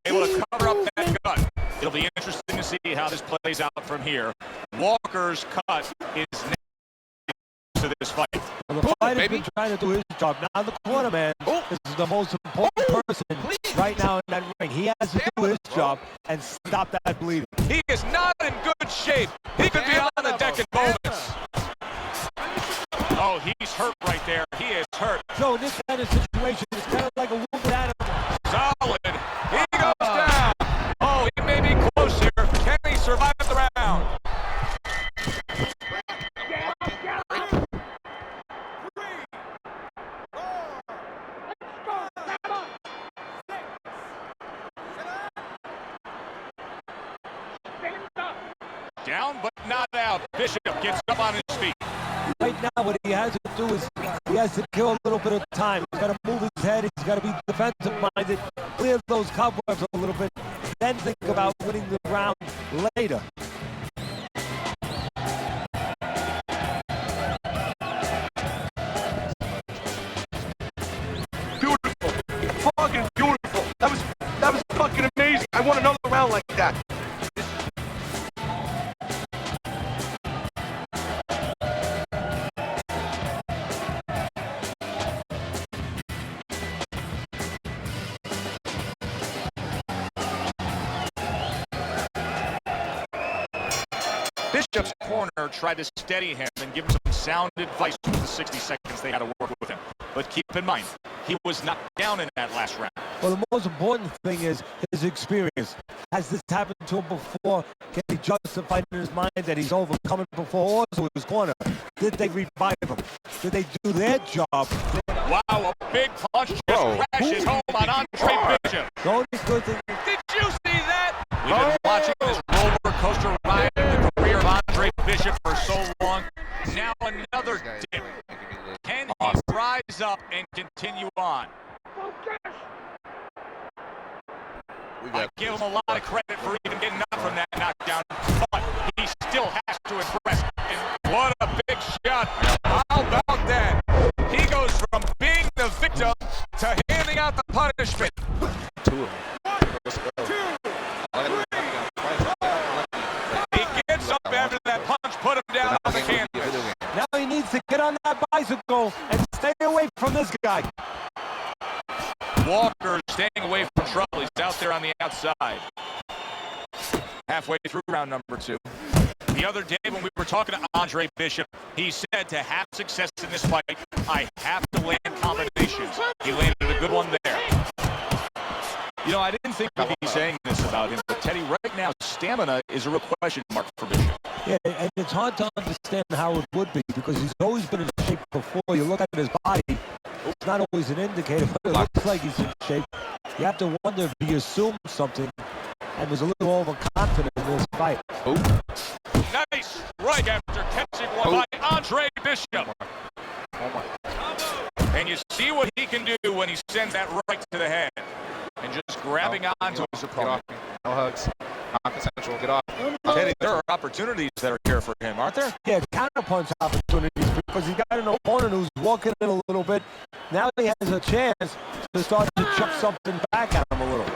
Able to cover up that cut. It'll be interesting to see how this plays out from here. Walker's cut is nasty to this fight. Well, the fighter's been trying to do his job. Now the corner man is the most important person right now in that ring. He has to do his job and stop that bleeding. He is not in good shape. He could be on the deck in moments. Oh, he's hurt right there. He is hurt. So in this kind of situation, it's kind of like a wounded animal. Solid. He goes down. Oh, he may be close here. Can he survive the round? Down but not out. Bishop gets up on his feet. Right now, what he has to do is he has to kill a little bit of time. He's got to move his head. He's got to be defensive-minded, clear those cobwebs a little bit, then think about winning the round later. Beautiful. Fucking beautiful. That was fucking amazing. I want another round like that. Bishop's corner tried to steady him and give him some sound advice for the 60 seconds they had to work with him. But keep in mind, he was knocked down in that last round. Well, the most important thing is his experience. Has this happened to him before? Can he justify in his mind that he's overcoming before to his corner? Did they revive him? Did they do their job? Wow, a big punch just crashes home on Andre Bishop. The only good thing. Did you see that? We've been watching this roller coaster ride in the career of Andre Bishop for so long. Now another dip. Can he rise up and continue on? I give him a lot of credit for even getting up from that knockdown, but he still has to impress. And what a big shot. How about that? He goes from being the victim to handing out the punishment. Two of He gets up after that punch, put him down on the canvas. Now he needs to get on that bicycle and stay away from this guy. Walker staying away from trouble. He's out there on the outside. Halfway through round number 2. The other day when we were talking to Andre Bishop, he said to have success in this fight, I have to land combinations. He landed a good one there. You know, I didn't think we'd be saying this about him, but Teddy, right now, stamina is a real question mark for Bishop. Yeah, and it's hard to understand how it would be because he's always been in shape before. You look at his body, it's not always an indicator, but it looks like he's in shape. You have to wonder if he assumed something and was a little overconfident in this fight. Nice strike after catching one by Andre Bishop. And you see what he can do when he sends that right to the head. And just grabbing onto his opponent. No hugs. Non-consensual. Get off. Teddy, there are opportunities that are here for him, aren't there? Yeah, counterpunch opportunities because he's got an opponent who's walking in a little bit. Now he has a chance to start to chuck something back at him a little.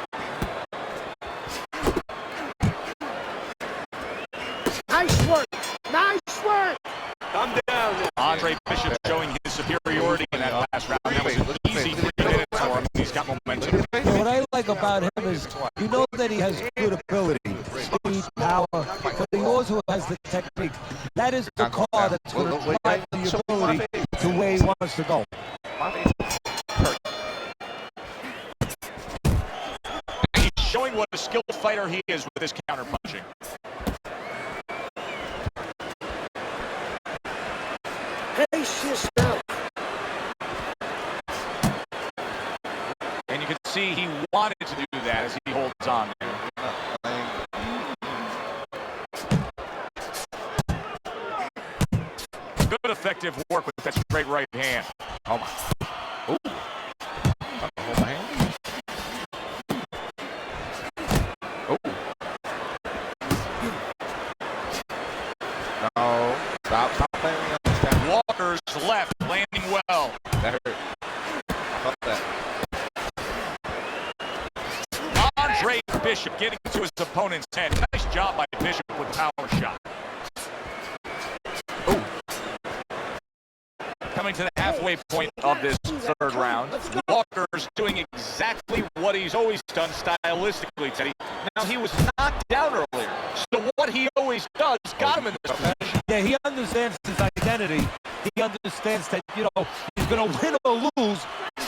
Nice work. Nice work. Come down. Andre Bishop showing his superiority in that last round. That was an easy 3 minutes for him. He's got momentum. Yeah, what I like about him is you know that he has good ability, speed, power, but he also has the technique. That is the car that's going to drive the ability to where he wants to go. He's showing what a skilled fighter he is with his counterpunching. Pace yourself. And you can see he wanted to do that as he holds on there. Good effective work with that straight right hand. Oh my. Ooh. Hold my hand. Oh. No. Stop playing me on this down. Walker's left landing well. That hurt. I felt that. Andre Bishop getting to his opponent's head. Nice job by Bishop with power shot. Oh. Coming to the halfway point of this third round. Walker's doing exactly what he's always done stylistically, Teddy. Now, he was knocked down earlier, so what he always does got him in this position. Yeah, he understands his identity. He understands that, you know, he's going to win or lose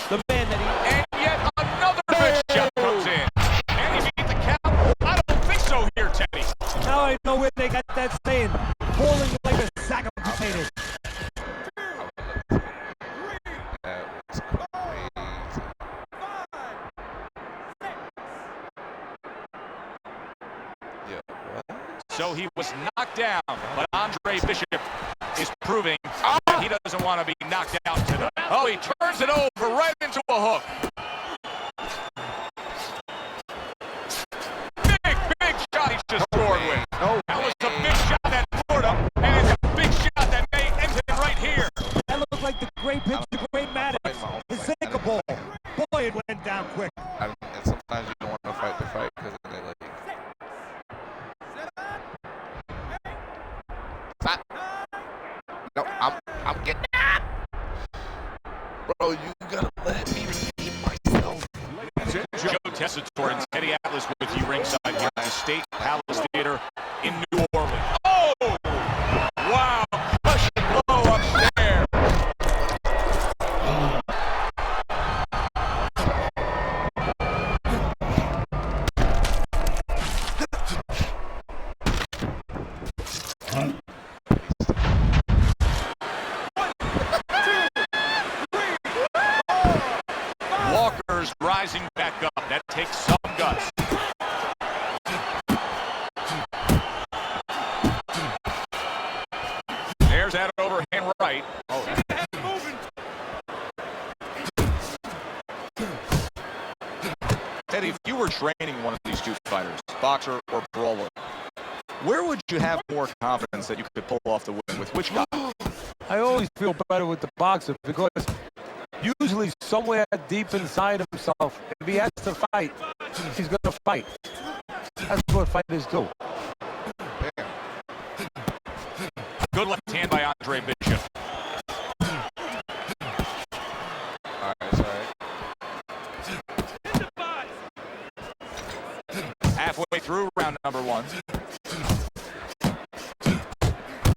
the man that he... And yet another big shot comes in. And he beat the count? I don't think so here, Teddy. Now I know where they got that saying, falling like a sack of potatoes. So he was knocked down, but Andre Bishop is proving that he doesn't want to be knocked out tonight. Oh, he turns it over right into a hook. Big shot he just scored with. That was a big shot that scored him, and it's a big shot that may end it right here. That looked like the great pitch to Great Maddox. His sinker ball. Boy, it went down quick. And sometimes you don't want to fight the fight because they like... No, I'm getting up. Bro, you gotta let me redeem myself. Joe Tessitore and Teddy Atlas with you ringside here at the State Palace Theater in New Orleans. Oh, Teddy, if you were training one of these two fighters, boxer or brawler, where would you have more confidence that you could pull off the win with which guy? I always feel better with the boxer because usually somewhere deep inside himself, if he has to fight, he's going to fight. That's what fighters do. Good left hand by Andre Bishop. All right, sorry. Halfway through round number 1.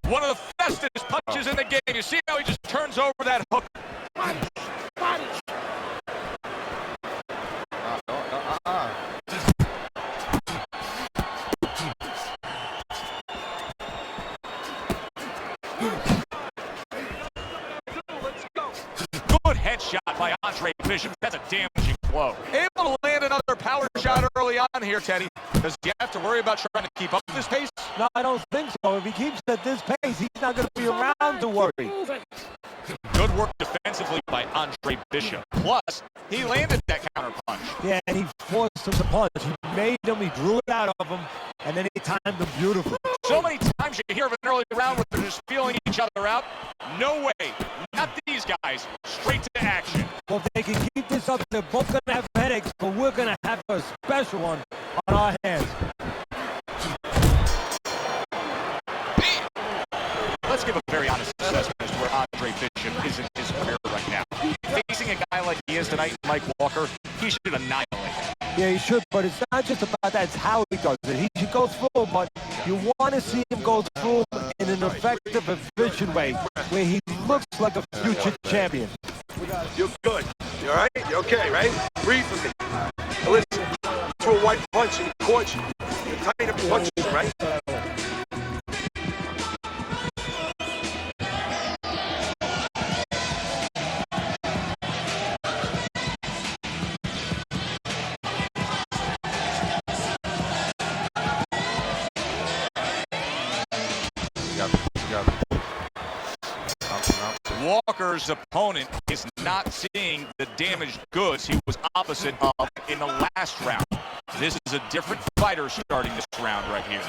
One of the fastest punches in the game. You see how he just turns over that hook. Good headshot by Andre Bishop. That's a damaging blow. Able to land another power shot early on here, Teddy. Does he have to worry about trying to keep up this pace? No, I don't think so. If he keeps at this pace, he's not going to be around to worry. Good work defensively by Andre Bishop. Plus, he landed that counter punch. Yeah, and he forced him to punch. He made him, he drew it out of him, and then he timed him beautifully. So many times you hear of an early round where they're just feeling each other out. No way. Not these guys. Straight to action. Well, if they can keep this up, they're both going to have headaches, but we're going to have a special one on our hands. Let's give a very honest assessment as to where Andre Bishop is in his career right now. Facing a guy like he is tonight, Mike Walker, he should annihilate him. Yeah, he should, but it's not just about that. It's how he does it. He should go through, but you want to see him go through in an effective, efficient way where he looks like a future champion. You're good. You all right? You okay, right? Breathe for me. Now listen, threw a white punch and he caught you. You're tight up punches, right? Walker's opponent is not seeing the damaged goods he was opposite of in the last round. This is a different fighter starting this round right here.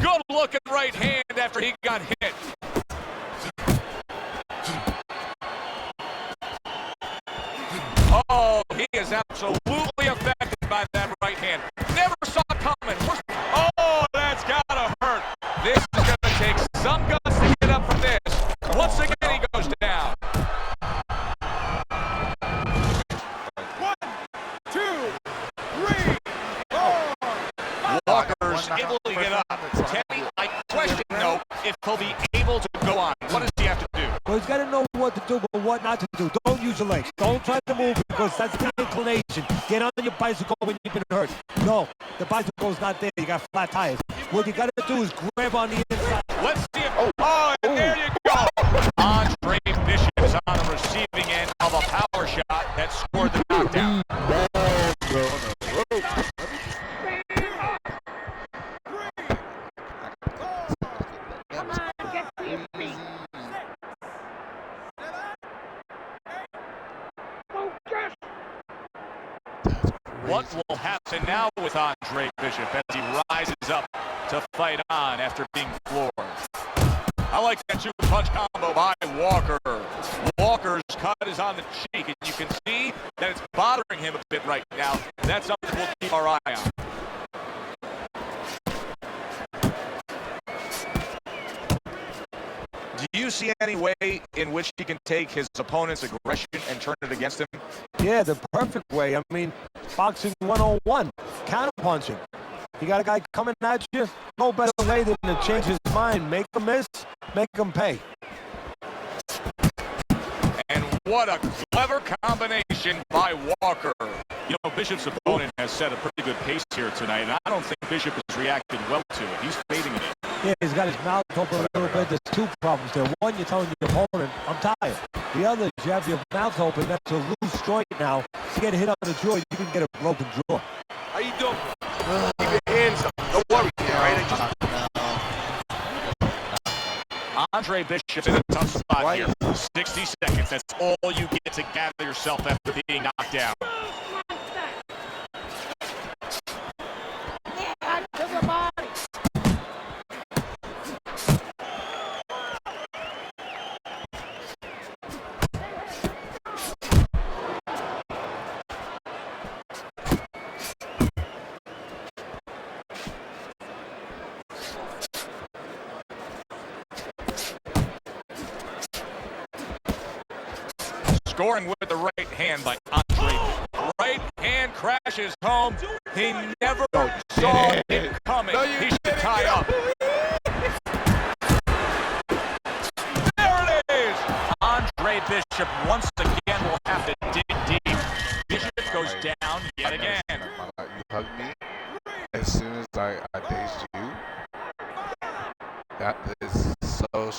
Good looking right hand after he got hit. Oh, he is absolutely affected by that right hand. Never saw it coming. Oh, that's gotta hurt. This is gonna take some guts to get up from this. Once again, he goes down. 1, 2, 3, 4. Walker's able to get up. Teddy, I question, though, if he'll be able to go on. What does he have to do? Well, he's got to know what to do, but what not to do. Don't use your legs. Don't try to move because that's the inclination. Get on your bicycle when you've been hurt. No, the bicycle's not there. You got flat tires. What you got to do is grab on the inside. Let's see if... Oh, and there you go. Andre Bishop is on the receiving end of a power shot that scored the knockdown. What will happen now with Andre Bishop as he rises up to fight on after being floored? I like that two-punch combo by Walker. Walker's cut is on the cheek, and you can see that it's bothering him a bit right now. That's something we'll keep our eye on. Do you see any way in which he can take his opponent's aggression and turn it against him? Yeah, the perfect way. I mean, boxing 101, counter-punching. You got a guy coming at you, no better way than to change his mind. Make him miss, make him pay. And what a clever combination by Walker. You know, Bishop's opponent has set a pretty good pace here tonight, and I don't think Bishop has reacted well to it. He's fading it. Yeah, he's got his mouth open a little bit. There's two problems there. One, you're telling your opponent, I'm tired. The other is you have your mouth open. That's a loose joint now. You get hit on the jaw, you can get a broken jaw. How you doing? Keep your hands up. Don't worry, all right? Andre Bishop in a tough spot here. 60 seconds. That's all you get to gather yourself after being knocked down. Scoring with the right hand by Andre. Right hand crashes home. He never saw it coming. He should tie up. There it is! Andre Bishop once again will have to dig deep. Bishop goes down yet again. You hugged me as soon as I dazed you. That is so...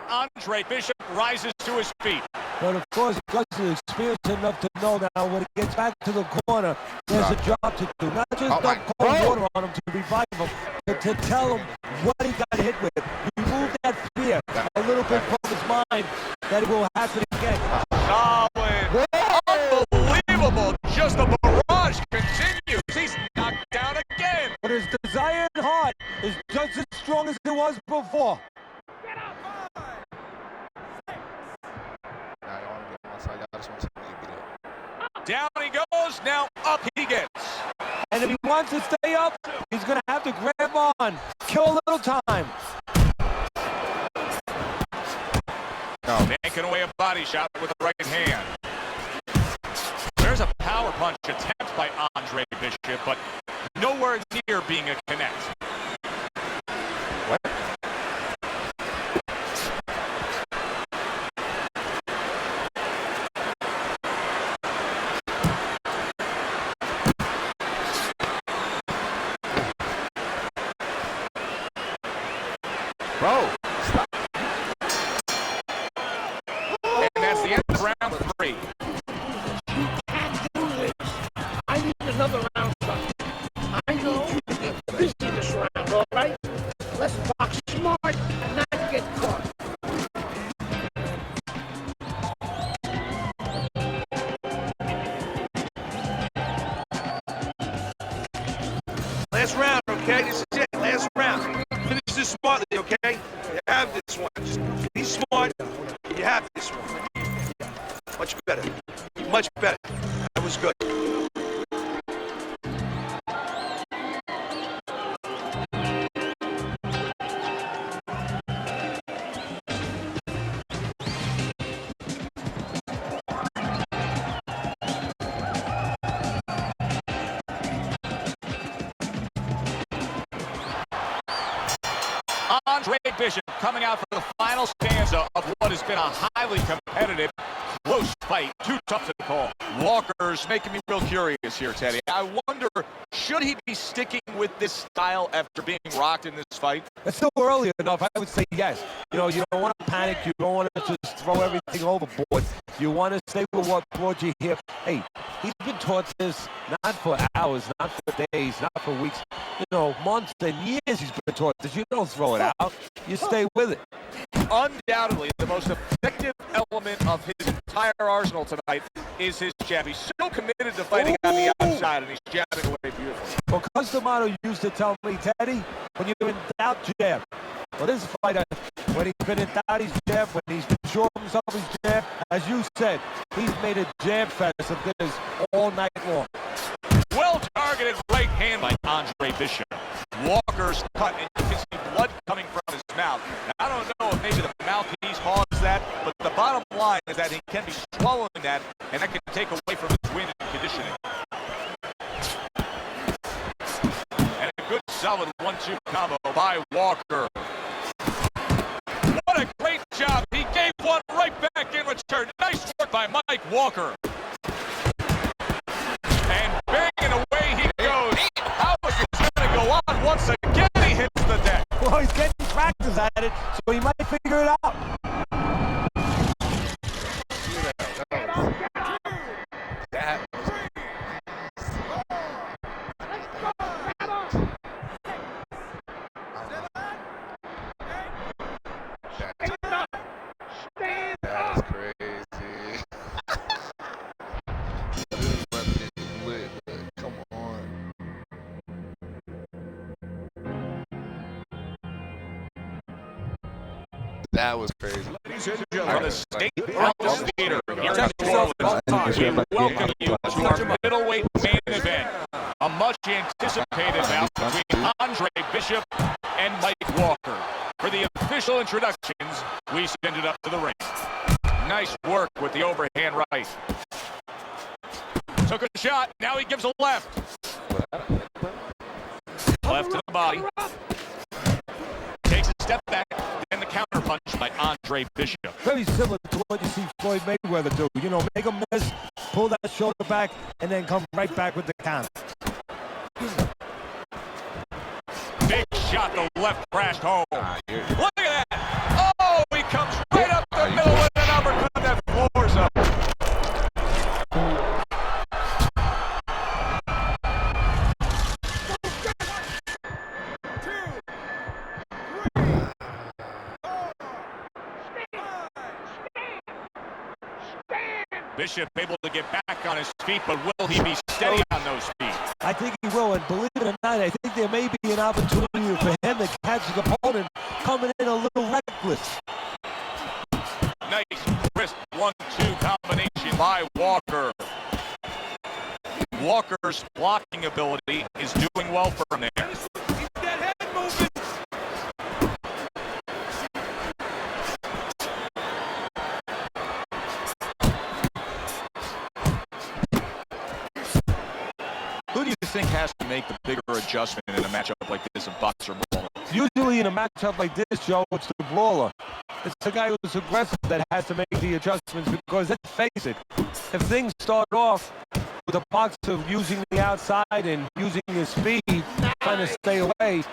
Andre Bishop rises to his feet. But of course, Gus is experienced enough to know now when he gets back to the corner, there's a job to do. Not just dump cold water on him to revive him, but to tell him what he got hit with. Remove that fear a little bit from his mind that it will happen again. Solid. Unbelievable. Just the barrage continues. He's knocked down again. But his desire and heart is just as strong as it was before. Down he goes, now up he gets. And if he wants to stay up, he's going to have to grab on, kill a little time. Taking away a body shot with the right hand. There's a power punch attempt by Andre Bishop, but nowhere near being a connect. What? Bro, stop. And that's the end of round 3. You can't do this. I need another round, son. I need you to get busy this round, all right? Let's box smart and not get caught. Last round, okay? This is it. Last round. Finish this smartly, okay? You have this one. Just be smart. You have this one. Much better. Much better. That was good. Andre Bishop coming out for the final stanza of what has been a highly competitive, close fight. Too tough to call. Walker's making me real curious here, Teddy. I wonder, should he be sticking with this style after being rocked in this fight? It's still early enough. I would say yes. You know, you don't want to panic. You don't want to just throw everything overboard. You want to stay with what brought you here. Hey, he's been taught this not for hours, not for days, not for weeks. You know, months and years he's been taught this. You don't throw it out. You stay with it. Undoubtedly, the most effective element of his entire arsenal tonight is his jab. He's so committed to fighting on the outside, and he's jabbing away beautifully. Well, Customato used to tell me, Teddy, when you're in doubt, jab. Well, this fighter, when he's been in doubt, he's jab. When he's been sure of himself, he's jab. As you said, he's made a jab fest of this all night long. Well-targeted right hand by Andre Bishop. Walker's cut, and you can see blood coming from his mouth. Now, I don't know if maybe the mouthpiece caused that, but the bottom line is that he can be swallowing that, and that can take away from his wind and conditioning. And a good solid 1-2 combo by Walker. What a great job. He gave one right back in return. Nice work by Mike Walker. And banging away he goes. How is this going to go on? Once again, he hits the deck. Well, he's getting practice at it, so he might figure it out. That was crazy. Ladies and gentlemen, the State House Theater here in New Orleans. We welcome you to our middleweight main event. A much anticipated bout between Andre Bishop and Mike Walker. For the official introductions, we send it up to the ring. Nice work with the overhand right. Took a shot, now he gives a left. Left to the body. Takes a step back, then the counter punch by Andre Bishop. Very similar to what you see Floyd Mayweather do. You know, make a miss, pull that shoulder back, and then come right back with the counter. Big shot, the left crashed home. Look at that! Oh, he comes right up the middle with an uppercut that floors up. Bishop able to get back on his feet, but will he be steady on those feet? I think he will, and believe it or not, I think there may be an opportunity for him to catch his opponent coming in a little reckless. Nice wrist 1-2 combination by Walker. Walker's blocking ability is doing well for him there. That head movement. Who do you think has to make the bigger adjustment in a matchup like this of boxer brawler? Usually in a matchup like this, Joe, it's the brawler. It's the guy who's aggressive that has to make the adjustments because, let's face it, if things start off with a boxer using the outside and using his speed, trying to stay away,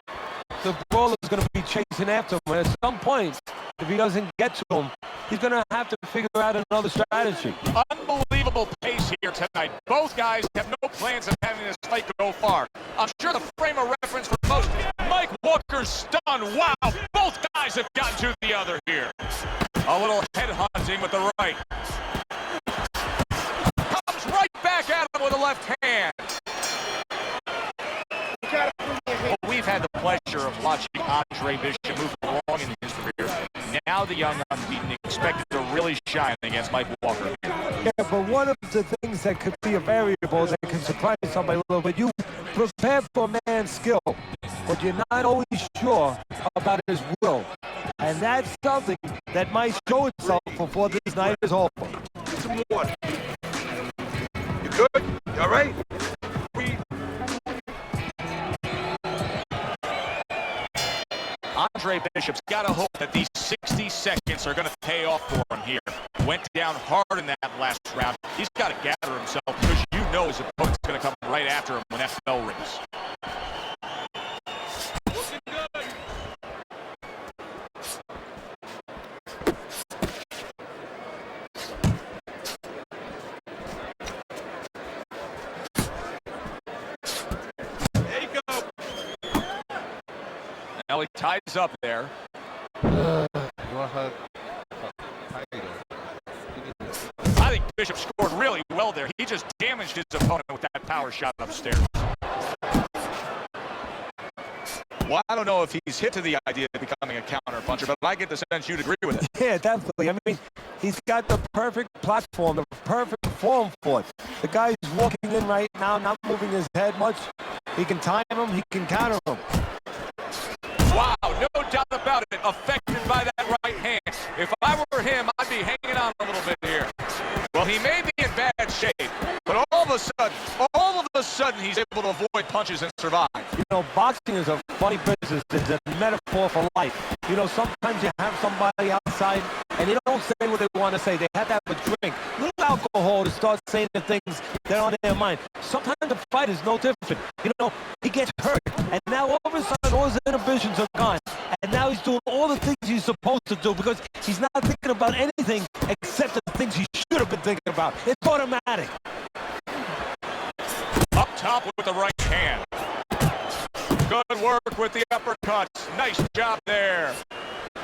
the brawler's going to be chasing after him. And at some point, if he doesn't get to him, he's going to have to figure out another strategy. Unbelievable pace here tonight. Both guys have no plans of having this fight go far. I'm sure the frame of reference for most is Mike Walker's stunned. Wow, both guys have gotten to the other here. A little head hunting with the right. Comes right back at him with a left hand. Well, we've had the pleasure of watching Andre Bishop move along in his career. Now the young unbeaten expected to really shine against Mike Walker. Yeah, but one of the things that could be a variable that can surprise somebody a little bit, you prepare for a man's skill, but you're not always sure about his will. And that's something that might show itself before this night is over. Some water. You good? You all right? Andre Bishop's got to hope that these 60 seconds are going to pay off for him here. Went down hard in that last round. He's got to gather himself because you know his opponent's going to come right after him when that bell rings. Looking good. There you go. Now he ties up there. I think Bishop scored really well there. He just damaged his opponent with that power shot upstairs. Well, I don't know if he's hit to the idea of becoming a counter puncher, but I get the sense you'd agree with it. Yeah, definitely. I mean, he's got the perfect platform, the perfect form for it. The guy's walking in right now, not moving his head much. He can time him, he can counter him. Wow, no doubt about it. Affected by that right hand. If I were him, I'd be hanging on a little bit here. Well, he may be in bad shape, but all of a sudden, he's able to avoid punches and survive. You know, boxing is a funny business. It's a metaphor for life. You know, sometimes you have somebody outside and they don't say what they want to say. They have to have a drink, a little alcohol to start saying the things that are on their mind. Sometimes the fight is no different. You know, he gets hurt, and now all of a sudden all his inhibitions are gone. And now he's doing all the things he's supposed to do because he's not thinking about anything except the things he should have been thinking about. It's automatic. Up top with the right hand. Good work with the uppercuts. Nice job there.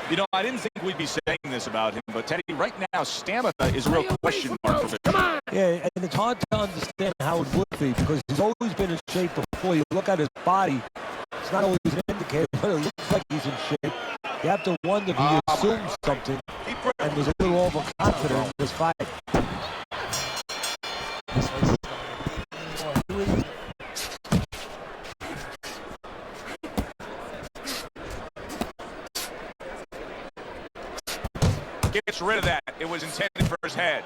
You know, I didn't think we'd be saying this about him, but Teddy, right now, stamina is a real question mark for him. Yeah, and it's hard to understand how it would be because he's always been in shape before. You look at his body, it's not always an indicator, but it looks like he's in shape. You have to wonder if he assumed something and was a little overconfident in this fight. Gets rid of that. It was intended for his head.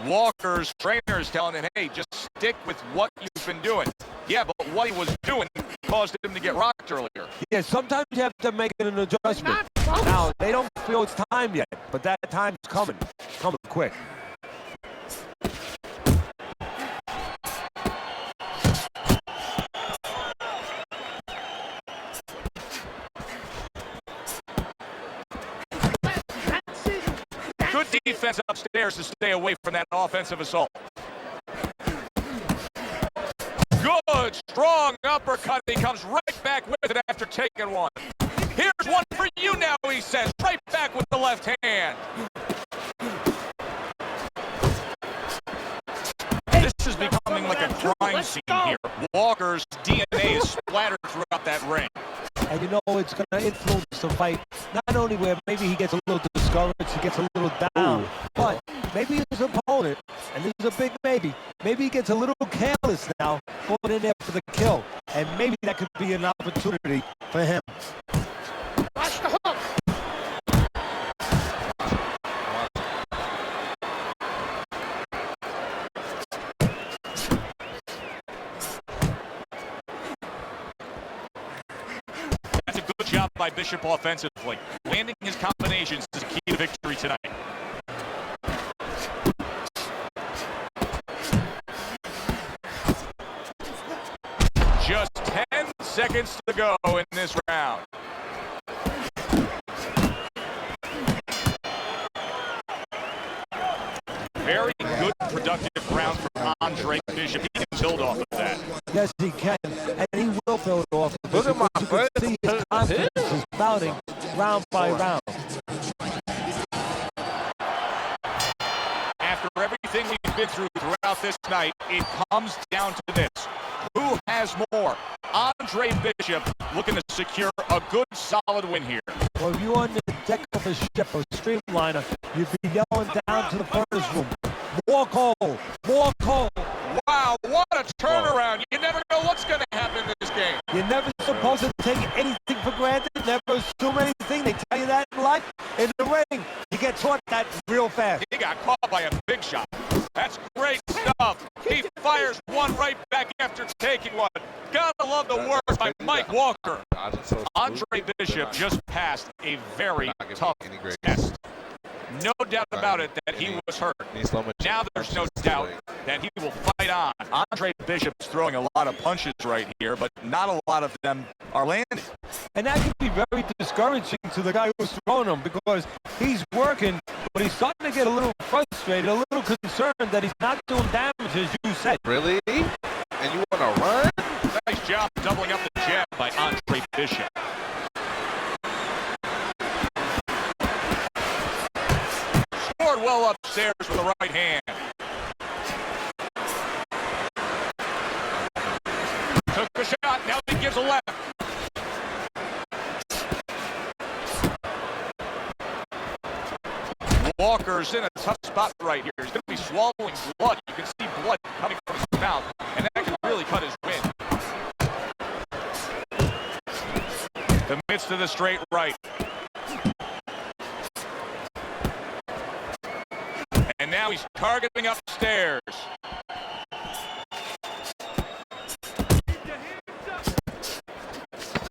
Walker's trainer is telling him, hey, just stick with what you've been doing. Yeah, but what he was doing caused him to get rocked earlier. Yeah, sometimes you have to make an adjustment. Now, they don't feel it's time yet, but that time's coming. It's coming quick. Good defense upstairs to stay away from that offensive assault. Good, strong uppercut. He comes right back with it after taking one. Here's one for you now, he says. Right back with the left hand. This is becoming like a crime scene here. Walker's DNA is splattered throughout that ring. And you know it's going to influence the fight, not only where maybe he gets a little discouraged, he gets a little down, but maybe his opponent, and this is a big maybe he gets a little careless now going in there for the kill, and maybe that could be an opportunity for him. Watch the hook. That's a good job by Bishop offensively. Landing his combinations is a key to victory tonight. Just 10 seconds to go in this round. Very good, productive round from Andre Bishop. He can build off of that. Yes, he can, and he will build off of it. Look at my You can see his confidence is mounting round by round. After everything we've been through throughout this night, it comes down to this. Who has more? Andre Bishop looking to secure a good, solid win here. Well, if you on the deck of a ship, a streamliner, you'd be yelling down to the furnace room. More coal! More coal! Wow, what a turnaround. You never know what's going to happen in this game. You're never supposed to take anything for granted, never assume anything. They tell you that in life. In the ring, you get taught that real fast. He got caught by a big shot. That's great stuff. He fires one right back after taking one. Gotta love the work by Mike Walker. Andre Bishop just passed a very tough test. No doubt about it that he was hurt. Now there's no doubt that he will fight on. Andre Bishop's throwing a lot of punches right here, but not a lot of them are landing. And that can be very discouraging to the guy who's throwing them because he's working, but he's starting to get a little frustrated, a little concerned that he's not doing damage, as you said. Really? And you want to run? Nice job doubling up the jab by Andre Bishop. Scored well upstairs with the right hand. Took a shot, now he gives a left. Walker's in a tough spot right here. He's going to be swallowing blood. You can see blood coming from his mouth, and that can really cut his win. The midst of the straight right. And now he's targeting upstairs.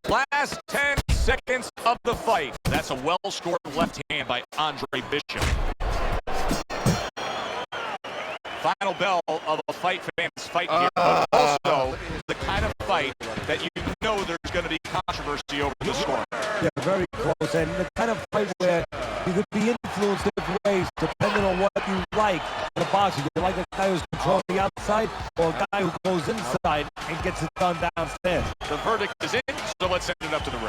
Last 10 seconds of the fight. That's a well-scored left hand by Andre Bishop. Final bell of a fight fans fight here, but also the kind of fight that you know there's going to be controversy over the score. Yeah, very close, and the kind of fight where you could be influenced different ways depending on what you like in the boxing. You like a guy who's controlling the outside or a guy who goes inside and gets it done downstairs. The verdict is in, so let's send it up to the ring.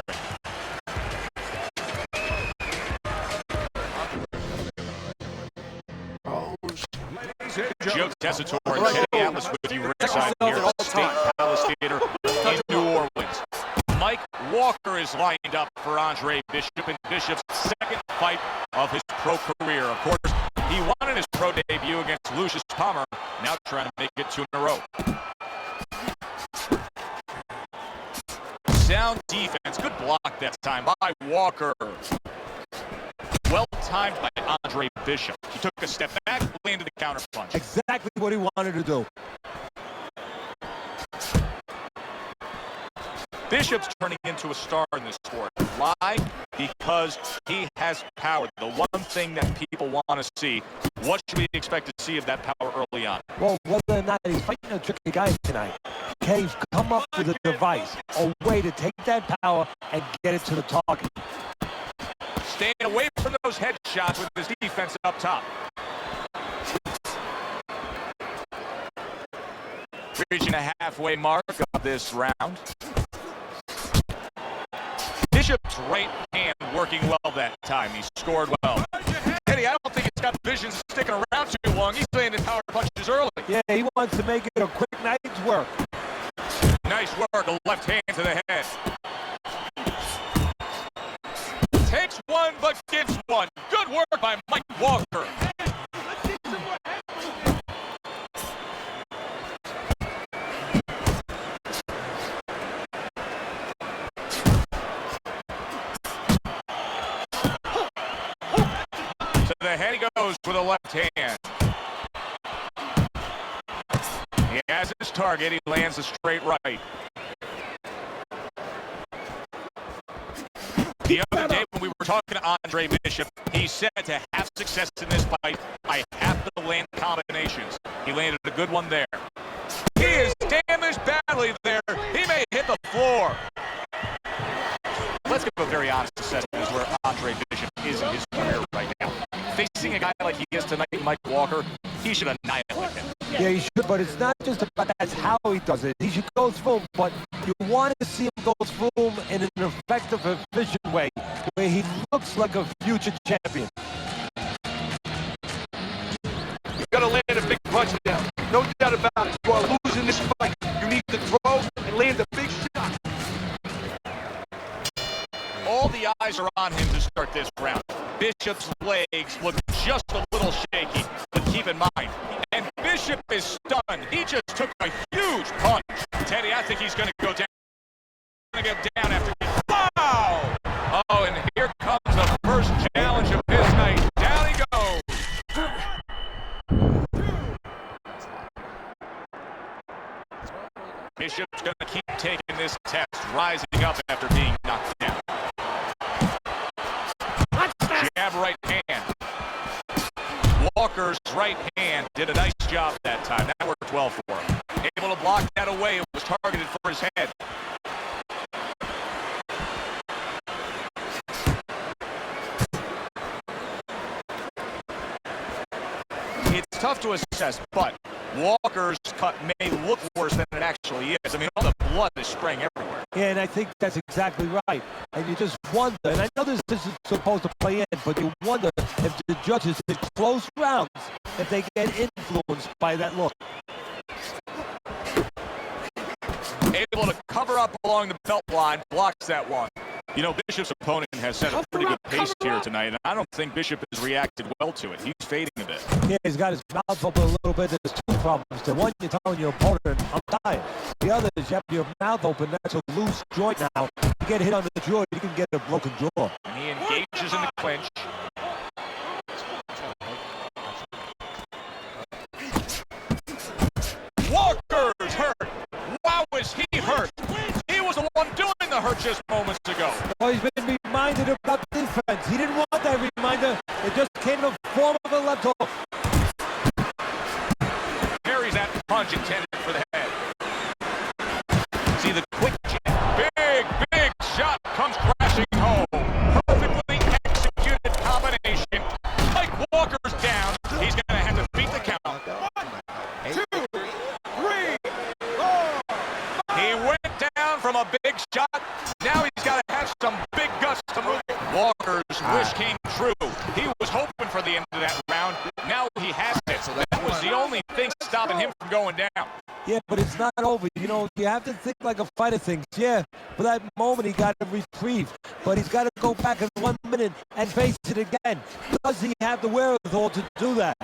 Joe Tessitore and Teddy Atlas with you ringside here at the State Palace Theater in New Orleans. lined up for Andre Bishop in Bishop's second fight of his pro career. Of course, he won in his pro debut against Lucius Palmer, now trying to make it 2 in a row. Sound defense, good block that time by Walker. Well timed by Andre Bishop. He took a step back, landed the counter punch. Exactly what he wanted to do. Bishop's turning into a star in this sport. Why? Because he has power. The one thing that people want to see. What should we expect to see of that power early on? Well, whether or not he's fighting a tricky guy tonight, Cave's come up with a device, a way to take that power and get it to the target. Staying away from those headshots with his defense up top. Reaching the halfway mark of this round. Bishop's right hand working well that time. He scored well. Eddie, I don't think he's got vision sticking around too long. He's landing power punches early. Yeah, he wants to make it a quick night's work. Nice work, a left hand to the head. Takes one, but gives one. Good work by Mike Walker. To the head he goes with a left hand. He has his target. He lands a straight right. The other day when we were talking to Andre Bishop, he said to have success in this fight, I have to land combinations. He landed a good one there. He is damaged badly there. He may hit the floor. Let's give a very honest assessment as where Andre Bishop is in his career right now. Facing a guy like he is tonight, Mike Walker, he should annihilate him. Yeah, he should, but it's not just about that's how he does it. He should go through him, but you want to see him go through him in an effective, efficient way, where he looks like a future champion. You've got to land a big punch now. No doubt about it. You are losing this fight. You need to throw and land a big shot. All the eyes are on him to start this round. Bishop's legs look just a little shaky, but keep in mind, and Bishop is stunned. He just took a huge punch. Teddy, I think he's going to go down. Going to get down after. Wow! Oh, and here comes the first challenge of his night. Down he goes. Bishop's going to keep taking this test, rising up after being knocked down. Jab right hand. Walker's right hand did a nice job that time. That worked well for him. Able to block that away. It was targeted for his head. It's tough to assess, but Walker's cut may look worse than it actually is. I mean, all the blood is spraying everywhere. Yeah, and I think that's exactly right. And you just wonder, and I know this isn't supposed to play in, but you wonder if the judges in close rounds, if they get influenced by that look. Able to cover up along the belt line, blocks that one. You know, Bishop's opponent has set a pretty good pace here tonight, and I don't think Bishop has reacted well to it. He's fading a bit. Yeah, he's got his mouth open a little bit. There's two problems. The one, you're telling your opponent, I'm tired. The other is you have your mouth open. That's a loose joint now. You get hit on the jaw, you can get a broken jaw. And he engages in the clinch. Walker's hurt. Wow, is he hurt? He was the one doing the hurt just moments ago. Oh, he's been reminded about defense. He didn't want that reminder. It just came in the form of a left hook. Carries that punch intended for the head. See the quick jab. Big shot comes crashing home. Perfectly executed combination. Mike Walker's down. He's going to have to beat the count. 1, 2, 3, 4. He went down from a big shot. Now he's got to have some big guts to move. Walker's wish came true. He was hoping for the end of that round. Now he has it. So that was the only thing stopping him from going down. Yeah, but it's not over. You know, you have to think like a fighter thinks. Yeah, for that moment he got a reprieve, but he's got to go back in 1 minute and face it again. Does he have the wherewithal to do that?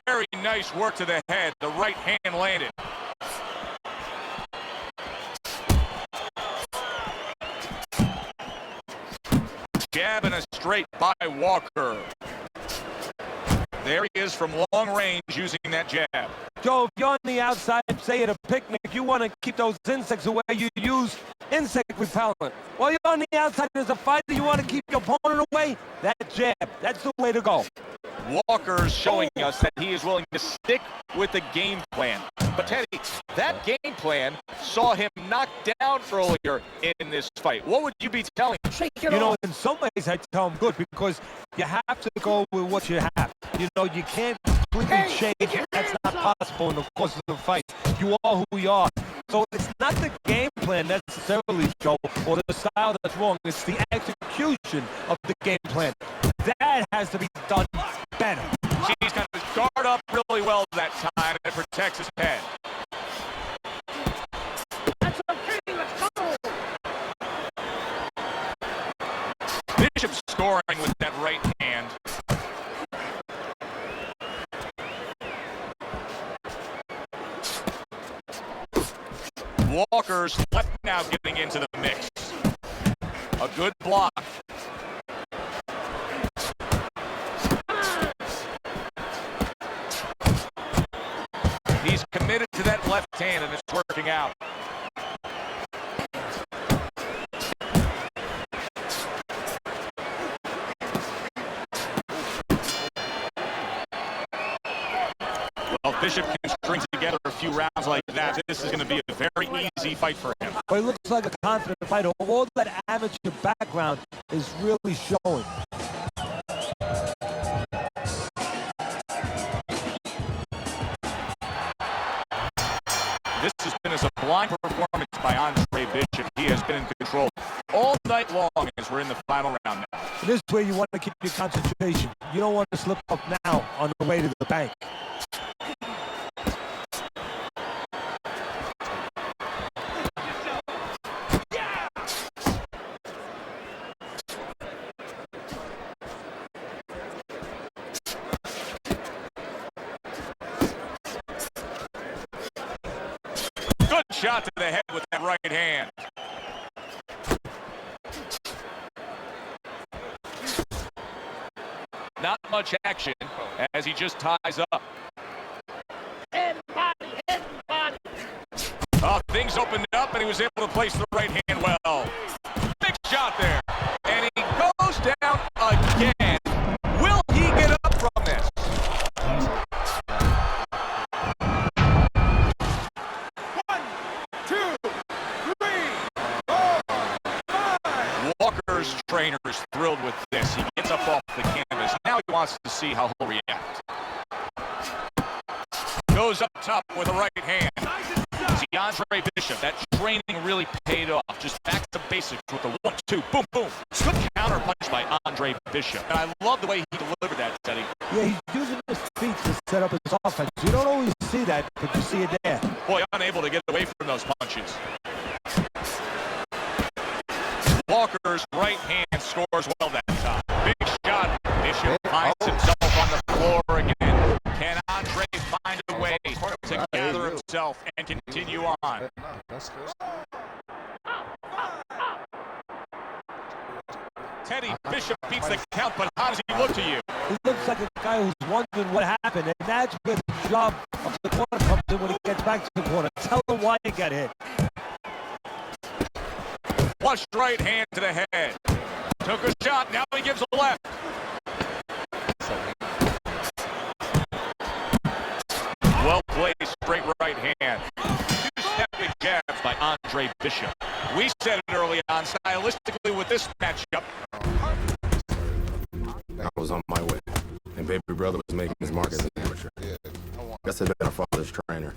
Very nice work to the head. The right hand landed. Jab and a straight by Walker. There he is from long range using that jab. Joe, if you're on the outside, say at a picnic, you want to keep those insects away, you use insect repellent. While you're on the outside as a fighter, you want to keep your opponent away, that jab, that's the way to go. Walker's showing us that he is willing to stick with the game plan. But Teddy, that game plan saw him knocked down earlier in this fight. What would you be telling him? You know, in some ways I tell him good because you have to go with what you have. You know, you can't completely change. That's not possible in the course of the fight. You are who you are. So it's not the game plan necessarily, Joe, or the style that's wrong. It's the execution of the game plan. That has to be done better. He's got his guard up really well that time and protects his head. That's okay, let's go! Bishop scoring with that right hand. Walker's left now getting into the mix. A good block. He's committed to that left hand and it's working out. Well, Bishop can string together a few rounds like that. This is going to be a very easy fight for him. But he looks like a confident fighter. All that amateur background is really showing. This has been a sublime performance by Andre Bishop. He has been in control all night long as we're in the final round now. This is where you want to keep your concentration. You don't want to slip up now on the way to the bank. Good shot to the head with that right hand. Not much action as he just ties up. Head and body. Oh, things opened up and he was able to place the right hand well. Big shot there. And he goes down again. Will he get up from this? Walker's trainer is thrilled with this. He gets up off the canvas. Now he wants to see how he'll react. Goes up top with a right hand. See, Andre Bishop, that training really paid off. Just back to basics with the 1-2, boom, boom. Good counter punch by Andre Bishop. And I love the way he delivered that, Teddy. Yeah, he's using his feet to set up his offense. You don't always see that, but you see it there. Boy, unable to get away from those punches. Walker's right hand scores well that time. Big shot. Bishop finds himself on the floor again. Can Andre find a way to gather himself and continue on? Teddy, Bishop beats the count, but how does he look to you? He looks like a guy who's wondering what happened, and that's where the job of the corner comes in when he gets back to the corner. Tell him why he got hit. Flushed right hand to the head. Took a shot, now he gives a left. Well placed, straight right hand. Two-stepping jabs by Andre Bishop. We said it early on, stylistically with this matchup. I was on my way, and baby brother was making his mark as an amateur. Guess I'd been our father's trainer.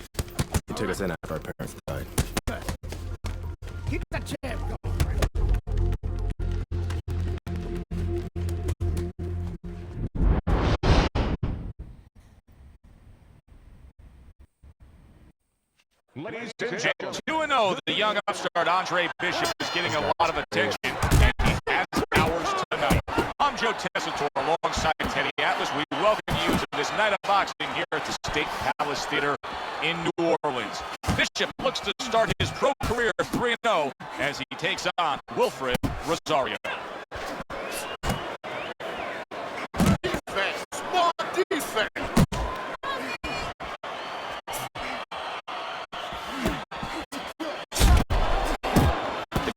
He took us in after our parents died. Keep that jab going. Ladies and gentlemen, 2-0, the young upstart Andre Bishop is getting a lot of attention, and he has ours tonight. I'm Joe Tessitore alongside Teddy Atlas. We welcome you to this night of boxing here at the State Palace Theater in New Orleans. Bishop looks to start his pro career 3-0 as he takes on Wilfred Rosario. Defense, smart defense.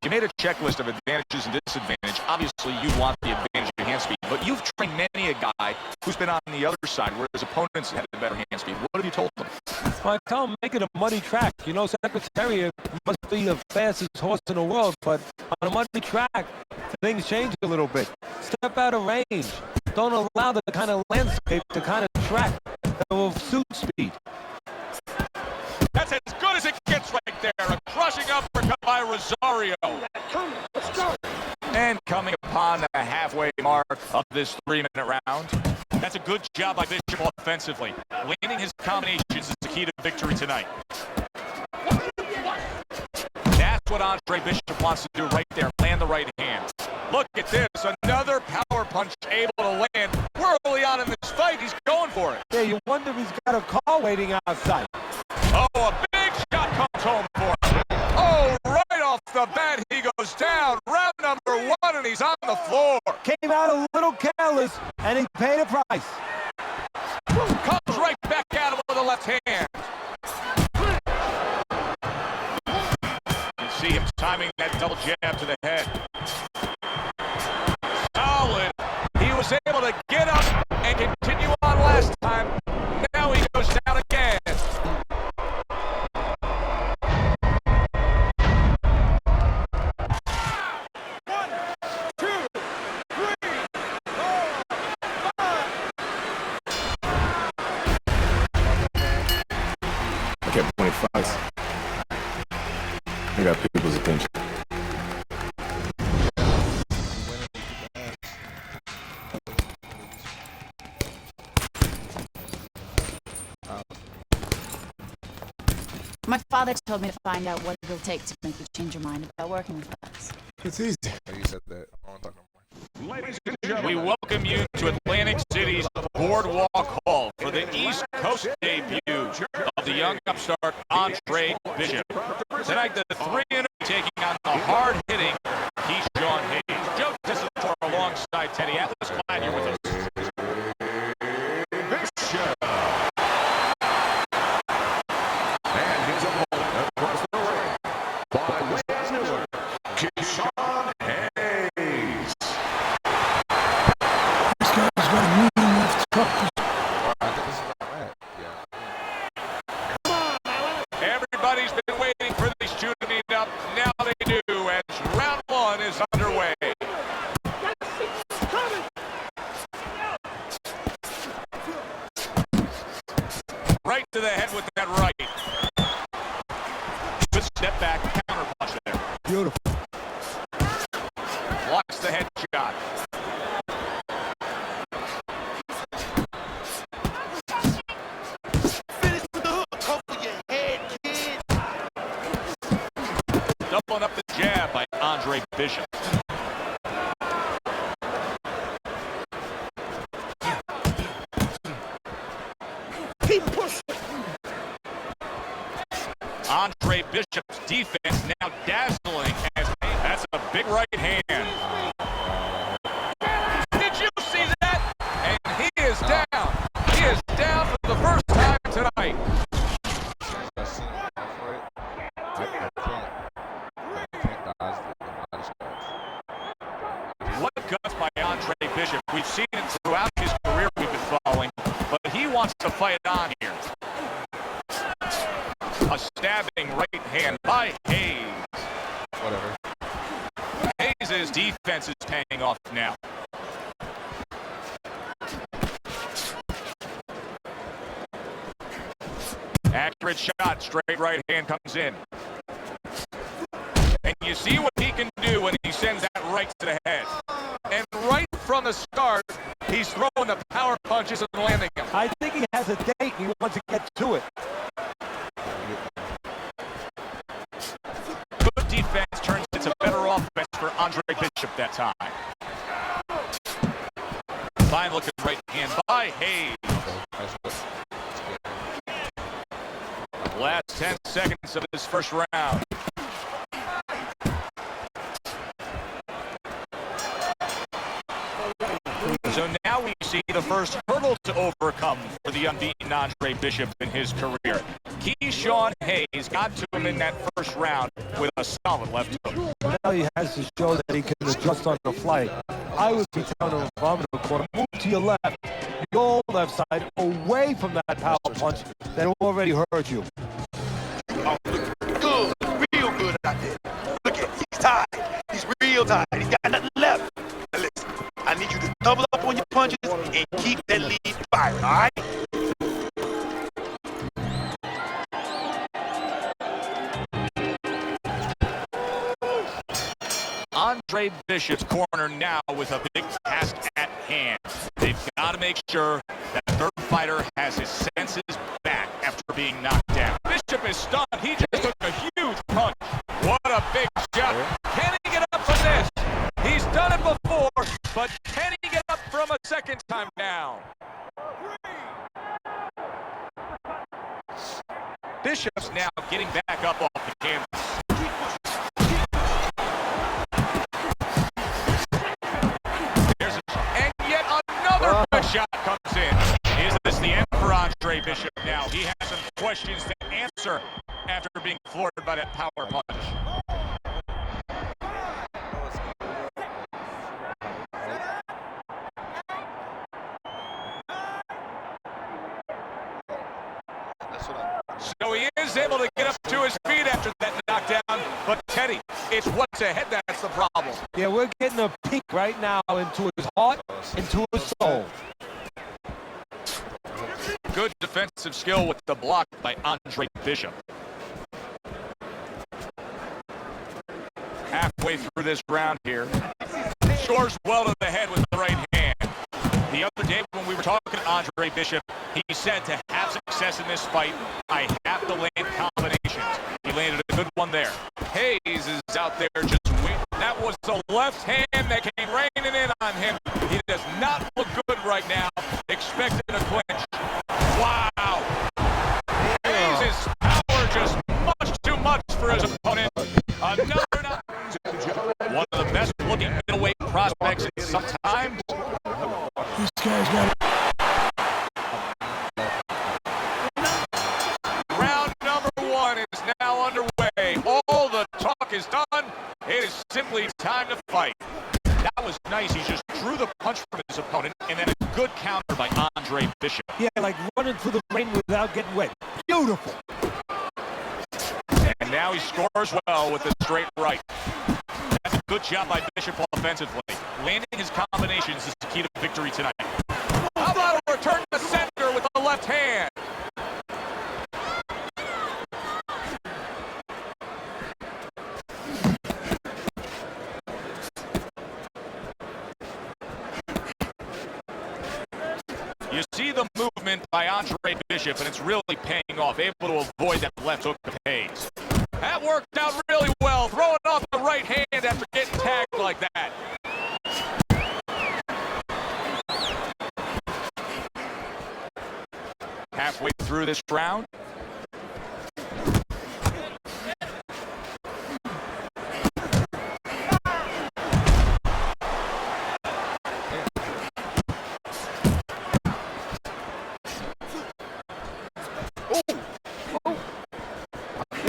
You made a checklist of advantages and disadvantages. Obviously, you want the advantage of hand speed, but you've trained many a guy who's been on the other side where his opponents had a better hand speed. What have you told them? Well, I tell them, make it a muddy track. You know, Secretariat must be the fastest horse in the world, but on a muddy track, things change a little bit. Step out of range. Don't allow the kind of landscape, the kind of track that will suit speed. That's as good as it gets right there. A crushing uppercut by Rosario. Let's go. And coming upon the halfway mark of this 3-minute round. That's a good job by Bishop offensively. Landing his combinations is the key to victory tonight. That's what Andre Bishop wants to do right there. Land the right hand. Look at this. Another power punch able to land. We're early on in this fight. He's going for it. Yeah, you wonder if he's got a car waiting outside. Oh, a big shot comes home for him. Oh, right off the bat, he goes down. Round number 1, and he's on the floor. Came out a little careless, and he paid a price. Comes right back at him with the left hand. You see him timing that double jab to the head. Solid. He was able to get up and continue on last time. Now he goes down again. I kept 20 fights. I got people's attention. My father told me to find out what it'll take to make you change your mind about working with us. It's easy. You said that. I don't talk no more. Ladies and gentlemen, we welcome you to Atlantic City's Boardwalk Hall for the East Coast debut of the young upstart Andre Bishop. Tonight, the 3-0 taking on the hard-hitting Keyshawn Hayes. Joe Tessitore alongside Teddy Atlas. Glad you're with us. Bishop. And his opponent across the ring by way of Newark, Keyshawn Hayes. This guy's got a medium left hook. Everybody's been waiting for these two to meet up. Now they do, as round 1 is underway. Right to the head with that right. Good step back, counter punch there. Beautiful. Blocks the head shot. Finish with the hook over your head, kid. Doubling up the jab by Andre Bishop. Keep pushing. Andre Bishop's defense now dazzling as that's a big right hand. Did you see that? And he is down. He is down for the first time tonight. I seen it before it. I can't dodge the body shots. What guts by Andre Bishop. We've seen it throughout his career we've been following, but he wants to fight on here. A stabbing right hand by Hayes. Whatever. Hayes' defense is paying off now. Accurate shot, straight right hand comes in. And you see what he can do when he sends that right to the head. And right from the start, he's throwing the power punches and landing them. I think he has a date. He wants to get to it. Andre Bishop that time. Fine looking right hand by Hayes. Last 10 seconds of this first round. So now we see the first hurdle to overcome for the unbeaten Andre Bishop in his career. Keyshawn Hayes got to him in that first round with a solid left hook. Now he has to show that he can adjust on the fly. I would be telling him if I'm in the corner, move to your left, your left side, away from that power punch that already hurt you. Oh, good, real good out there. Look at him, he's tired. He's real tired. He's got nothing left. Now listen, I need you to double up on your punches and keep that lead firing, all right? Andre Bishop's corner now with a big task at hand. They've got to make sure that third fighter has his senses back after being knocked down. Bishop is stunned. He just took a huge punch. What a big shot. Can he get up from this? He's done it before, but can he get up from a second time down? Bishop's now getting back up off the canvas. Shot comes in. Is this the end for Andre Bishop now? He has some questions to answer after being floored by that power punch. So he is able to get up to his feet after that knockdown, but Teddy, it's what's ahead that's the problem. Yeah, we're getting a peek right now into his heart, into his soul. Good defensive skill with the block by Andre Bishop. Halfway through this round here. Scores well to the head with the right hand. The other day when we were talking to Andre Bishop, he said to have success in this fight, I have to land combinations. He landed a good one there. Hayes is out there just waiting. That was the left hand that came raining in on him. He does not look good right now. Expecting a clinch. Wow! Hayes' power just much too much for his opponent. Another knock. One of the best looking middleweight prospects in some time. This guy's got Round number one is now underway. All the talk is done. It is simply time to fight. That was nice. He just drew the punch from his opponent, and then a good counter by Andre Bishop. Yeah, like running through the rain without getting wet. Beautiful. And now he scores well with the straight right. That's a good job by Bishop offensively. Landing his combinations is the key to victory tonight. How about a return to center with the left hand? You see the movement by Andre Bishop, and it's really paying off, able to avoid that left hook of Hayes. That worked out really well, throwing off the right hand after getting tagged like that. Halfway through this round.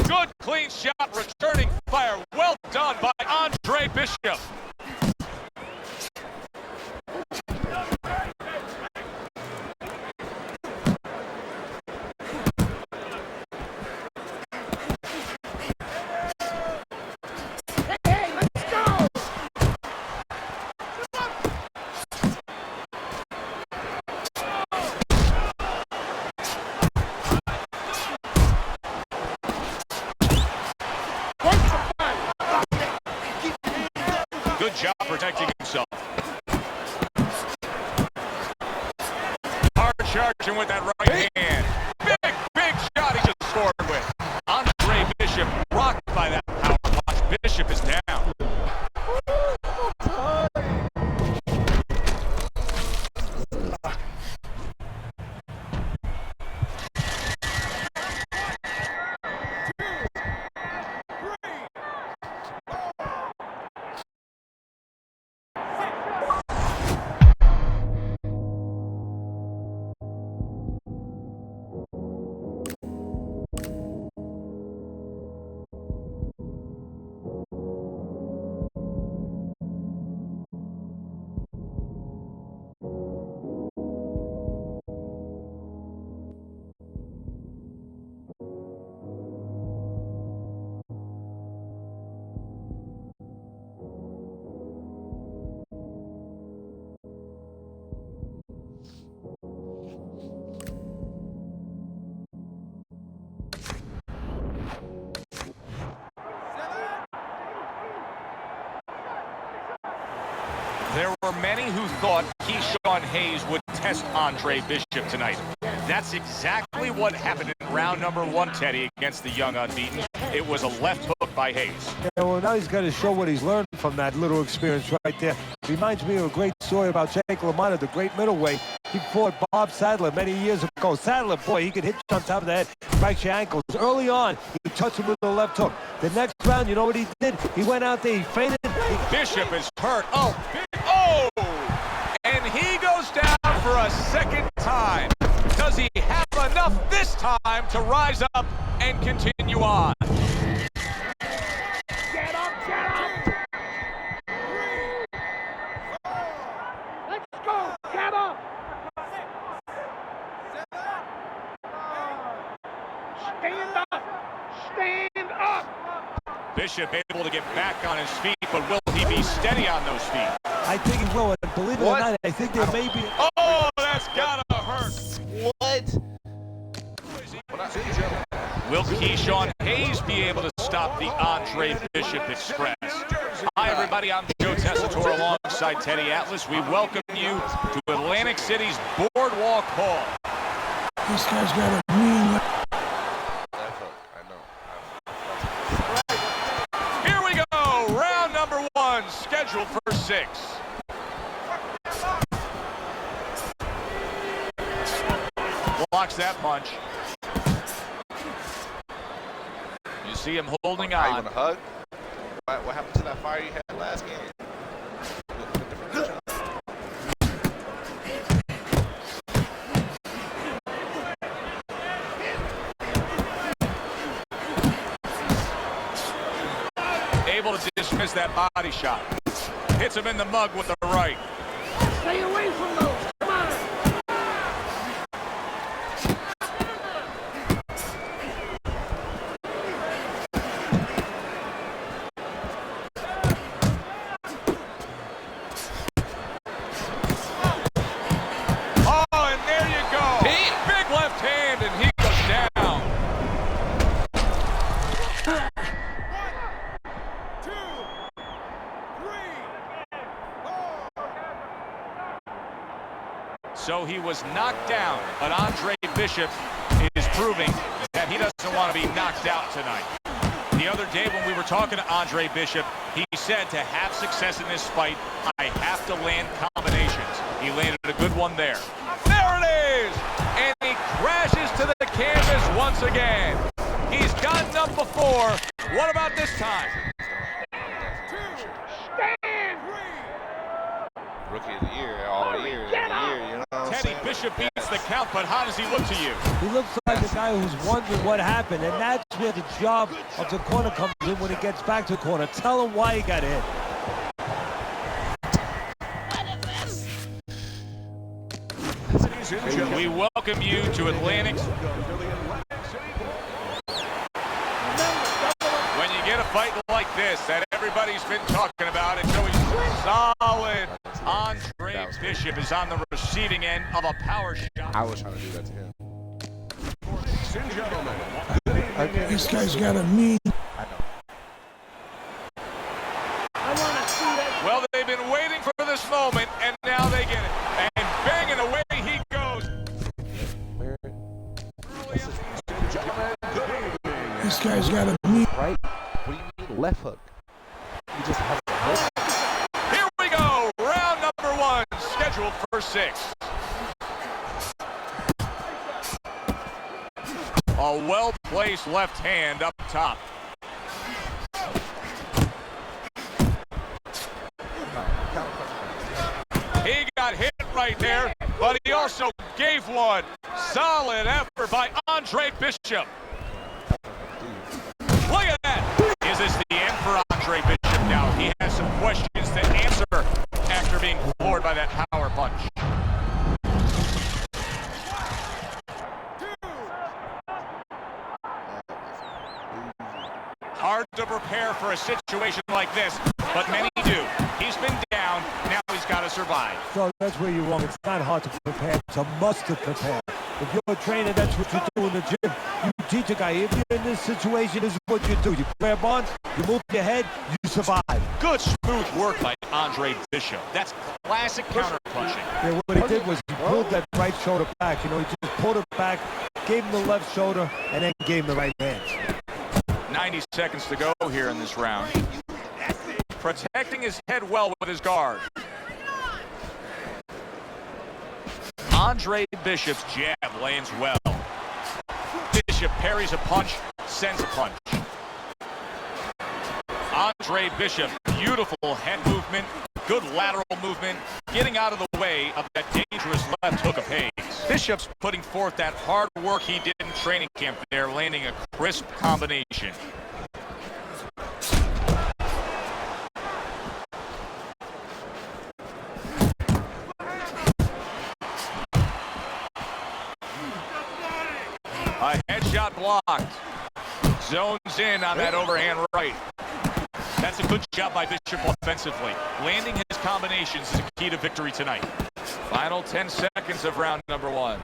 Good clean shot, returning fire. Well done by Andre Bishop. Good job protecting himself. Hard charging with that right hand. Big shot he just scored with. Andre Bishop rocked by that power punch. Bishop is down. There were many who thought Keyshawn Hayes would test Andre Bishop tonight. That's exactly what happened in round number 1, Teddy, against the young unbeaten. It was a left hook by Hayes. Yeah, well, now he's got to show what he's learned from that little experience right there. Reminds me of a great story about Jake LaMotta, the great middleweight. He fought Bob Sadler many years ago. Sadler, boy, he could hit you on top of the head, breaks your ankles. Early on, he touched him with the left hook. The next round, you know what he did? He went out there, he feinted. Bishop is hurt. Oh! And he goes down for a second time. Does he have enough this time to rise up and continue on? Get up, get up! Let's go, get up! Stand up! Stand up! Bishop able to get back on his feet, but will he be steady on those feet? I think he will, and believe it or not, I think there may be... Oh, that's gotta hurt! What? Will Keyshawn Hayes be able to stop the Andre Bishop Express? Hi, everybody. I'm Joe Tessitore alongside Teddy Atlas. We welcome you to Atlantic City's Boardwalk Hall. This guy's got a mean... Here we go. Round number 1, scheduled for 6. Blocks that punch. You see him holding on. You want a hug? What happened to that fire you had last game? Able to dismiss that body shot. Hits him in the mug with the right. Stay away from those. Come on. Oh, and there you go. Big left hand, and he goes down. 1, 2, 3, 4. So he was knocked down, but Andre Bishop is proving that he doesn't want to be knocked out tonight. The other day when we were talking to Andre Bishop, he said to have success in this fight, I have to land combinations. He landed a good one there. There it is! And he crashes to the canvas once again. He's gotten up before. What about this time? Stand! Rookie of the year, all year, every year, you know what I'm Teddy saying? Bishop beats the count, but how does he look to you? He looks like a guy who's wondering what happened, and that's where the job of the corner comes in when he gets back to the corner. Tell him why he got hit. We welcome you to Atlantic. When you get a fight like this that everybody's been talking about, it's always solid. Andre Bishop is on the receiving end of a power shot. I was trying to do that to him. This guy's got a mean... Well, they've been waiting for this moment, and now they get it. And banging away he goes. This guy's got a mean... Right? What do you mean left hook? He just has a hook. Here we go. Round number 1, scheduled for 6. A well-placed left hand up top. He got hit right there, but he also gave one. Solid effort by Andre Bishop. Look at that. Is this the end for Andre Bishop now? He has some questions to answer after being floored by that power punch. Hard to prepare for a situation like this, but many do. He's been down, now he's got to survive. So that's where you're wrong. It's not hard to prepare. It's a must to prepare. If you're a trainer, that's what you do in the gym. You teach a guy, if you're in this situation, this is what you do. You grab on, you move your head, you survive. Good smooth work by Andre Bishop. That's classic counter punching. Yeah, what he did was he pulled that right shoulder back. You know, he just pulled it back, gave him the left shoulder, and then gave him the right hand. 90 seconds to go here in this round. Protecting his head well with his guard. Andre Bishop's jab lands well. Bishop parries a punch, sends a punch. Andre Bishop, beautiful head movement, good lateral movement, getting out of the way of that dangerous left hook of Hayes. Bishop's putting forth that hard work he did in training camp there, landing a crisp combination. A headshot blocked. Zones in on that overhand right. That's a good job by Bishop offensively. Landing his combinations is a key to victory tonight. Final 10 seconds of round number 1.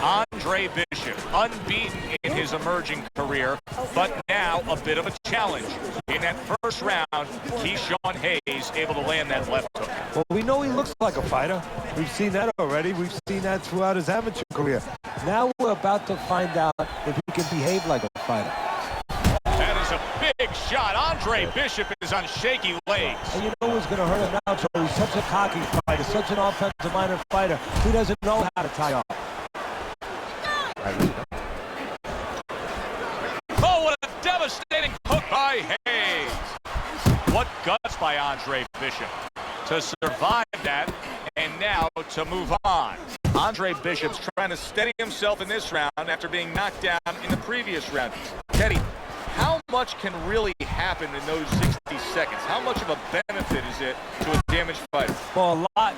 Andre Bishop, unbeaten in his emerging career, but now a bit of a challenge. In that first round, Keyshawn Hayes able to land that left hook. Well, we know he looks like a fighter. We've seen that already. We've seen that throughout his amateur career. Now we're about to find out if he can behave like a fighter. That is a big shot. Andre Bishop is on shaky legs. And you know who's going to hurt him now, Joe? He's such a cocky fighter, such an offensive-minded fighter. He doesn't know how to tie off. Oh, what a devastating hook by Hayes. What guts by Andre Bishop to survive that and now to move on. Andre Bishop's trying to steady himself in this round after being knocked down in the previous round. Teddy, how much can really happen in those 60 seconds? How much of a benefit is it to a damaged fighter? Well, a lot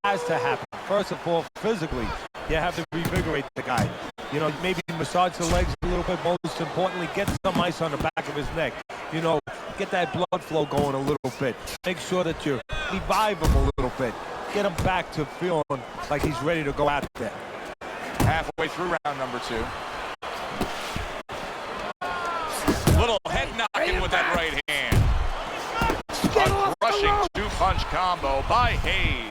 has to happen. First of all, physically, you have to revigorate the guy. You know, maybe massage the legs a little bit. Most importantly, get some ice on the back of his neck. You know, get that blood flow going a little bit. Make sure that you revive him a little bit. Get him back to feeling like he's ready to go out there. Halfway through round number 2. Little head knocking with that right hand. A crushing two-punch combo by Hayes.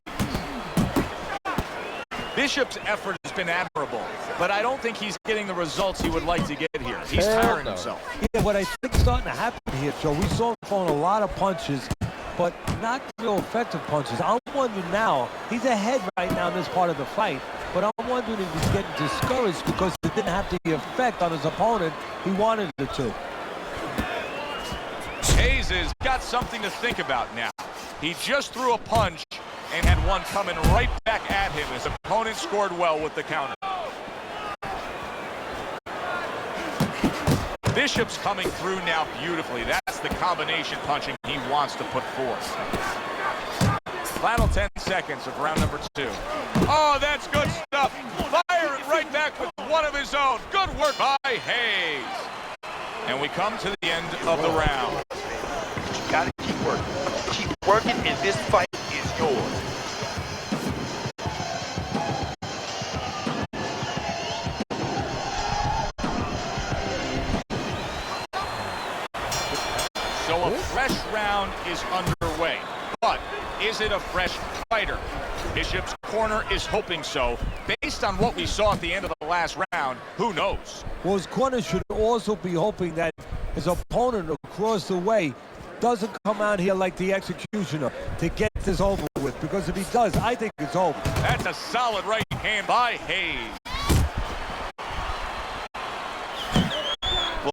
Bishop's effort has been admirable, but I don't think he's getting the results he would like to get here. He's tiring himself. Yeah, what I think is starting to happen here, Joe, we saw him throwing a lot of punches, but not real effective punches. I'm wondering now, he's ahead right now in this part of the fight, but I'm wondering if he's getting discouraged because it didn't have the effect on his opponent he wanted it to. Hayes has got something to think about now. He just threw a punch and had one coming right back at him. His opponent scored well with the counter. Bishop's coming through now beautifully. That's the combination punching he wants to put forth. Final 10 seconds of round number 2. Oh, that's good stuff. Fire it right back with one of his own. Good work by Hayes. And we come to the end of the round. You gotta keep working. Keep working, and this fight is yours. So a fresh round is underway. But is it a fresh fighter? Bishop's corner is hoping so. Based on what we saw at the end of the last round, who knows? Well, his corner should also be hoping that his opponent across the way doesn't come out here like the executioner to get this over with, because if he does, I think it's over. That's a solid right hand by Hayes.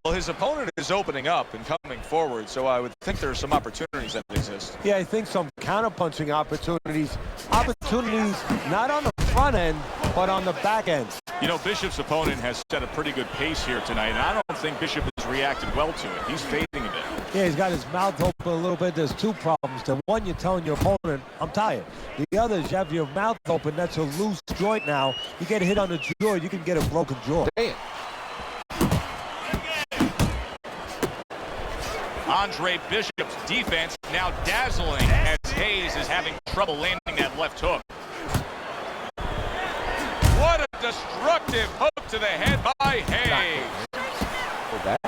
Well, his opponent is opening up and coming forward, so I would think there are some opportunities that exist. Yeah, I think some counter-punching opportunities. Opportunities not on the front end, but on the back end. You know, Bishop's opponent has set a pretty good pace here tonight, and I don't think Bishop has reacted well to it. He's fading a bit. Yeah, he's got his mouth open a little bit. There's two problems. The one, you're telling your opponent, I'm tired. The other is you have your mouth open. That's a loose joint now. You get hit on the jaw, you can get a broken jaw. Damn. Andre Bishop's defense now dazzling as Hayes is having trouble landing that left hook. What a destructive hook to the head by Hayes. Go back.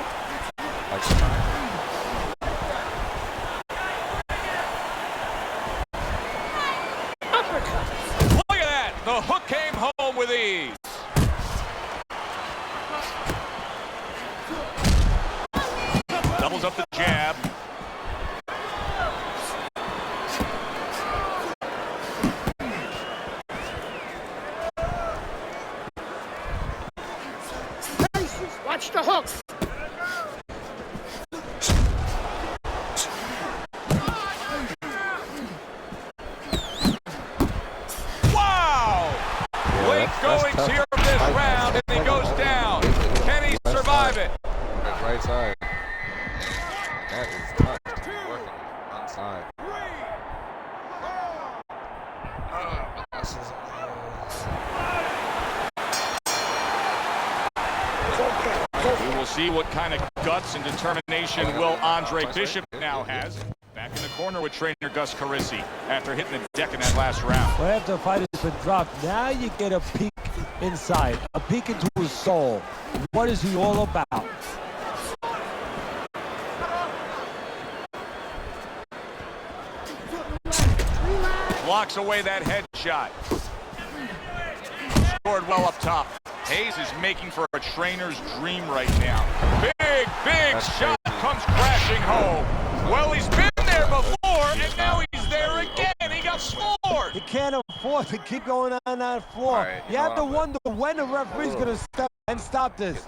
Look at that. The hook came home with ease. Doubles up the jab. Watch the hook. Wow! Late goings here of this round, and he goes down. Can he survive it? Right side. That is tough. Working on side. We will see what kind of guts and determination Will Andre Bishop now has. Back in the corner with trainer Gus Carisi after hitting the deck in that last round. Well, after the fight has been dropped, now you get a peek inside, a peek into his soul. What is he all about? Blocks away that headshot. Scored well up top. Hayes is making for a trainer's dream right now. Big shot comes crashing home. Well, he's been there before, and now he's there again. He got floored. You can't afford to keep going on that floor. Right, you have to wonder when the referee's going to step and stop this.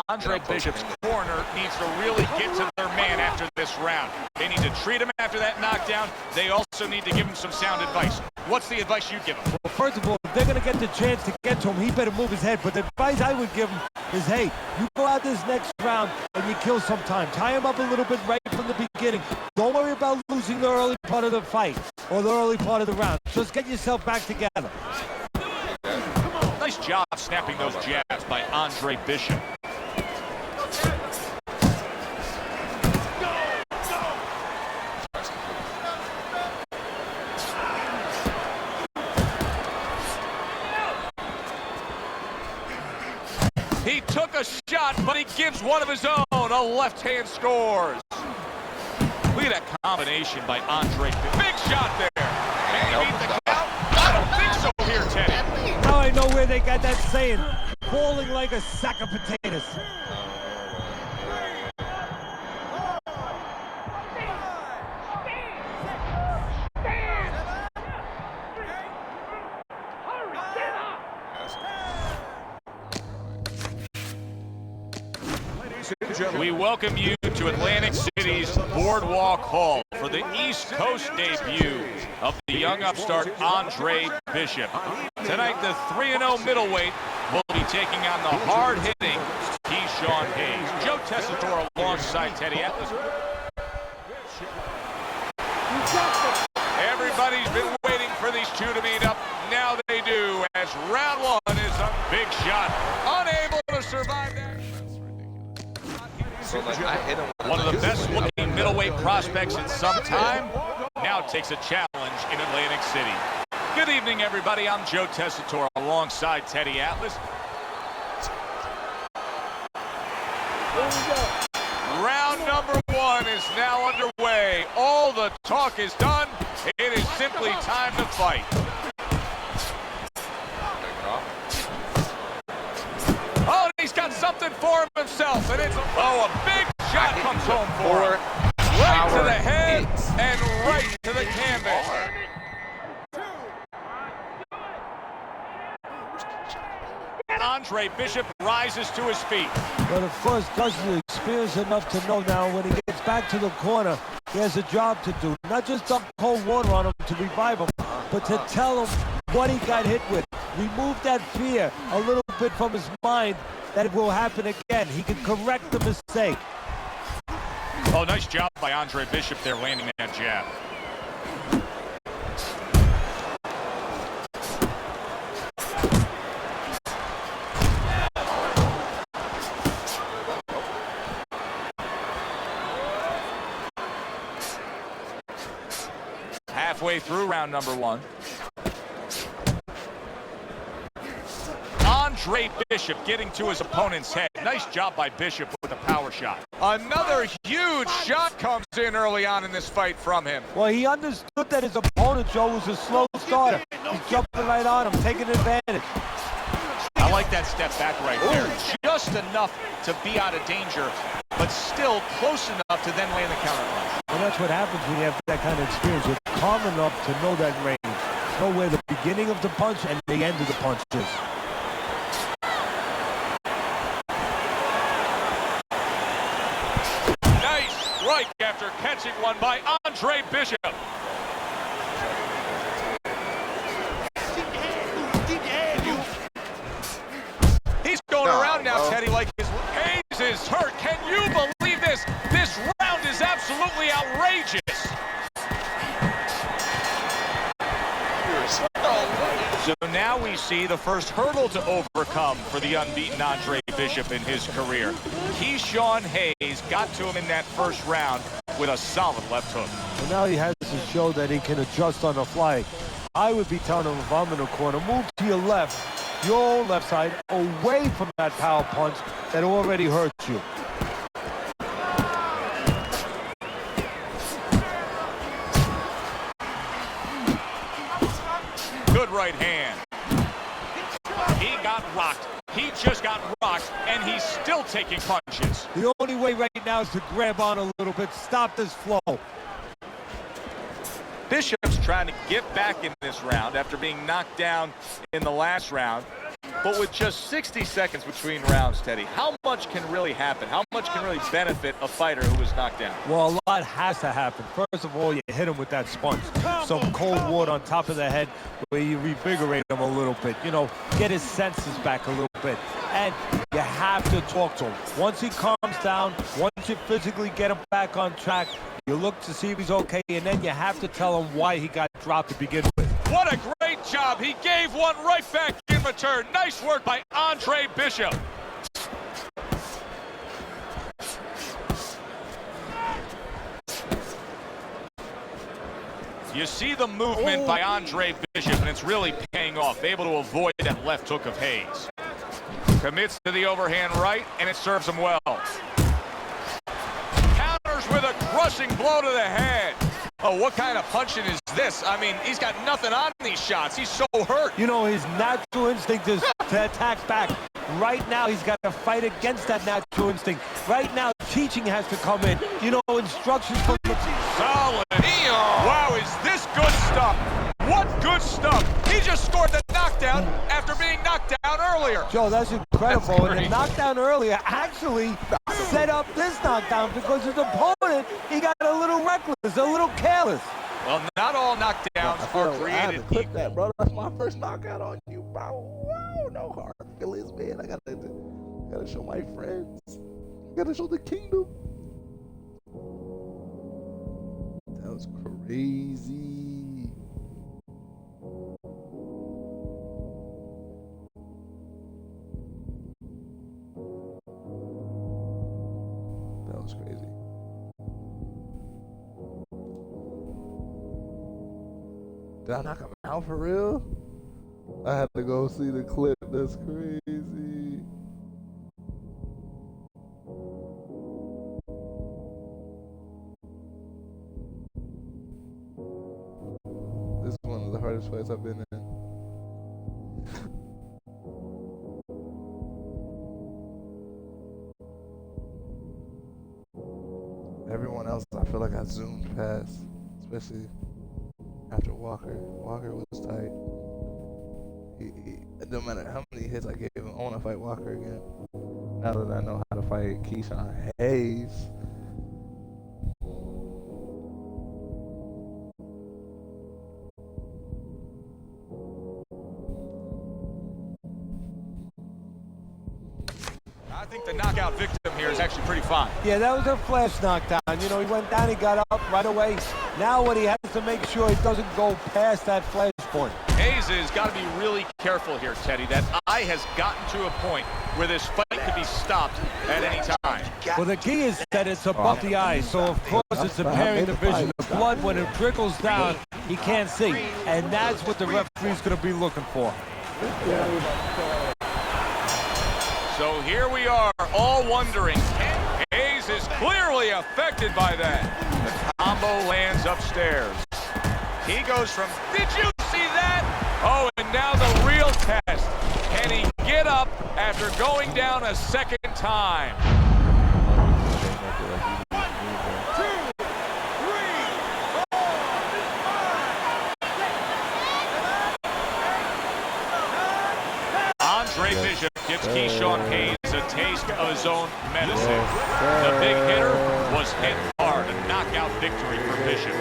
Andre Bishop's corner needs to really get to their man after this round. They need to treat him after that knockdown. They also need to give him some sound advice. What's the advice you give him? Well, first of all, if they're going to get the chance to get to him, he better move his head. But the advice I would give him is, hey, you go out this next round and you kill some time. Tie him up a little bit right from the beginning. Don't worry about losing the early part of the fight or the early part of the round. Just get yourself back together. Nice job snapping those jabs by Andre Bishop. He took a shot, but he gives one of his own. A left hand scores. Look at that combination by Andre. Big shot there. Can he beat the count? I don't think so here, Teddy. Now I know where they got that saying, falling like a sack of potatoes. We welcome you to Atlantic City's Boardwalk Hall for the East Coast debut of the young upstart Andre Bishop. Tonight, the 3-0 middleweight will be taking on the hard-hitting Keyshawn Hayes. Joe Tessitore alongside Teddy Atlas. Everybody's been waiting for these two to meet up. Now they do, as round one is a big shot. Unable to survive that. One of the best-looking middleweight prospects in some time now takes a challenge in Atlantic City. Good evening, everybody. I'm Joe Tessitore alongside Teddy Atlas. Round number one is now underway. All the talk is done. It is simply time to fight. Oh, he's got something for himself, and it's a big shot comes home for him. Right to the head and right to the canvas. Andre Bishop rises to his feet. But of course, Gus is experienced enough to know now when he gets back to the corner, he has a job to do. Not just dump cold water on him to revive him, but to tell him what he got hit with. Remove that fear a little bit from his mind that it will happen again. He can correct the mistake. Oh, nice job by Andre Bishop there landing that jab. halfway through round number 1. Andre Bishop getting to his opponent's head. Nice job by Bishop with a power shot. Another huge shot comes in early on in this fight from him. Well, he understood that his opponent, Joe, was a slow starter. He's jumping right on him, taking advantage. I like that step back right there. Just enough to be out of danger, but still close enough to then land the counter punch. Well, that's what happens when you have that kind of experience. You're calm enough to know that range. Know where the beginning of the punch and the end of the punch is. Nice strike after catching one by Andre Bishop. He's going around now, Teddy, like his Hayes is hurt. Can you believe this? This round is absolutely outrageous. So now we see the first hurdle to overcome for the unbeaten Andre Bishop in his career. Keyshawn Hayes got to him in that first round with a solid left hook. Well, now he has to show that he can adjust on the fly. I would be telling him, if I'm in the corner, move to your left, your own left side, away from that power punch that already hurt you. Good right hand. He got rocked. He just got rocked, and he's still taking punches. The only way right now is to grab on a little bit, stop this flow. Bishop's trying to get back in this round after being knocked down in the last round. But with just 60 seconds between rounds, Teddy, how much can really happen? How much can really benefit a fighter who was knocked down? Well, a lot has to happen. First of all, you hit him with that sponge. Some cold water on top of the head where you revigorate him a little bit. You know, get his senses back a little bit. And you have to talk to him. Once he calms down, once you physically get him back on track, you look to see if he's okay, and then you have to tell him why he got dropped to begin with. What a great job. He gave one right back in return. Nice work by Andre Bishop. You see the movement by Andre Bishop, and it's really paying off. Able to avoid that left hook of Hayes. Commits to the overhand right, and it serves him well. Counters with a crushing blow to the head. Oh, what kind of punching is this? I mean, he's got nothing on these shots. He's so hurt. You know, his natural instinct is to attack back. Right now, he's got to fight against that natural instinct. Right now, teaching has to come in. You know, instructions from the team. Solid. Wow, is this good stuff? What good stuff. He just scored the knockdown after being knocked down earlier. Joe, that's incredible. And the knockdown earlier actually set up this knockdown because his opponent, he got a little reckless, a little careless. Well, not all knockdowns are created. I had to clip that, bro. That's my first knockout on you, bro. Whoa, no hard feelings, man. I gotta show my friends. I gotta show the kingdom. That was crazy. That was crazy. Did I knock him out for real? I had to go see the clip. That's crazy. This is one of the hardest fights I've been in. Everyone else, I feel like I zoomed past, especially after Walker. Walker was tight. It don't matter how many hits I gave him, I want to fight Walker again. Now that I know how to fight Keyshawn Hayes. I think the knockout victim here is actually pretty fine. Yeah, that was a flash knockdown. You know, he went down, he got up right away. Now what he has to make sure he doesn't go past that flash point. Hayes has got to be really careful here, Teddy. That eye has gotten to a point where this fight could be stopped at any time. Well, the key is that it's above the eye, so of course it's impairing the vision. The blood, when it trickles down, he can't see, and that's what the referee's going to be looking for. So here we are, all wondering, Hayes is clearly affected by that. The combo lands upstairs. He goes from, did you see that? Oh, and now the real test. Can he get up after going down a second time? Andre Bishop gives Keyshawn Hayes a taste of his own medicine. The big hitter was hit hard. A knockout victory for Bishop.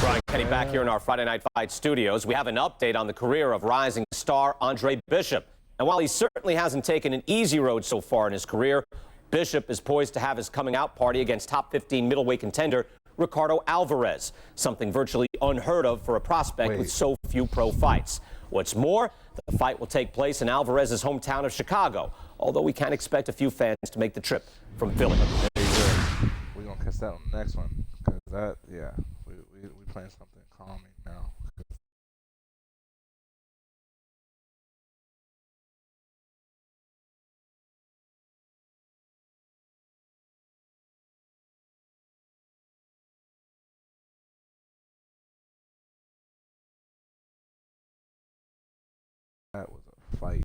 Brian Kenny back here in our Friday Night Fight studios. We have an update on the career of rising star Andre Bishop. And while he certainly hasn't taken an easy road so far in his career, Bishop is poised to have his coming out party against top 15 middleweight contender Ricardo Alvarez, something virtually unheard of for a prospect with so few pro fights. What's more, the fight will take place in Alvarez's hometown of Chicago, although we can expect a few fans to make the trip from Philly. We're going to catch that on the next one, because that, yeah, we playing something calming now. That was a fight.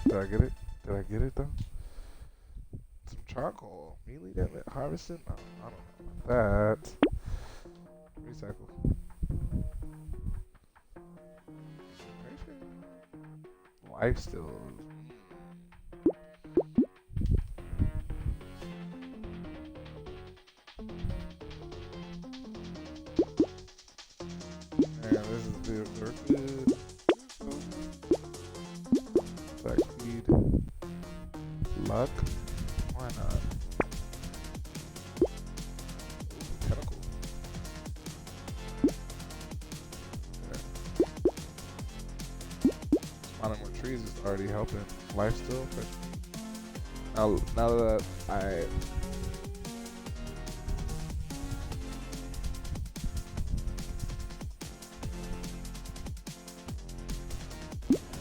Did I get it? Did I get it though? Some charcoal. Melee damage harvesting? No, I don't know about that. Recycle. Life steals. Man, this is good. They're good. Black speed. Luck. Why not? Tentacle. Yeah. Spawning more trees is already helping. Life still. Now that I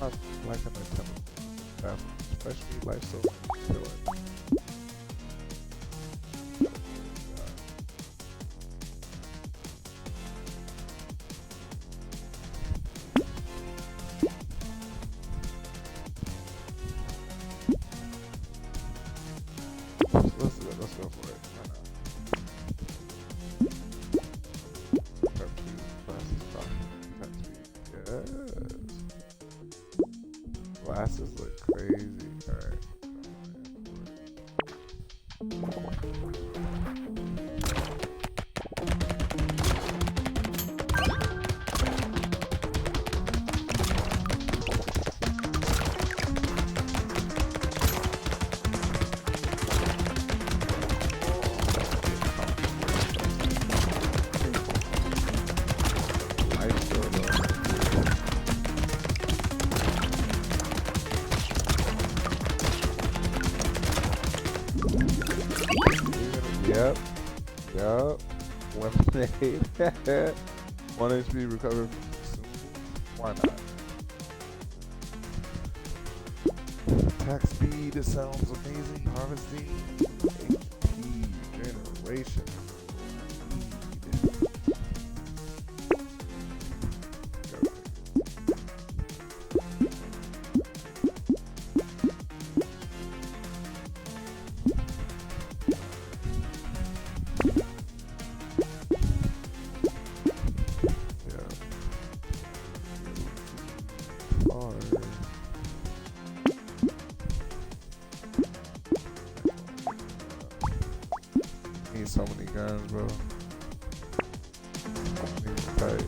not liking the temple, especially life still. Let's go for it. Yes. Glasses look crazy. Alright. Yep. Lemonade. 1 HP recovered from consumable. Why not? Attack speed, it sounds amazing. Harvesting. HP, regeneration. Need so many guns, bro. Tight.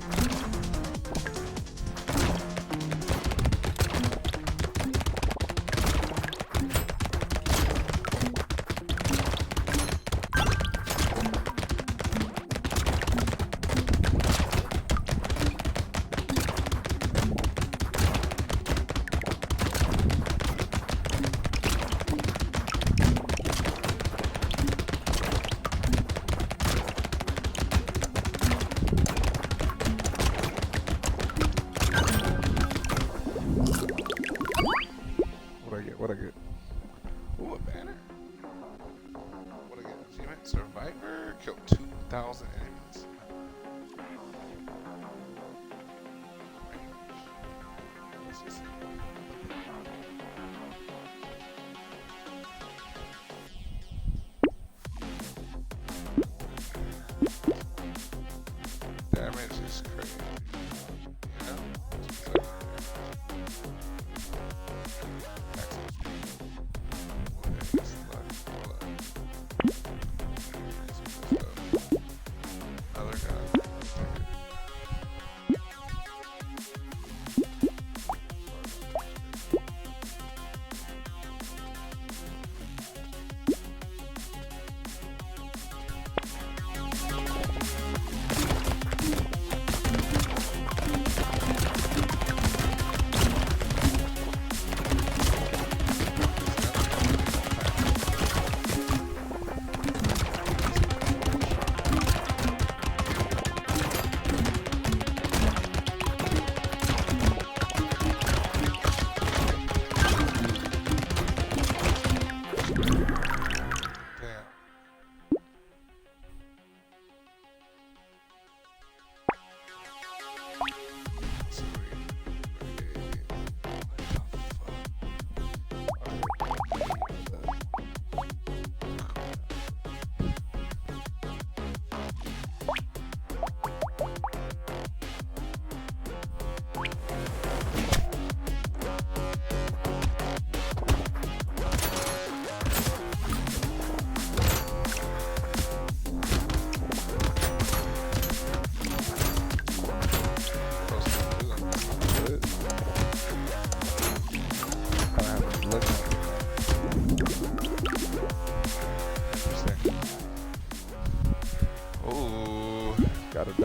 What I get? Ooh, a banner. What I get? Achievement Survivor. Killed 2,000 enemies. Let's just see. Damage is crazy. Yeah.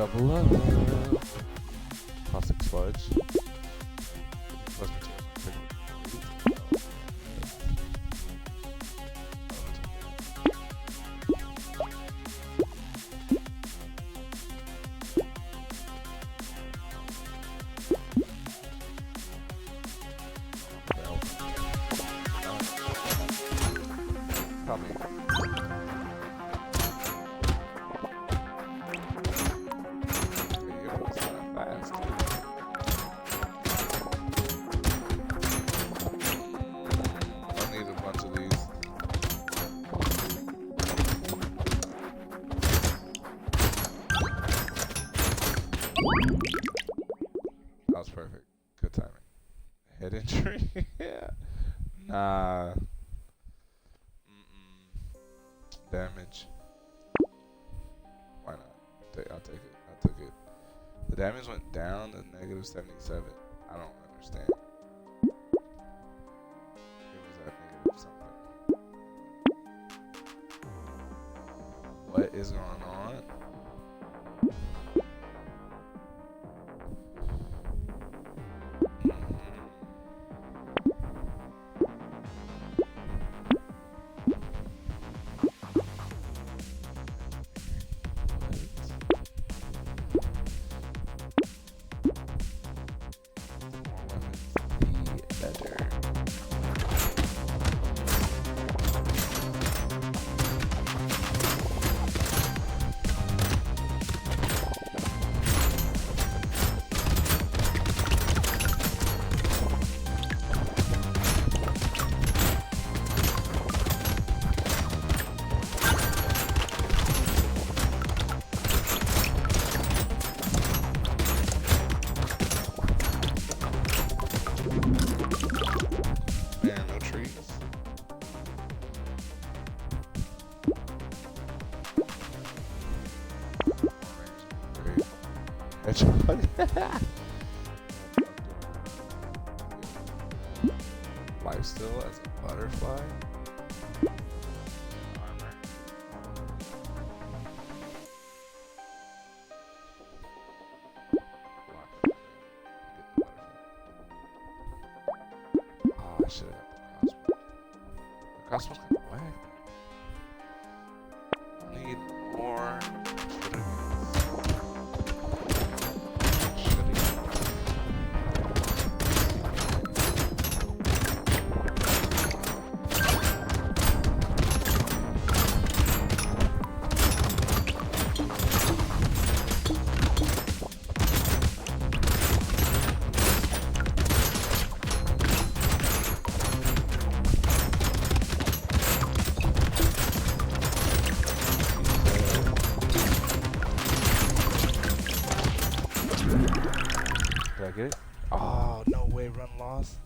double up. Caustic sludge. Plus that was perfect. Good timing. Head injury? Yeah. Nah. Damage. Why not? I'll take it. I took it. The damage went down to -77. I don't understand. It was at negative something. What is going on? Life still as a butterfly. Oh, I should have got the crossbow. The crossbow's kind of whack. I need more. Did I get it? Oh, no way, run lost.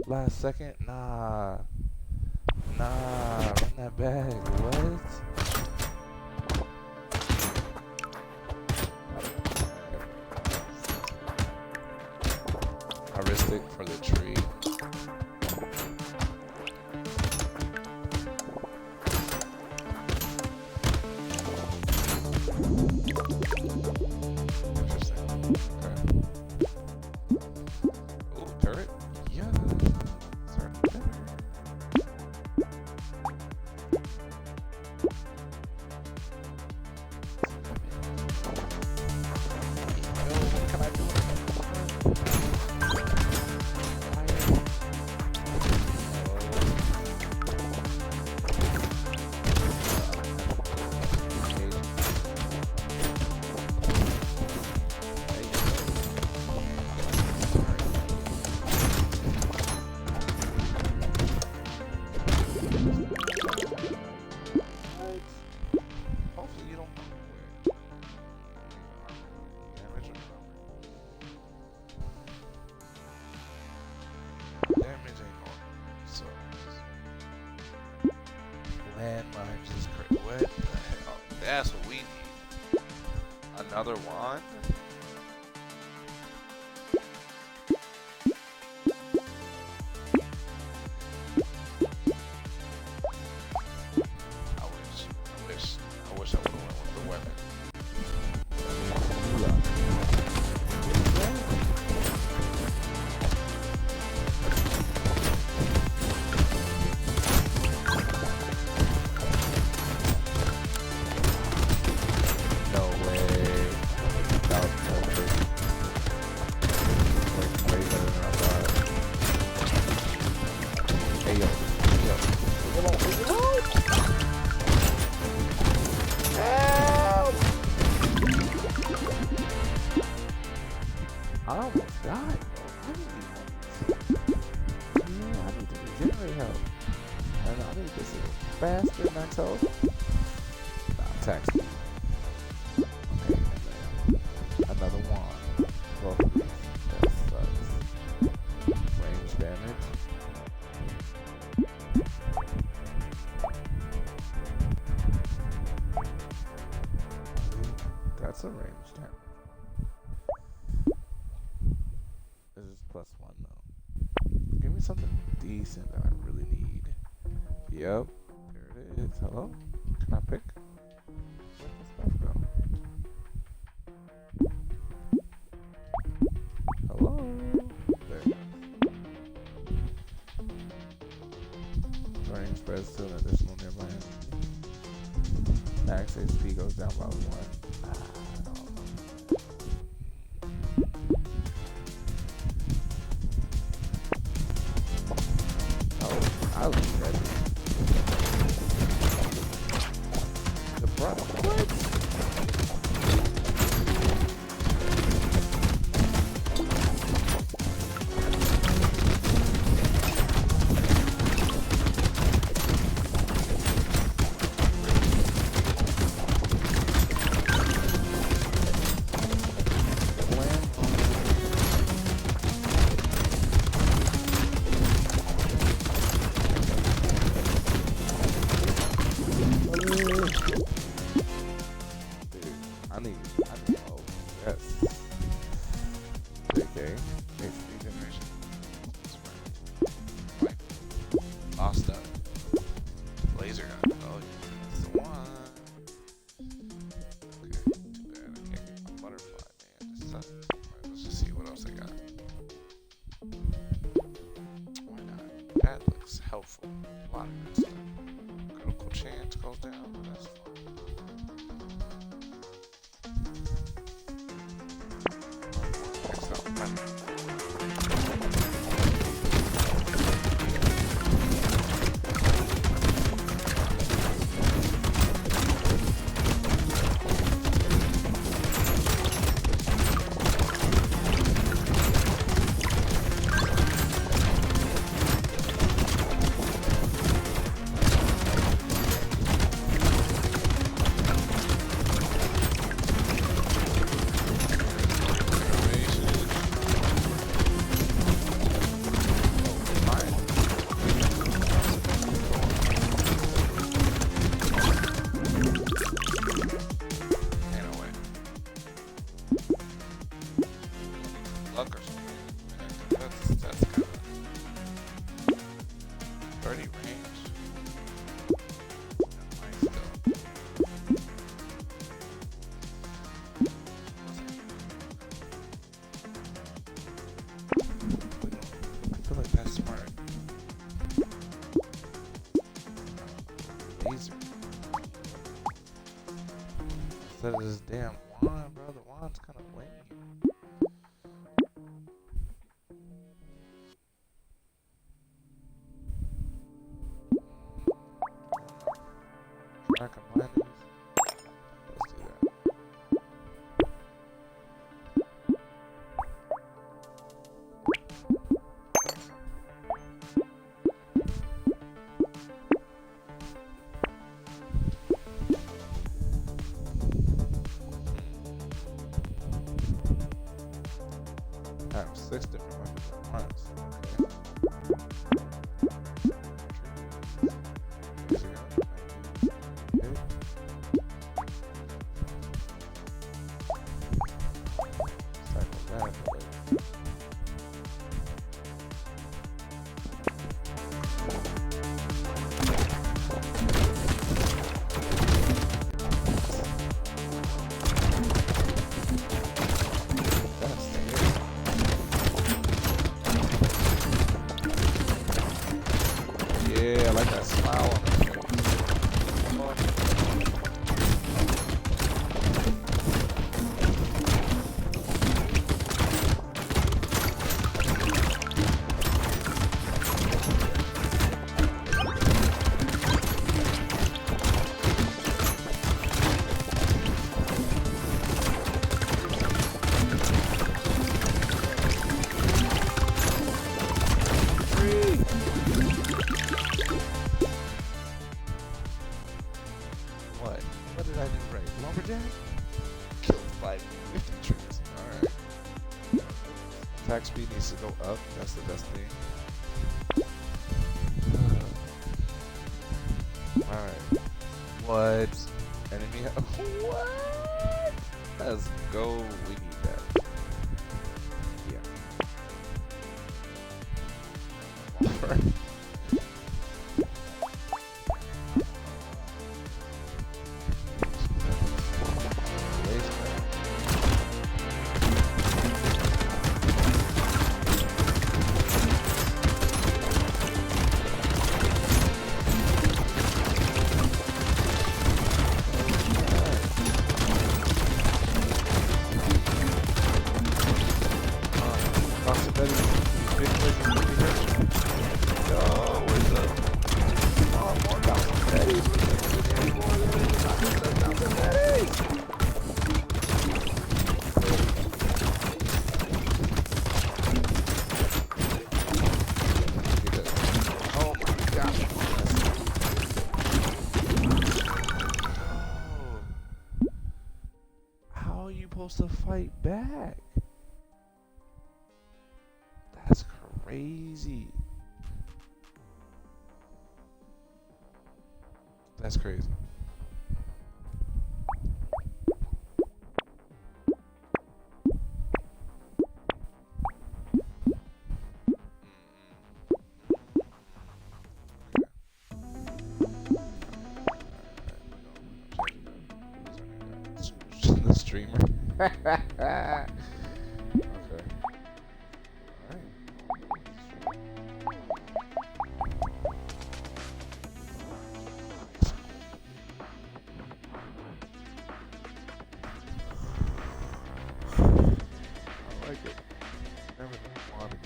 Last second? Nah. Run that back. What? I risked it for the tree. Landmines is great. What the hell? That's what we need. Another wand? I wish I would have went with the weapon. help. And I think this is faster max health. Nah, tax. Okay, and then another wand. Both of these. That sucks. Range damage. That's a range damage. This is +1 though. Give me something decent that I really need. Yep, there it is. Hello? Can I pick? Where'd the stuff go? Hello? There it goes. Range spreads to an additional nearby enemy. Max HP goes down by 1. I was ready. The brother, what? Helpful. A lot of good stuff. Critical chance goes down. That's instead of this damn wand, bro. The wand's kind of lame. Can I combine these? Let's do that. I have 6 different weapons at once. Yeah, I like that smile on his face. attack speed needs to go up. That's the best thing. Alright. What? Enemy. What? Let's go. We need that. Yeah. How are you supposed to fight back? That's crazy. That's crazy. The streamer. Okay. I like it. Never been on again.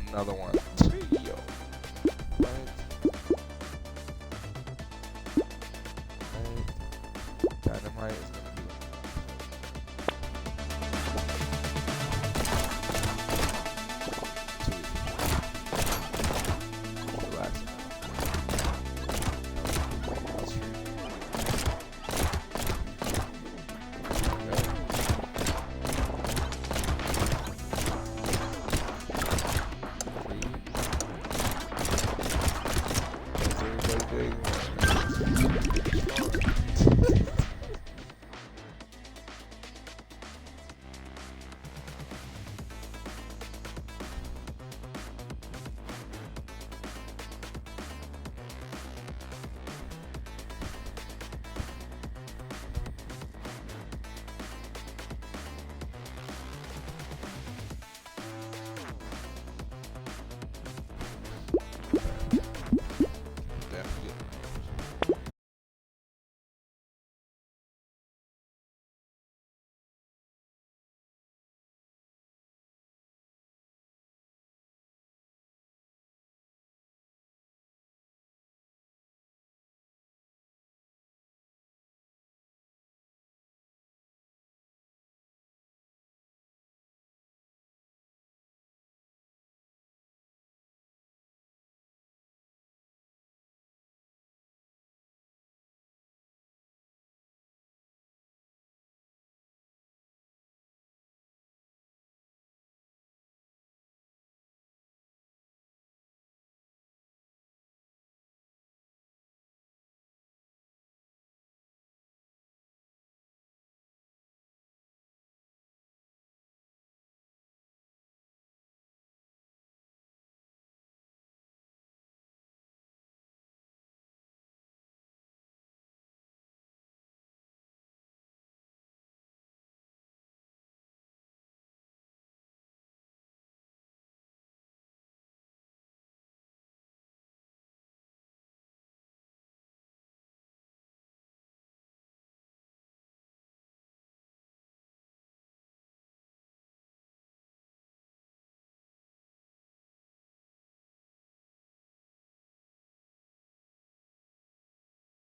Another one.